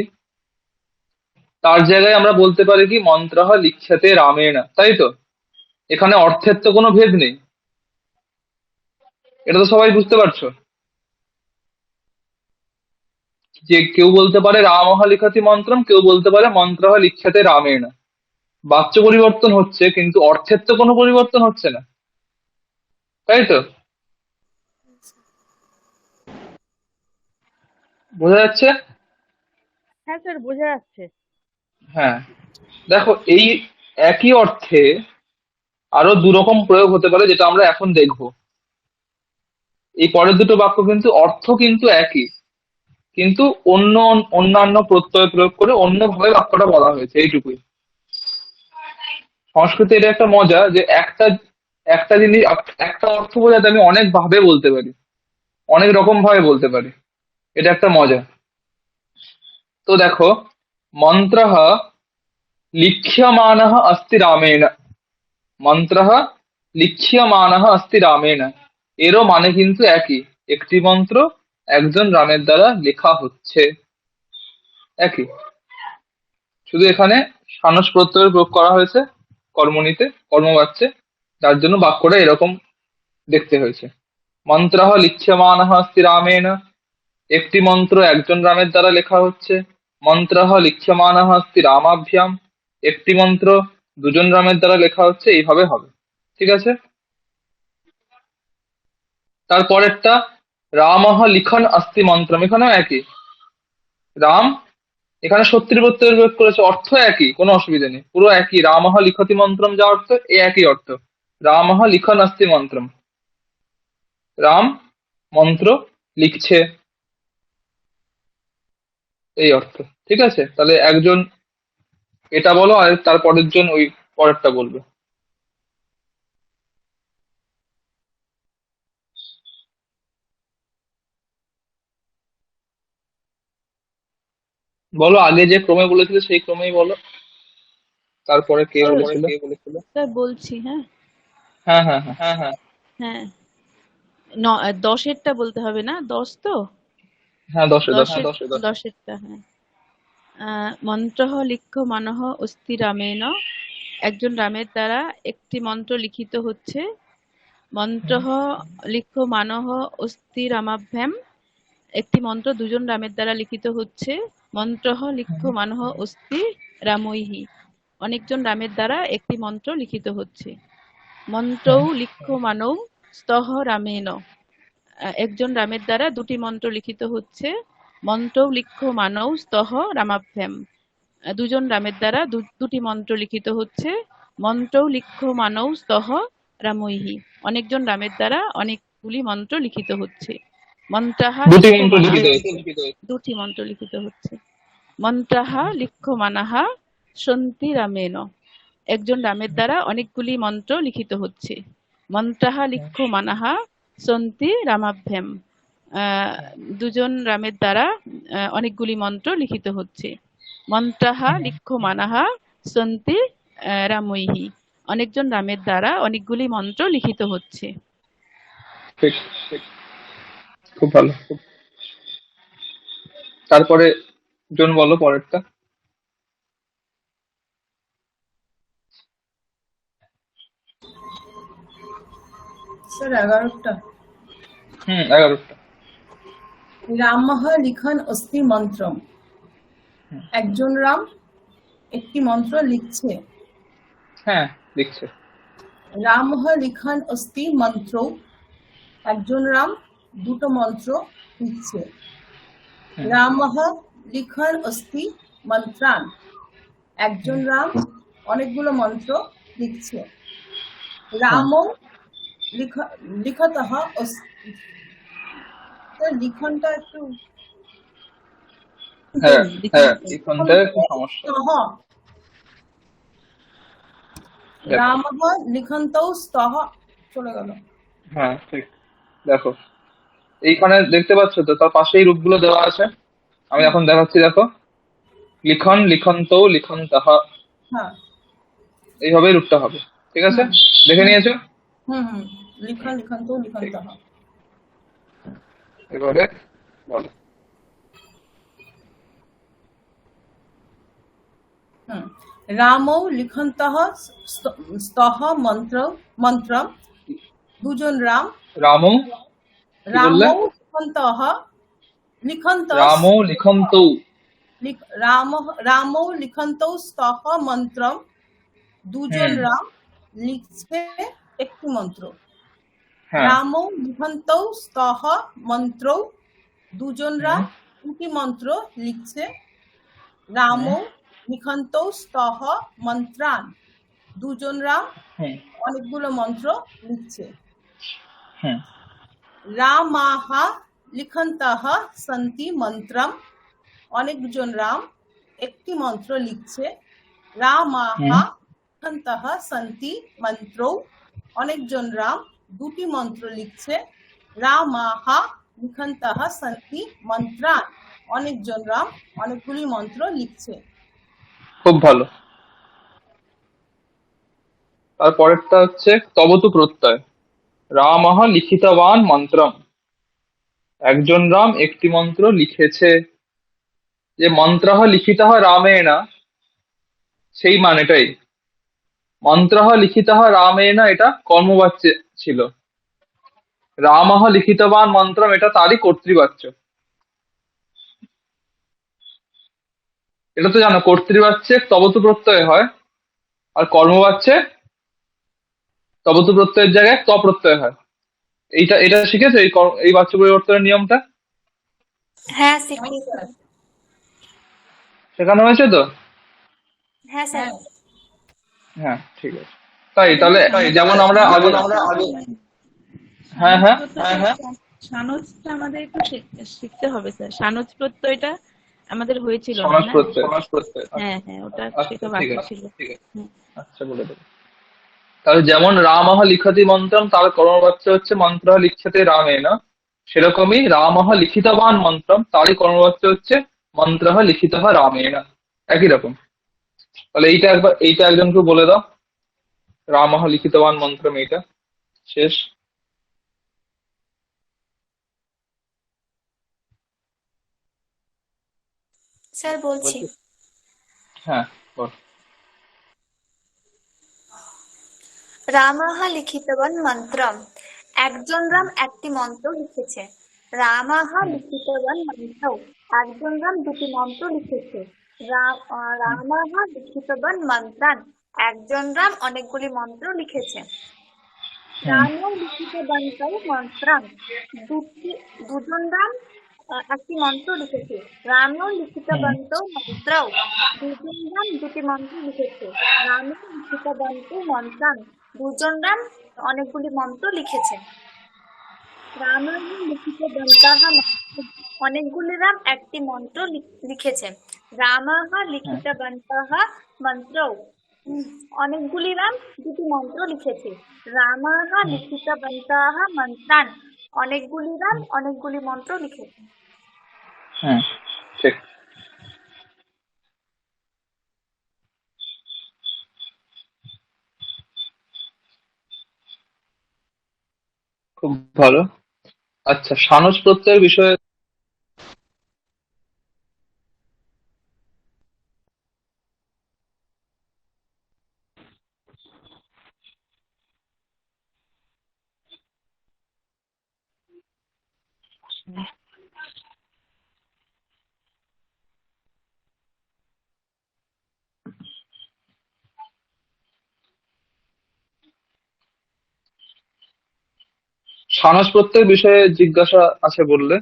তার জায়গায় আমরা বলতে পারি কি মন্ত্রঃ লিখ্যতে রামেণ, তাই তো? এখানে অর্থের তো কোনো ভেদ নেই, এটা তো সবাই বুঝতে পারছো। যে কেউ বলতে পারে রামঃ লিখতি মন্ত্রম, কেউ বলতে পারে মন্ত্রঃ লিখ্যতে রামেণ। বাচ্য পরিবর্তন হচ্ছে, কিন্তু অর্থের তো কোনো পরিবর্তন হচ্ছে না, তাই তো? বোঝা যাচ্ছে? হ্যাঁ স্যার, বোঝা যাচ্ছে। হ্যাঁ, দেখো, এই একই অর্থে আরো দুরকম প্রয়োগ হতে পারে, যেটা আমরা এখন দেখবো। এই পরের দুটো বাক্য কিন্তু অর্থ কিন্তু একই, কিন্তু অন্যান্য প্রত্যয় প্রয়োগ করে অন্যভাবে বাক্যটা বলা হয়েছে, এইটুকুই। সংস্কৃতে এটা একটা মজা যে একটা একটা জিনিস, একটা অর্থ বোঝাতে আমি অনেক ভাবে বলতে পারি, অনেক রকম ভাবে বলতে পারি, এটা একটা মজা। তো দেখো, মন্ত্রঃ লিখ্যমানঃ अस्ति রামেণ, মন্ত্রঃ লিখ্যমানঃ अस्ति রামেণ, এরও মানে কিন্তু একই, একটি মন্ত্র একজন রামের দ্বারা লেখা হচ্ছে, একই। শুধু এখানে সানস প্রত্যয়ের প্রয়োগ করা হয়েছে কর্মণিতে, কর্মবাচ্যে, যার জন্য বাক্যটা এরকম দেখতে হয়েছে। মন্ত্রঃ লিখ্যমানঃ अस्ति রামেণ, একটি মন্ত্র একজন রামের দ্বারা লেখা হচ্ছে। মন্ত্রঃ লিখ্যমানঃ अस्ति রামাভ্যাম, একটি মন্ত্র দুজন রামের দ্বারা লেখা হচ্ছে, এইভাবে হবে, ঠিক আছে। তারপরেরটা রামঃ লিখন अस्ति মন্ত্রম, এখানেও একই। রাম, এখানে সত্যি প্রত্যয়ের প্রয়োগ করেছে, অর্থ একই, কোনো অসুবিধা নেই, পুরো একই। রামঃ লিখতি মন্ত্রম যা অর্থ, এই একই অর্থ। রামঃ লিখন अस्ति মন্ত্রম, রাম মন্ত্র লিখছে, এই অর্থ, ঠিক আছে। তাহলে একজন এটা বলো, আর তারপরের জন ওই পরেরটা বলবে। বলো, আগে যে ক্রমে বলেছিলে সেই ক্রমেই বলো, তারপরে কে বলেছিল। স্যার বলছি, হ্যাঁ হ্যাঁ হ্যাঁ হ্যাঁ হ্যাঁ হ্যাঁ হ্যাঁ। দশেরটা বলতে হবে না? 10 তো? হ্যাঁ, দশে দশে দশেরটা, হ্যাঁ। মন্ত্রঃ লিখ্যমানঃ अस्ति রামেণ, একজন রামের দ্বারা একটি মন্ত্র লিখিত হচ্ছে। মন্ত্রঃ লিখ্যমানঃ अस्ति রামাভ্যাম, একটি মন্ত্র দুজন রামের দ্বারা লিখিত হচ্ছে। মন্ত্রঃ লিখ্যমানঃ अस्ति রামৈহি, অনেকজন রামের দ্বারা একটি মন্ত্র লিখিত হচ্ছে। মন্ত্রৌ লিখ্যমানৌ স্তঃ রামেণ, একজন রামের দ্বারা দুটি মন্ত্র লিখিত হচ্ছে। মন্ত্রৌ লিখ্যমানৌ স্তঃ রামাভ্যাম, দুজন রামের দ্বারা দুটি মন্ত্র লিখিত হচ্ছে। মন্ত্রৌ লিখ্যমানৌ স্তঃ রামৈহি, অনেকজন রামের দ্বারা অনেকগুলি মন্ত্র লিখিত হচ্ছে। মন্ত্রাঃ দুটি মন্ত্র লিখিত হয়েছে। দুটি মন্ত্র লিখিত হচ্ছে। মন্ত্রাহা লিখ্যমানাহা সন্তি রামেন। একজন রামের দ্বারা অনেকগুলি মন্ত্র লিখিত হচ্ছে। মন্ত্রাহা লিখ্যমানাহা সন্তি রামাভ্যাম। দুজন রামের দ্বারা অনেকগুলি মন্ত্র লিখিত হচ্ছে। মন্ত্রাহা লিখ্যমানাহা সন্তি রামৈহি। অনেকজন রামের দ্বারা অনেকগুলি মন্ত্র লিখিত হচ্ছে। ঠিক, ঠিক, খুব ভালো। তারপরে জন বলো পরেরটা। স্যার 11টা। 11টা। রামः লিখন অস্তি মন্ত্রম। একজন রাম একটি মন্ত্র লিখছে। হ্যাঁ, লিখছে। রামः লিখন অস্তি মন্ত্র। একজন রাম দুটো মন্ত্র লিখছে। রামः লিখন অস্তি মন্ত্রান। একজন রাম অনেকগুলো মন্ত্র লিখছে। রামও লিখতঃ অস্তি। লিখনটা একটু হ্যাঁ, লিখনটা একটু সমস্যা। রামः লিখন্তৌ স্তঃ চলে গেল। হ্যাঁ, ঠিক। দেখো এইখানে দেখতে পাচ্ছ তো, তার পাশেই রূপগুলো দেওয়া আছে। আমি এখন দেখাচ্ছি, দেখো। লিখন, লিখন্তৌ, লিখন্তঃ, হ্যাঁ, এইভাবেই রূপটা হবে। ঠিক আছে, দেখে নিয়েছো? লিখন, লিখন্তৌ, লিখন্তঃ। এবারে বলো। রামৌ লিখন্তঃ স্তঃ মন্ত্রম। দুজন রাম। রামৌ রামৌ লিখন্তঃ লিখন্তঃ রামৌ লিখন্তৌ। রামৌ লিখন্তৌ স্তঃ মন্ত্রম। দুজন রাম লিখছে একটি মন্ত্র। রামৌ লিখন্তৌ স্তঃ মন্ত্রৌ। দুজন রাম দুটি মন্ত্র লিখছে। রামৌ লিখন্তৌ স্তঃ মন্ত্রান। দুজন রাম অনেকগুলো মন্ত্র লিখছে। রামাহ লিখন্তঃ সন্তি মন্ত্রম। অনেকজন রাম একটি মন্ত্র লিখছে। রামাহ লিখন্তঃ সন্তি মন্ত্রৌ। অনেকজন রাম দুটি মন্ত্র লিখছে। রামাহ লিখন্তঃ সন্তি মন্ত্রান। অনেকজন রাম অনেকগুলি মন্ত্র লিখছে। খুব ভালো। তারপরেরটা হচ্ছে তবতু প্রত্যয়। রামঃ লিখিতবান মন্ত্রম। একজন রাম একটি মন্ত্র লিখেছে। যে মন্ত্রঃ লিখিতঃ রামেণ, সেই মানেটাই। মন্ত্রঃ লিখিতঃ রামেণ এটা কর্মবাচ্য ছিল। রামঃ লিখিতবান মন্ত্রম এটা তারই কর্তৃবাচ্য। এটা তো জানো, কর্তৃবাচ্যে তবতু প্রত্যয় হয়, আর কর্মবাচ্যে তবতু প্রত্যয়ের জায়গায় ত প্রত্যয় হয়। এটা শিখেছো এই বাচ্য পরিবর্তনের নিয়মটা? হ্যাঁ শিখেছি। শেখানো হয়েছে তো? হ্যাঁ স্যার। হ্যাঁ, ঠিক আছে। তাহলে যেমন আমরা আগে হ্যাঁ হ্যাঁ হ্যাঁ হ্যাঁ সানজটা আমাদের একটু শিখতে হবে স্যার। সানজ প্রত্যয়টা আমাদের হয়েছিল না। সমাস প্রত্যয়। হ্যাঁ, ওটা শেখা ঠিক বাকি আছে, ছিল। ঠিক আছে। আচ্ছা, বলে দেবো। তাহলে যেমন রামঃ লিখতি মন্ত্রম, তার কর্মবাচ্য হচ্ছে মন্ত্রঃ লিখ্যতে রামেণ। সেরকমই রামঃ লিখিতবান মন্ত্রম, তারই কর্মবাচ্য হচ্ছে মন্ত্রঃ লিখিতঃ রামেণ। একই রকম। তাহলে এইটা একজনকে বলে দাও। রামঃ লিখিতবান মন্ত্রম, এইটা শেষ। স্যার বলছি। হ্যাঁ, বল। রামাহ লিখিতবান মন্ত্রম। একজন রাম একটি মন্ত্র লিখেছে। রামাহ লিখিতবান মন্ত্রৌ। একজন রাম দুটি মন্ত্র লিখেছে। রামাহ লিখিতবান মন্ত্রান। একজন রাম অনেকগুলি মন্ত্র লিখেছে। রামও লিখিতবান্তৌ মন্ত্রান। দুজন রাম একটি মন্ত্র লিখেছে। রামও লিখিতবান্তৌ মন্ত্রৌ। দুজন রাম দুটি মন্ত্র লিখেছে। রামও লিখিতবান্তৌ মন্ত্রান। দুজন রাম অনেকগুলি মন্ত্র লিখেছে। রামায়ণ লিখিতবান্তঃ মন্ত্রম। অনেকগুলি রাম একটি মন্ত্র লিখেছে। রামাহ হ্যাঁ লিখিতবন্তঃ মন্ত্রৌ। অনেকগুলি রাম দুটি মন্ত্র লিখেছে। রামাহ হুম, লিখিতবন্তঃ মন্ত্রান। অনেকগুলি রাম অনেকগুলি মন্ত্র লিখেছে। হুম, ঠিক। খুব ভালো। আচ্ছা, সানস প্রত্যয়ের বিষয়ে সানস প্রত্যয়ের বিষয়ে জিজ্ঞাসা আছে বললে,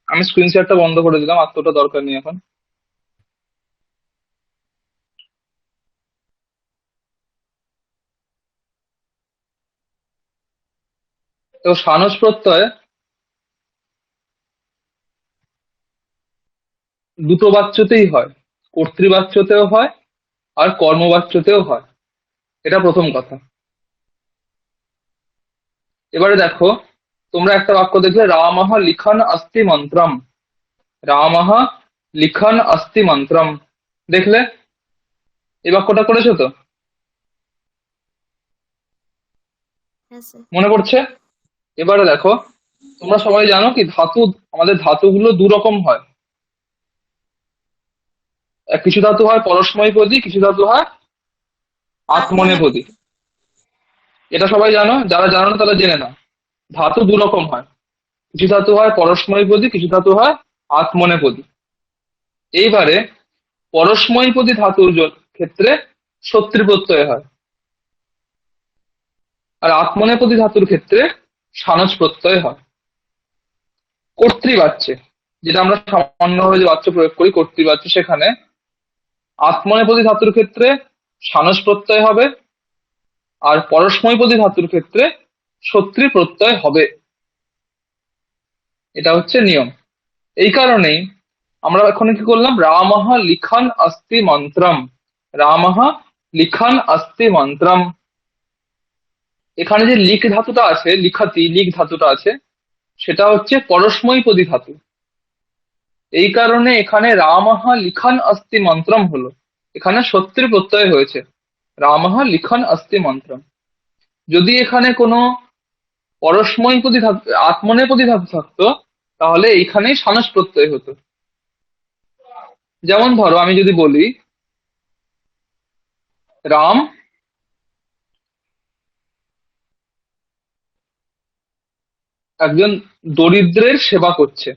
আমি স্ক্রিন শেয়ারটা বন্ধ করে দিলাম, আর তো ওটা দরকার নেই এখন। তো সানস প্রত্যয় দুটো বাচ্যতেই হয়, কর্তৃবাচ্যতেও হয় আর কর্মবাচ্যতেও হয়। এটা প্রথম কথা। এবারে দেখো, তোমরা একটা বাক্য দেখলে, রামঃ লিখন অস্তি মন্ত্রম। রামঃ লিখন অস্তি মন্ত্রম, দেখলে? এই বাক্যটা করেছো তো? হ্যাঁ স্যার। মনে পড়ছে? এবারে দেখো, তোমরা সবাই জানো কি ধাতু, আমাদের ধাতুগুলো দু রকম হয়। কিছু ধাতু হয় পরস্মৈপদী, কিছু ধাতু হয় আত্মনেপদী। এটা সবাই জানো, যারা জানো না তারা জেনে নাও। ধাতু দু রকম হয়, কিছু ধাতু হয় পরস্মৈপদী, কিছু ধাতু হয় আত্মনেপদী। এইবারে পরস্মৈপদী ধাতুর ক্ষেত্রে শত্রু প্রত্যয় হয়, আর আত্মনেপদী ধাতুর ক্ষেত্রে সানস প্রত্যয় হয়। কর্তৃবাচ্যে, যেটা আমরা সামান্যভাবে যে বাচ্য প্রয়োগ করি কর্তৃবাচ্য, সেখানে আত্মনেপদী ধাতুর ক্ষেত্রে সানস প্রত্যয় হবে, আর পরস্মৈপদী ধাতুর ক্ষেত্রে শত্রু প্রত্যয় হবে। এটা হচ্ছে নিয়ম। এই কারণেই আমরা এখন কি করলাম, রামঃ লিখন অস্তি মন্ত্রম। রামঃ লিখন অস্তি মন্ত্রম। এখানে যে লিখ ধাতুটা আছে, লিখাতি লিখ ধাতুটা আছে, সেটা হচ্ছে পরস্মৈপদী ধাতু। এই কারণে এখানে রামঃ লিখন অস্তি মন্ত্রম হলো, এখানে শত্রু প্রত্যয় হয়েছে। রামঃ লিখন অস্তি মন্ত্রম। যদি এখানে কোনো পরস্মৈপদী ধাতু, আত্মনেপদী ধাতু থাকতো, তাহলে এইখানেই সানস প্রত্যয় হতো। যেমন ধরো, আমি যদি বলি রাম একজন দরিদ্রের সেবা করছে।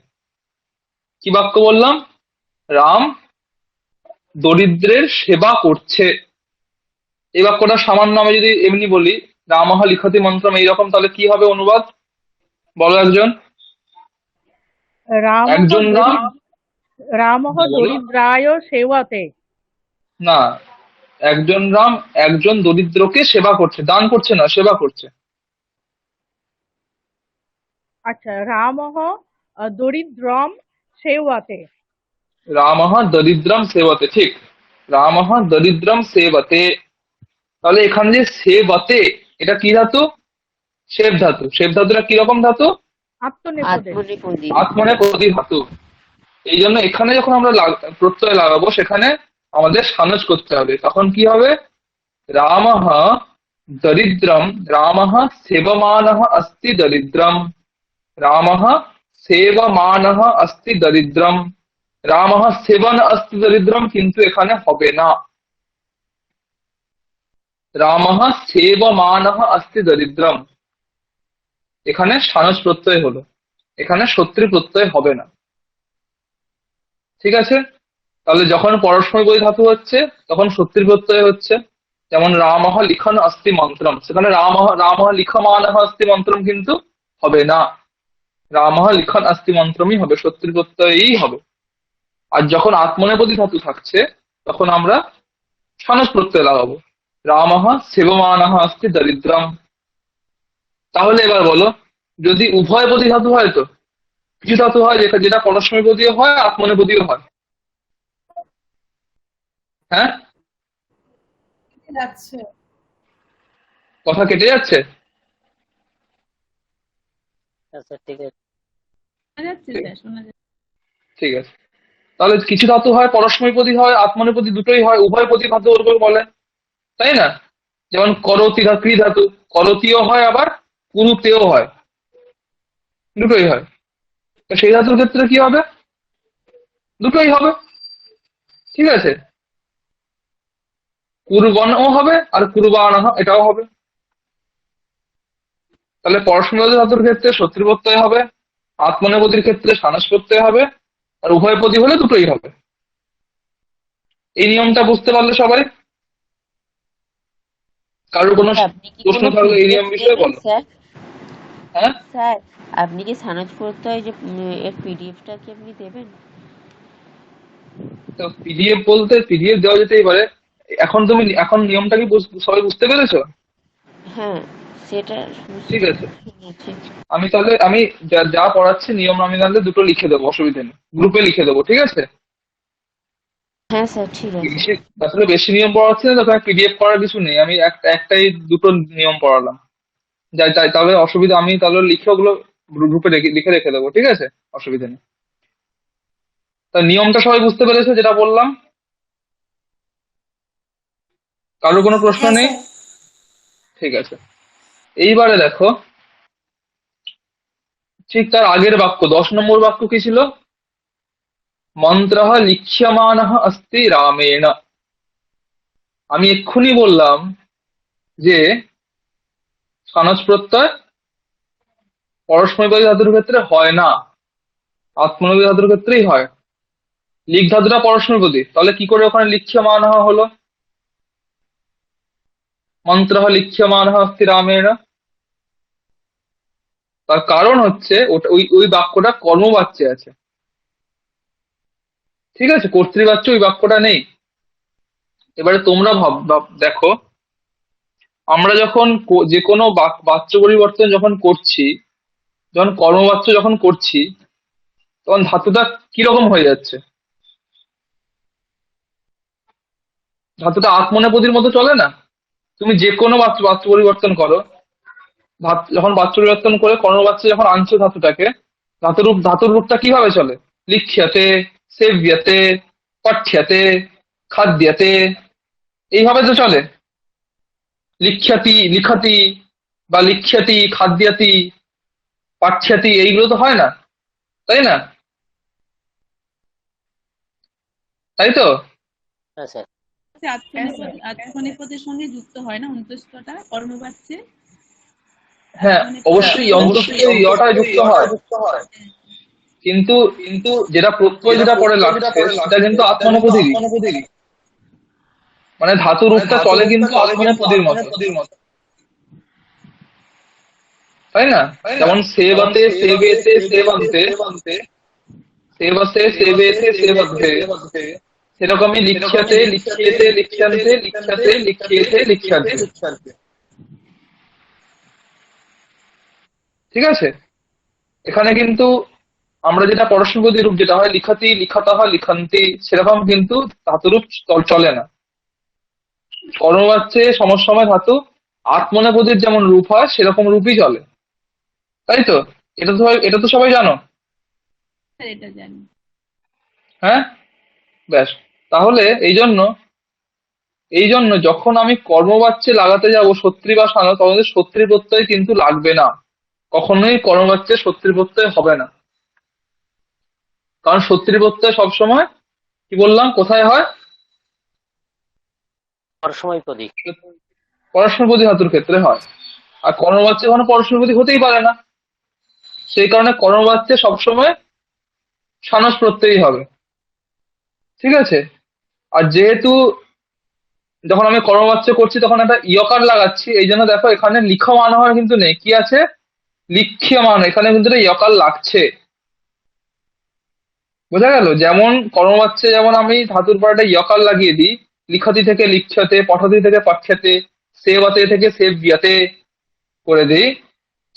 কি বাক্য বললাম? রাম দরিদ্রের সেবা করছে। এই বাক্যটা সামান্য আমি যদি এমনি বলি, রামঃ লিখতি মন্ত্রম, এইরকম, তাহলে কি হবে অনুবাদ? বলো একজন। রামঃ একজন রাম, রামঃ হ্যাঁ বলো। দরিদ্রায় সেবতে। না, একজন রাম একজন দরিদ্রকে সেবা করছে, দান করছে না, সেবা করছে। আচ্ছা, রামঃ দরিদ্রম সেবতে। রামঃ দরিদ্রম সেবতে, ঠিক। রামঃ দরিদ্রম সেবতে। তাহলে এখানে যে সেবতে, এটা কি ধাতু? সেব ধাতু। সেব ধাতুটা কিরকম ধাতু? আত্মনেপদে। আত্মনেপদী। আত্মনেপদী ধাতু। এই জন্য এখানে যখন আমরা প্রত্যয় লাগাবো, সেখানে আমাদের সানস করতে হবে। তখন কি হবে? রামঃ দরিদ্রম, রামঃ সেবমানঃ अस्ति দরিদ্রম। রামঃ সেবমানঃ अस्ति দরিদ্রম। রামঃ সেবন अस्ति দরিদ্রম কিন্তু এখানে হবে না। রামঃ সেবমানঃ अस्ति দরিদ্রম, এখানে সানস প্রত্যয় হলো, এখানে শত্রু প্রত্যয় হবে না। ঠিক আছে? তাহলে যখন পরস্মৈপদী ধাতু হচ্ছে, তখন শত্রু প্রত্যয় হচ্ছে। যেমন রামঃ লিখন অস্তি মন্ত্রম, সেখানে রামঃ লিখমানঃ অস্তি মন্ত্রম কিন্তু হবে না। রামঃ লিখন অস্তি মন্ত্রমই হবে, শত্রু প্রত্যয়ই হবে। আর যখন আত্মনেপদী ধাতু থাকছে, তখন আমরা সানস প্রত্যয় লাগাবো। রামঃ সেবমানঃ অস্তি দরিদ্রম। তাহলে এবার বলো, যদি উভয়পদী ধাতু হয়, তো কিছু ধাতু হয় যেটা পরস্মৈপদীও হয় আত্মনেপদীও হয়। হ্যাঁ, যাচ্ছে। কথা কেটে যাচ্ছে। আচ্ছা ঠিক আছে। শোনা যাচ্ছে ঠিক স্যার, শোনা যাচ্ছে। ঠিক আছে। তাহলে কিছু ধাতু হয় পরস্মৈপদী হয়, আত্মনেপদী, দুটোই হয়, উভয় পদী ধাতু ওরকম বলে, তাই না? যেমন করতি ক্রি ধাতু, করতিও হয় আবার কুরুতেও হয়, দুটোই হয়। তো সেই ধাতুর ক্ষেত্রে কি হবে? দুটোই হবে, ঠিক আছে। কুরবনও হবে আর কুরবানহ এটাও হবে। তাহলে পরস্মৈপদী ধাতুর ক্ষেত্রে শত্রু প্রত্যয় হবে, আত্মনেপদীর ক্ষেত্রে সানস প্রত্যয় হবে, আর উভয় পদী হলে দুটোই হবে। এই নিয়মটা বুঝতে পারলে সবাই? কারোর কোনো আপনি কি প্রশ্ন কোনো থাকলে এই পিডিএফ নিয়ম বিষয়ে দেবেন বলো। স্যার? হ্যাঁ, স্যার, আপনি কি সানজ প্রত্যয় যে এর পিডিএফটা কি আপনি দেবেন? তো পিডিএফ বলতে পিডিএফ দেওয়া যেতেই পারে। এখন নিয়মটা কি সবাই বুঝতে পেরেছো? হ্যাঁ, সেটা ঠিক আছে, শুনেছি। আমি যা যা পড়াচ্ছি নিয়ম আমি তাহলে দুটো লিখে দেবো, অসুবিধা নেই, গ্রুপে লিখে দেবো, ঠিক আছে। হ্যাঁ স্যার, ঠিক আছে। বেশি আসলে বেশি নিয়ম পড়াচ্ছি না, তো পিডিএফ করার কিছু নেই, আমি একটাই দুটো নিয়ম পড়ালাম। যাই তাই তাহলে অসুবিধা, আমি তাহলে লিখে ওগুলো গ্রুপে লিখে রেখে দেবো, ঠিক আছে, অসুবিধা নেই। তা নিয়মটা সবাই বুঝতে পেরেছো যেটা বললাম? কারোর কোনো প্রশ্ন হ্যাঁ নেই? স্যার। ঠিক আছে। এইবারে দেখো, ঠিক তার আগের বাক্য 10 নম্বর বাক্য কি ছিল? মন্ত্রঃ লিখ্যমানঃ অস্তি রামেণ। আমি এক্ষুনি বললাম যে সানস প্রত্যয় পরস্মৈপদী ধাতুর ক্ষেত্রে হয় না, আত্মনেপদী ধাতুর ক্ষেত্রেই হয়। লিখ ধাতুটা পরস্মৈপদী, তাহলে কি করে ওখানে লিখ্যমানঃ হলো? মন্ত্রঃ লিখ্যমানঃ অস্তি রামেণ। তার কারণ হচ্ছে ওটা ওই ওই বাক্যটা কর্মবাচ্যে আছে, ঠিক আছে, কর্তৃবাচ্য ওই বাক্যটা নেই। এবারে তোমরা দেখো, আমরা যখন যে কোনো বাচ্য পরিবর্তন যখন করছি, যখন কর্মবাচ্য যখন করছি, তখন ধাতুটা কিরকম হয়ে যাচ্ছে? ধাতুটা আত্মনেপদীর মতো চলে না? তুমি যে কোনো বাচ্য পরিবর্তন করো, যখন বাচ্য পরিবর্তন করে কর্মবাচ্যে যখন আনছো ধাতুটাকে, ধাতুর রূপটা কিভাবে চলে? লিখ্যাতে, সেব্যতে, পঠ্যাতে, খাদ্যাতে, এইভাবে তো চলে। লিখতি বা লিখ্যাতি, খাদ্যাতি, পাঠ্যাতি, এইগুলো তো হয় না, তাই না? তাই তো? হ্যাঁ স্যার। আত্মনেপদের সঙ্গে যুক্ত হয় না অন্তস্থটা কর্মবাচ্যে? হ্যাঁ, অবশ্যই অন্তস্থ ইয়টা যুক্ত হয়, কিন্তু যেটা প্রত্যয় যেটা পরে লাগছে সেটা কিন্তু আত্মনেপদীরই, মানে ধাতু রূপটা চলে কিন্তু আত্মনেপদীর মতো, তাই না? যেমন সেবতে, সেবেতে, সেবন্তে, সেবতে, সেবেতে, সেবদ্ধে, সেরকমই লিখ্যাতে, লিখ্যেতে, লিখ্যান্তে, লিখ্যাতে, লিখ্যেতে, লিখ্যান্তে, ঠিক আছে। এখানে কিন্তু আমরা যেটা পরস্মৈপদী রূপ যেটা হয় লিখাতি, লিখাতঃ, লিখন্তি, সেরকম কিন্তু ধাতুরূপ চলে না। কর্মবাচ্যে সমসময় ধাতু আত্মনেপদীর যেমন রূপ হয় সেরকম রূপই চলে, তাই তো? এটা তো সবাই জানো। স্যার এটা জানি। হ্যাঁ, ব্যাস। তাহলে এই জন্য যখন আমি কর্মবাচ্যে লাগাতে যাব সত্রী বা সানা, তখন সত্রী প্রত্যয় কিন্তু লাগবে না, কখনোই কর্মবাচ্যে সত্রী প্রত্যয় হবে না। কারণ সত্রী প্রত্যয় সবসময় কি বললাম কোথায় হয়? পরস্মৈপদী। পরস্মৈপদী ধাতুর ক্ষেত্রে হয়, আর কর্মবাচ্যে কখনো পরস্মৈপদী হতেই পারে না। সেই কারণে কর্মবাচ্যে সবসময় সানস প্রত্যয়ই হবে, ঠিক আছে। আর যেহেতু যখন আমি কর্মবাচ্য করছি তখন একটা ইয়কার লাগাচ্ছি, এই জন্য দেখো এখানে লিখ্যমান হওয়ার কিন্তু নেই, কি আছে? লিখ্যমান, এখানে কিন্তু একটা ইয়কার লাগছে, বোঝা গেল? যেমন কর্মবাচ্যে যেমন আমি ধাতুর পর একটা ইয়কার লাগিয়ে দিই, লিখতি থেকে লিখ্যতে, পঠতি থেকে পাঠ্যতে, সেবতে থেকে সেব্যতে করে দিই,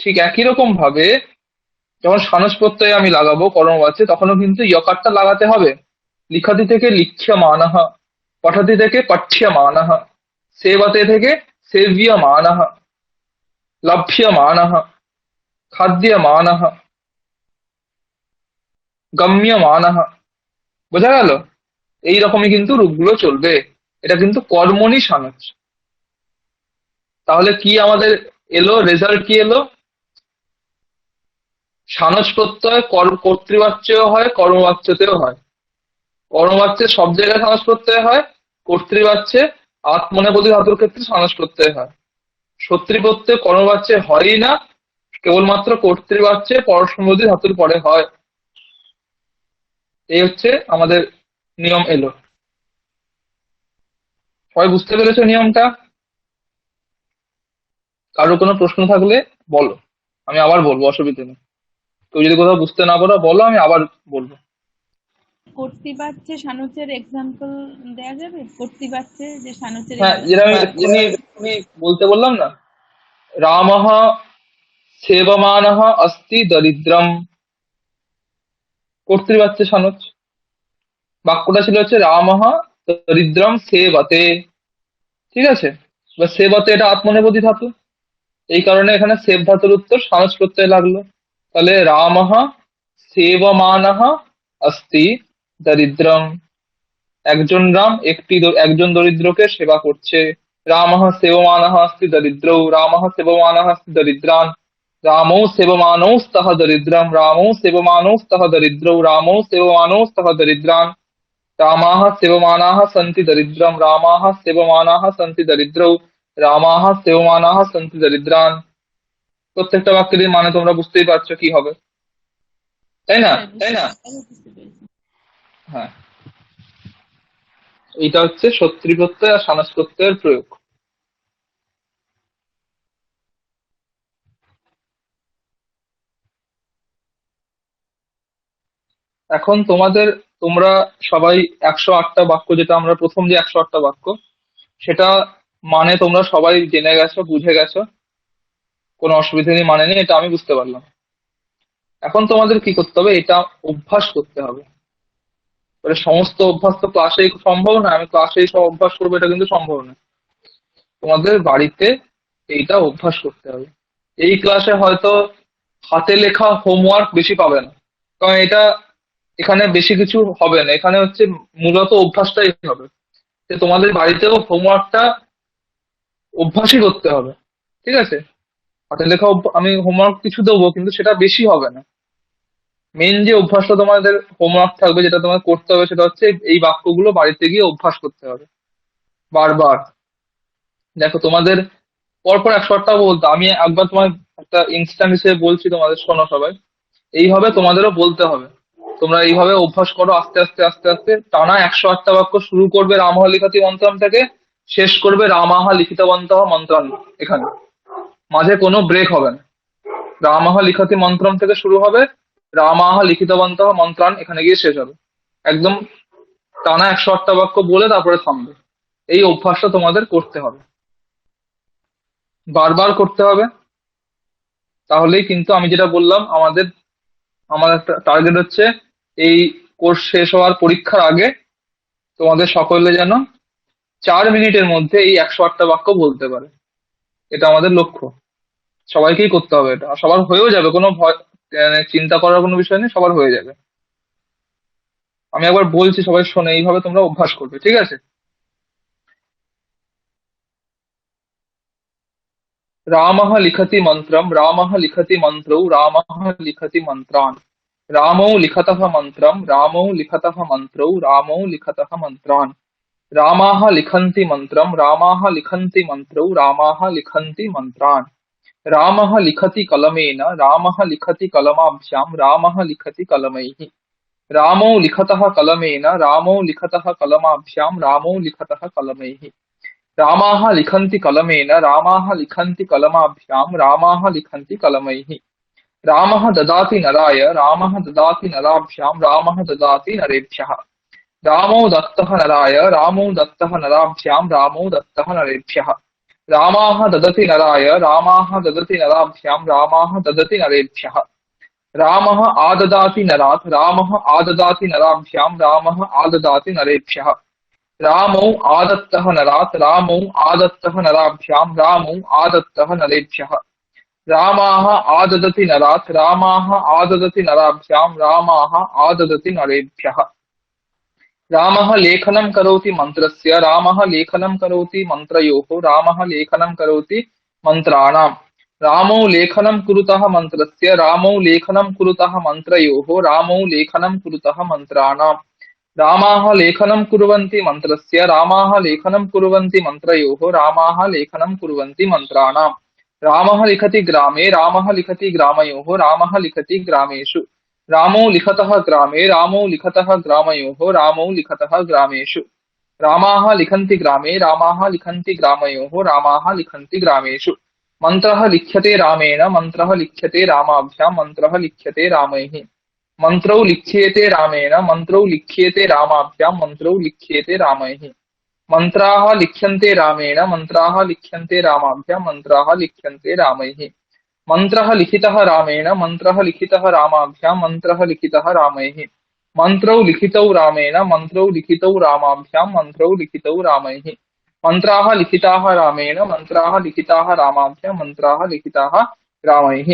ঠিক একই রকম ভাবে যখন সানস প্রত্যয়ে আমি লাগাবো কর্মবাচ্যে, তখনও কিন্তু ইয়কারটা লাগাতে হবে, লিখতি থেকে লিখ্যমানঃ, পঠতি থেকে পঠ্যমানঃ, সেবতে থেকে সেব্যমানঃ, লভ্যমানঃ, খাদ্যমানঃ, গম্যমানঃ। বোঝা গেল? এইরকমই কিন্তু রূপগুলো চলবে। এটা কিন্তু কর্মণি সানচ। তাহলে কি আমাদের এলো, রেজাল্ট কি এলো? সানচ প্রত্যয় কর্তৃবাচ্যেও হয়, কর্মবাচ্যতেও হয়। কর্মবাচ্যে সব জায়গায় সানচ প্রত্যয় হয়, কর্তৃবাচ্যে আত্মনেপদী ধাতুর ক্ষেত্রে সানচ প্রত্যয় হয়। সত্যি প্রত্যয় কর্মবাচ্যে হয়ই না, কেবলমাত্র কর্তৃবাচ্যে পরস্মৈপদী ধাতুর পরে হয়। এই হচ্ছে আমাদের নিয়ম এলো। সবাই বুঝতে পেরেছো নিয়মটা? কারো কোনো প্রশ্ন থাকলে বলো, আমি আবার বলবো, অসুবিধা নেই। কেউ যদি কোথাও বুঝতে না পারো বলো, আমি আবার বলবো। কর্তৃবাচ্যে সানুচের এক্সাম্পল দেয়া যাবে? কর্তৃবাচ্যে যে সানুচের হ্যাঁ, যেটা আমি এক্ষুনি বলতে বললাম না, রামঃ সেবমানঃ অস্তি দরিদ্রম, কর্তৃবাচ্যে সানুচ। বাক্যটা ছিল হচ্ছে রামঃ দরিদ্রম সেবতে। ঠিক আছে? বা সেবতে এটা আত্মনেপদী ধাতু, এই কারণে এখানে সেব ধাতুর উত্তর সানচ প্রত্যয় লাগলো। তাহলে রামঃ সেবমানঃ অস্তি দরিদ্রম, একজন দরিদ্রকে সেবা করছে। রামঃ সেবমানঃ অস্তি দরিদ্রৌ, রামঃ সেবমানঃ অস্তি দরিদ্রান, রামৌ সেবমানৌ স্তঃ দরিদ্রম, রামৌ সেবমানৌ স্তঃ দরিদ্রৌ, রামৌ সেবমানৌ স্তঃ দরিদ্রান, রামাः সেবমানাः সন্তি দরিদ্রম, রামাः সেবমানাः সন্তি দরিদ্রৌ, রামাः সেবমানাः সন্তি দরিদ্রান। প্রত্যেকটা বাক্যের মানে তোমরা বুঝতেই পারছো কি হবে, তাই না? বুঝতে পেরেছি। হ্যাঁ, এইটা হচ্ছে সত্যি প্রত্যয় আর সানচ প্রত্যয়ের প্রয়োগ। এখন তোমরা সবাই 108টা বাক্য, যেটা আমরা প্রথম যে 108টা বাক্য, সেটা মানে তোমরা সবাই জেনে গেছো, বুঝে গেছো, কোনো অসুবিধা নেই, মানে নেই, এটা আমি বুঝতে পারলাম। এখন তোমাদের কি করতে হবে? এটা অভ্যাস করতে হবে। এবারে সমস্ত অভ্যাস তো ক্লাসেই সম্ভব না, আমি ক্লাসেই সব অভ্যাস করবো এটা কিন্তু সম্ভব না। তোমাদের বাড়িতে এইটা অভ্যাস করতে হবে। এই ক্লাসে হয়তো হাতে লেখা হোমওয়ার্ক বেশি পাবে না, কারণ এখানে বেশি কিছু হবে না, এখানে হচ্ছে মূলত অভ্যাসটাই হবে। যে তোমাদের বাড়িতেও হোমওয়ার্কটা অভ্যাসই করতে হবে। ঠিক আছে? হাতে লেখা আমি হোমওয়ার্ক কিছু দেবো, কিন্তু সেটা বেশি হবে না। মেন যে অভ্যাসটা তোমাদের হোমওয়ার্ক থাকবে, যেটা তোমার করতে হবে, সেটা হচ্ছে এই বাক্যগুলো বাড়িতে গিয়ে অভ্যাস করতে হবে বারবার। দেখো, তোমাদের পরপর 108টা বলতে আমি একবার তোমার একটা ইনস্ট্যান্ট হিসেবে বলছি, তোমাদের শোনো সবাই। এইভাবে তোমাদেরও বলতে হবে। তোমরা এইভাবে অভ্যাস করো, আস্তে আস্তে আস্তে আস্তে টানা 108টা বাক্য শুরু করবে রামহ লিখতি মন্ত্রম থেকে, শেষ করবে রামাহা লিখিতবন্তঃ মন্ত্রান। এখানে মাঝে কোনো ব্রেক হবে না। রামাহ লিখতি মন্ত্রম থেকে শুরু হবে, রামাহা লিখিতবন্তঃ মন্ত্রান এখানে গিয়ে শেষ হবে। একদম টানা 108টা বাক্য বলে তারপরে থামবে। এই অভ্যাসটা তোমাদের করতে হবে, বারবার করতে হবে। তাহলেই কিন্তু আমি যেটা বললাম, আমার একটা টার্গেট হচ্ছে এই কোর্স শেষ হওয়ার পরীক্ষার আগে তোমাদের সকলে যেন 4 মিনিটের মধ্যে এই 108টা বাক্য বলতে পারে। এটা আমাদের লক্ষ্য। সবাইকেই করতে হবে এটা, আর সবার হয়েও যাবে, কোনো ভয় চিন্তা করার কোনো বিষয় নেই, সবার হয়ে যাবে। আমি একবার বলছি, সবাই শোনে, এইভাবে তোমরা অভ্যাস করবে। ঠিক আছে? रामः लिखति मन्त्रं, रामः लिखति मन्त्रौ, रामः लिखति मन्त्रान्, रामौ लिखतः मन्त्रं, रामौ लिखतः मन्त्रौ, रामौ लिखतः मन्त्रान्, रामाः लिखन्ति मन्त्रं, रामाः लिखन्ति मन्त्रौ, रामाः लिखन्ति मन्त्रान्, रामः लिखति कलमेन, रामः लिखति कलमाभ्यां, रामः लिखति कलमैः, रामौ लिखतः कलमेन, रामौ लिखतः कलमाभ्यां, रामौ लिखतः कलमैः, रामाः लिखन्ति कलमेन, रामाः लिखन्ति कलमाभ्यां, रामाः लिखन्ति कलमैः, रामः ददाति नराय, रामः ददाति नराभ्यां, रामः ददाति नरेभ्यः, रामो दत्तः नराय, रामो दत्तः नराभ्यां, रामो दत्तः नरेभ्यः, रामाः ददति नराय, रामाः ददति नराभ्यां, रामाः ददति नरेभ्यः, रामः आददाति नरात्, रामः आददाति नराभ्यां, रामः आददाति नरेभ्यः, रामौ आदत्तः नरात् रामौ आदत्तः नराभ्यां रामौ आदत्तः नरेभ्यः रामाः आददति नरात् रामाः आददति नराभ्यां रामाः आददति नरेभ्यः रामः लेखनं करोति मन्त्रस्य रामः लेखनं करोति मन्त्रयोः रामः लेखनं करोति मन्त्राणां रामौ लेखनं कुरुतः मन्त्रस्य रामौ लेखनं कुरुतः मन्त्रयोः रामौ लेखनं कुरुतः मन्त्राणां रामाः लेखनं कुर्वन्ति मन्त्रस्य रामाः लेखनं कुर्वन्ति मन्त्रयोः रामाः लेखनं कुर्वन्ति मन्त्राणां रामः लिखति ग्रामे रामः लिखति ग्रामयोः रामः लिखति ग्रामेषु रामौ लिखतः ग्रामे रामौ लिखतः ग्रामयोः रामौ लिखतः ग्रामेषु रामाः लिखन्ति ग्रामे रामाः लिखन्ति ग्रामयोः रामाः लिखन्ति ग्रामेषु मन्त्रः लिख्यते रामेण मन्त्रः लिख्यते रामाभ्यां मन्त्रः लिख्यते रामैः मन्त्रौ लिख्येते रामेण मन्त्रौ लिख्येते रामाभ्यां मन्त्रौ लिख्येते रामैः मन्त्राः लिख्यन्ते रामेण मन्त्राः लिख्यन्ते रामाभ्यां मन्त्राः लिख्यन्ते रामैः मन्त्रः लिखितः रामेण मन्त्रः लिखितः रामाभ्यां मन्त्रः लिखितः रामैः मन्त्रौ लिखितौ रामेण मन्त्रौ लिखितौ रामाभ्यां मन्त्रौ लिखितौ रामैः मन्त्राः लिखिताः रामेण मन्त्राः लिखिताः रामाभ्यां मन्त्राः लिखिताः रामैः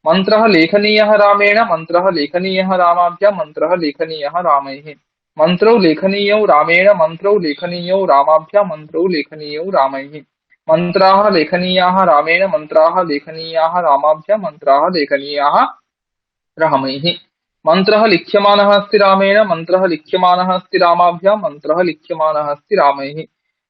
मन्त्रः लेखनीयः रामेण मन्त्रः लेखनीयः रामाभ्यां मन्त्रः लेखनीयः रामैः मन्त्रौ लेखनीयौ रामेण मन्त्रौ लेखनीयौ रामाभ्यां मन्त्रौ लेखनीयौ रामैः मन्त्राः लेखनीयाः रामेण मन्त्राः लेखनीयाः रामाभ्यां मन्त्राः लेखनीयाः रामैः मन्त्रः लिख्यमानः अस्ति रामेण मन्त्रः लिख्यमानः अस्ति रामाभ्यां मन्त्रः लिख्यमानः अस्ति रामैः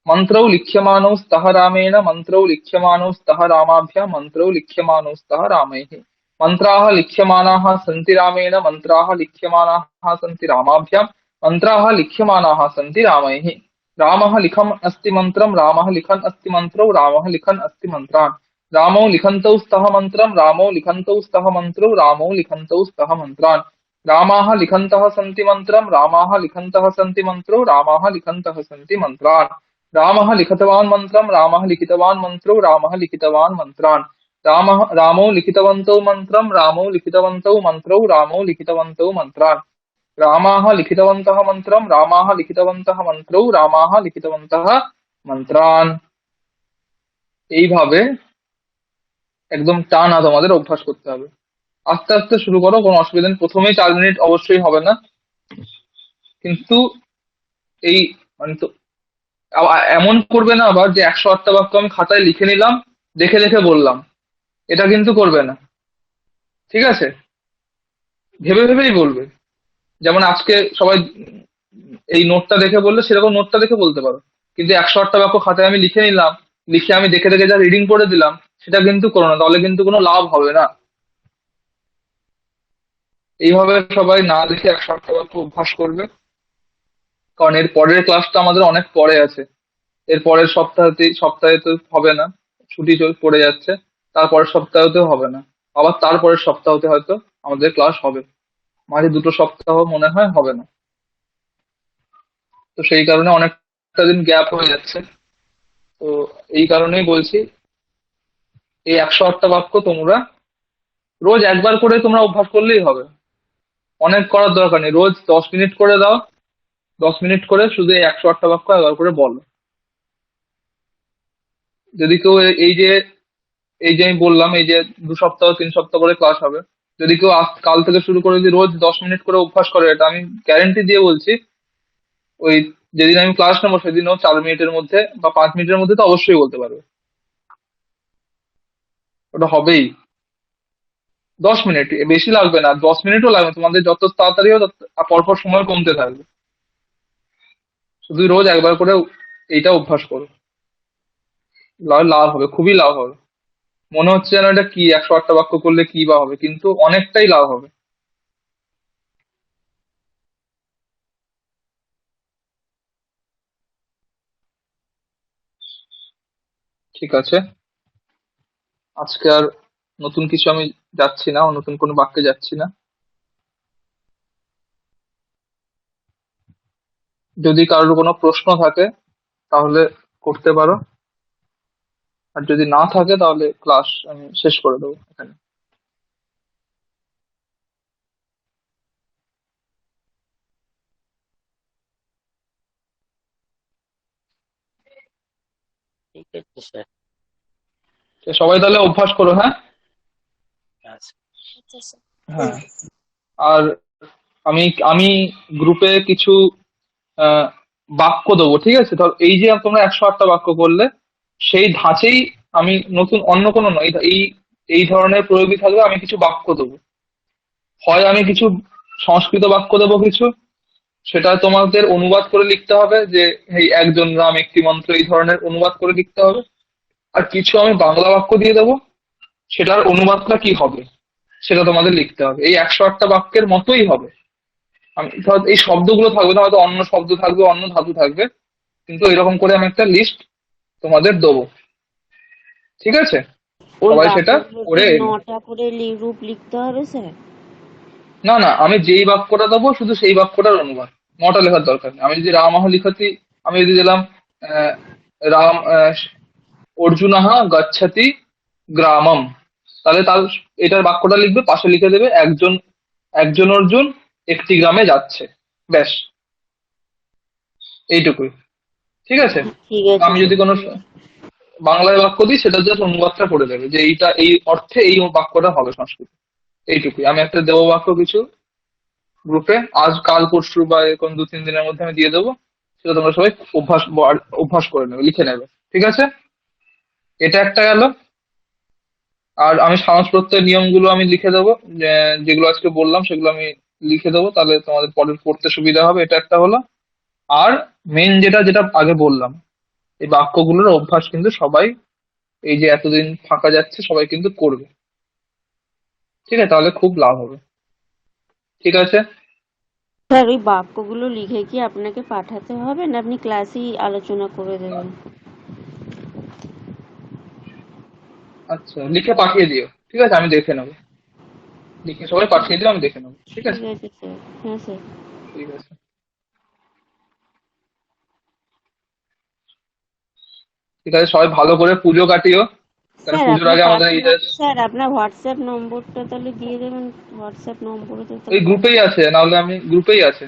मन्त्रौ लिख्यमानौ स्तः रामेण मन्त्रौ लिख्यमानौ स्तः रामाभ्यां मन्त्रौ लिख्यमानौ स्तः रामैः मन्त्राः लिख्यमानाः सन्ति रामेण मन्त्राः लिख्यमानाः सन्ति रामाभ्यां मन्त्राः लिख्यमानाः सन्ति रामैः रामः लिखन् अस्ति मन्त्रं रामः लिखन् अस्ति मन्त्रौ रामः लिखन् अस्ति मन्त्रान् रामौ लिखन्तौ स्तः मन्त्रं रामौ लिखन्तौ स्तः मन्त्रौ रामौ लिखन्तौ स्तः मन्त्रान् रामाः लिखन्तः सन्ति मन्त्रं रामाः लिखन्तः सन्ति मन्त्रौ रामाः लिखन्तः सन्ति मन्त्रान् रामः लिखितवान् मन्त्रं रामः लिखितवान् मन्त्रौ रामः लिखितवान् मन्त्रान् रामौ लिखितवन्तौ मन्त्रं रामौ लिखितवन्तौ मन्त्रौ रामौ लिखितवन्तौ मन्त्रान् रामाः लिखितवन्तः मन्त्रं रामाः लिखितवन्तः मन्त्रौ रामाः लिखितवन्तः মন্ত্রান। এইভাবে একদম টানা তোমাদের অভ্যাস করতে হবে। আস্তে আস্তে শুরু করো, কোনো অসুবিধা নেই। প্রথমেই 4 মিনিট অবশ্যই হবে না, কিন্তু এই মানে তো এমন করবে না আবার যে 108টা বাক্য আমি খাতায় লিখে নিলাম, দেখে দেখে বললাম, এটা কিন্তু করবে না, ঠিক আছে? ভেবে ভেবেই বলবে। যেমন আজকে সবাই এই নোটটা দেখে বললে, সেরকম নোটটা দেখে বলতে পারো, কিন্তু 108টা বাক্য খাতায় আমি লিখে নিলাম, লিখে আমি দেখে দেখে যা রিডিং করে দিলাম, সেটা কিন্তু করো না, তাহলে কিন্তু কোনো লাভ হবে না। এইভাবে সবাই না লিখে 108টা বাক্য অভ্যাস করবে, কারণ এর পরের ক্লাসটা আমাদের অনেক পরে আছে। এর পরের সপ্তাহে তো হবে না, ছুটি পড়ে যাচ্ছে, তারপরের সপ্তাহতেও হবে না, আবার তারপরের সপ্তাহতে হয়তো আমাদের ক্লাস হবে, মাঝে 2টো সপ্তাহ মনে হয় হবে না। তো সেই কারণে অনেকটা দিন গ্যাপ হয়ে যাচ্ছে। তো এই কারণেই বলছি, এই 108টা বাক্য তোমরা রোজ একবার করে তোমরা অভ্যাস করলেই হবে, অনেক করার দরকার নেই। রোজ 10 মিনিট করে দাও, 10 মিনিট করে শুধু এই 108টা বাক্য একবার করে বলো। যদি কেউ এই যে আমি বললাম, এই যে 2 সপ্তাহ 3 সপ্তাহ করে ক্লাস হবে, যদি কেউ কাল থেকে শুরু করে যদি রোজ 10 মিনিট করে অভ্যাস করে, এটা আমি গ্যারেন্টি দিয়ে বলছি, ওই যেদিন আমি ক্লাস নেবো সেদিনও 4 মিনিটের মধ্যে বা 5 মিনিটের মধ্যে তো অবশ্যই বলতে পারবে, ওটা হবেই। 10 মিনিট বেশি লাগবে না, 10 মিনিটও লাগবে, তোমাদের যত তাড়াতাড়ি হবে তত পরপর সময় কমতে থাকবে। শুধু রোজ একবার করে এইটা অভ্যাস করো, লাভ হবে, খুবই লাভ হবে। মনে হচ্ছে যেন এটা কি 108টা বাক্য করলে কি বা হবে, কিন্তু অনেকটাই লাভ হবে। ঠিক আছে, আজকে আর নতুন কিছু আমি যাচ্ছি না, নতুন কোনো বাক্যে যাচ্ছি না। যদি কারোর কোনো প্রশ্ন থাকে তাহলে করতে পারো, আর যদি না থাকে তাহলে ক্লাস আমি শেষ করে দেবো এখানে। ঠিক আছে স্যার। তো সবাই তাহলে অভ্যাস করো, হ্যাঁ। আচ্ছা আচ্ছা স্যার। হ্যাঁ, আর আমি আমি গ্রুপে কিছু আহ, বাক্য দেবো, ঠিক আছে? ধর এই যে তোমরা 108টা বাক্য করলে, সেই ধাঁচেই আমি নতুন অন্য কোনো নয়, এই এই ধরনের প্রয়োগই থাকবে। আমি কিছু বাক্য দেবো, হয় আমি কিছু সংস্কৃত বাক্য দেবো কিছু, সেটা তোমাদের অনুবাদ করে লিখতে হবে, যে এই একজন রাম একটি মন্ত্র, এই ধরনের অনুবাদ করে লিখতে হবে। আর কিছু আমি বাংলা বাক্য দিয়ে দেবো, সেটার অনুবাদটা কি হবে সেটা তোমাদের লিখতে হবে। এই 108টা বাক্যের মতোই হবে। আমি ধর এই শব্দগুলো থাকবে না, হয়তো অন্য শব্দ থাকবে, অন্য ধাতু থাকবে, কিন্তু এরকম করে আমি একটা লিস্ট তোমাদের দেবো, ঠিক আছে? ওই সবাই সেটা বাক্যগুলো কি করে 9টা করে রূপ লিখতে হবে স্যার? না না, আমি যেই বাক্যটা দেবো শুধু সেই বাক্যটার অনুবাদ, 9টা লেখার দরকার নেই। আমি যদি রামাহ লিখতি, আমি যদি দিলাম আহ, রাম অর্জুনাহ গচ্ছতি গ্রামম, তাহলে তার এটার বাক্যটা লিখবে, পাশে লিখে দেবে একজন একজন অর্জুন একটি গ্রামে যাচ্ছে, ব্যাস, এইটুকুই, ঠিক আছে? ঠিক আছে আমি যদি স্যার। কোনো বাংলায় বাক্য দিই, সেটা জাস্ট অনুবাদটা করে দেবে, যে এইটা এই অর্থে এই বাক্যটা হবে সংস্কৃত, এইটুকুই। আমি একটা দেবো বাক্য কিছু গ্রুপে, আজ কাল পরশু বা এরকম 2-3 দিনের মধ্যে আমি দিয়ে দেবো, সেটা তোমরা সবাই অভ্যাস করে নেবে, লিখে নেবে, ঠিক আছে? এটা একটা গেল। আর আমি সমাজ প্রত্যয়ের নিয়মগুলো আমি লিখে দেবো, যেগুলো আজকে বললাম সেগুলো আমি লিখে দেবো, তাহলে তোমাদের পরে পড়তে সুবিধা হবে, এটা একটা হলো। আর মেন যেটা যেটা আগে বললাম, এই বাক্যগুলোর অভ্যাস কিন্তু সবাই, এই যে এতদিন ফাঁকা যাচ্ছে, সবাই কিন্তু করবে, ঠিক আছে? তাহলে খুব লাভ হবে, ঠিক আছে? স্যার ওই বাক্যগুলো লিখে কি আপনাকে পাঠাতে হবে, না আপনি ক্লাসেই আলোচনা করে দেবেন? আচ্ছা, লিখে পাঠিয়ে দিও, ঠিক আছে? আমি দেখে নেবো, লিখে সবাই পাঠিয়ে দিও, আমি দেখে নেবো, ঠিক ঠিক আছে? আছে স্যার। হ্যাঁ স্যার। ঠিক আছে, ঠিক আছে, সবাই ভালো করে পুজো কাটিও, কারণ স্যার পুজোর আপনার আগে আমাদের এই যে স্যার আপনার হোয়াটসঅ্যাপ নম্বরটা তাহলে দিয়ে দেবেন, হোয়াটসঅ্যাপ নম্বরে তো ওই তাহলে গ্রুপেই আছে, নাহলে আমি গ্রুপেই আছে,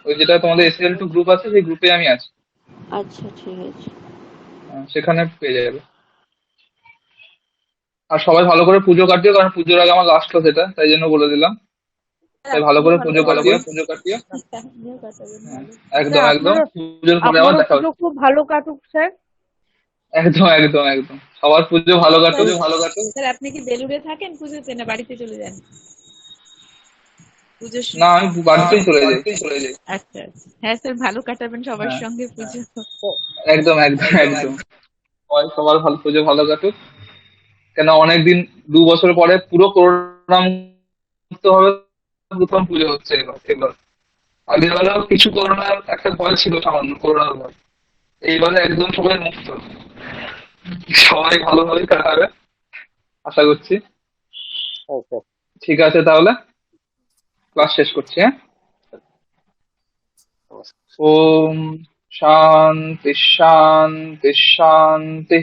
ওই যেটা তোমাদের SL2 গ্রুপ আছে, সেই গ্রুপে আমি আছি। আচ্ছা ঠিক আছে। সেখানে পেয়ে যাবে। আর সবাই ভালো করে পুজো কাটিও, কারণ পুজোর আগে আমার লাস্ট ক্লাস এটা, তাই জন্য বলে দিলাম। তাই ভালো করে পুজো কাটিও, আপনিও কাটাবেন হ্যাঁ, ভালো। একদম স্যার একদম। আপনারও পুজোর পরে আবার দেখা পুজো হচ্ছে। খুব ভালো কাটুক স্যার। একদম একদম একদম, সবার পুজো ভালো কাটুক। স্যার আপনি কি বেলুড়ে থাকেন পুজোতে, না বাড়িতে চলে যান পুজোর না, আমি বাড়িতেই চলে যাই। আচ্ছা আচ্ছা, হ্যাঁ স্যার, ভালো কাটাবেন সবার হ্যাঁ, সঙ্গে পুজো। একদম একদম একদম, সবার ভালো পুজো ভালো কাটুক। কেন অনেকদিন, 2 বছর পরে পুরো করোনা মুক্ত হবে, প্রথম পুজো হচ্ছে এবার। আগের বেলাও কিছু করোনার একটা ভয় ছিল, সামান্য করোনার ভয়। এইবারে একদম সবাই মুক্ত, সবাই ভালোভাবে কাটাবে আশা করছি। আচ্ছা ঠিক আছে, তাহলে ক্লাস শেষ করছি, হ্যাঁ। নমস্কার। ওম শান্তি শান্তি শান্তি,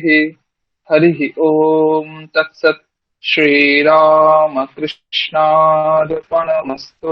হরি ওম তৎসৎ। শ্রীরামকৃষ্ণার্পণমস্তু।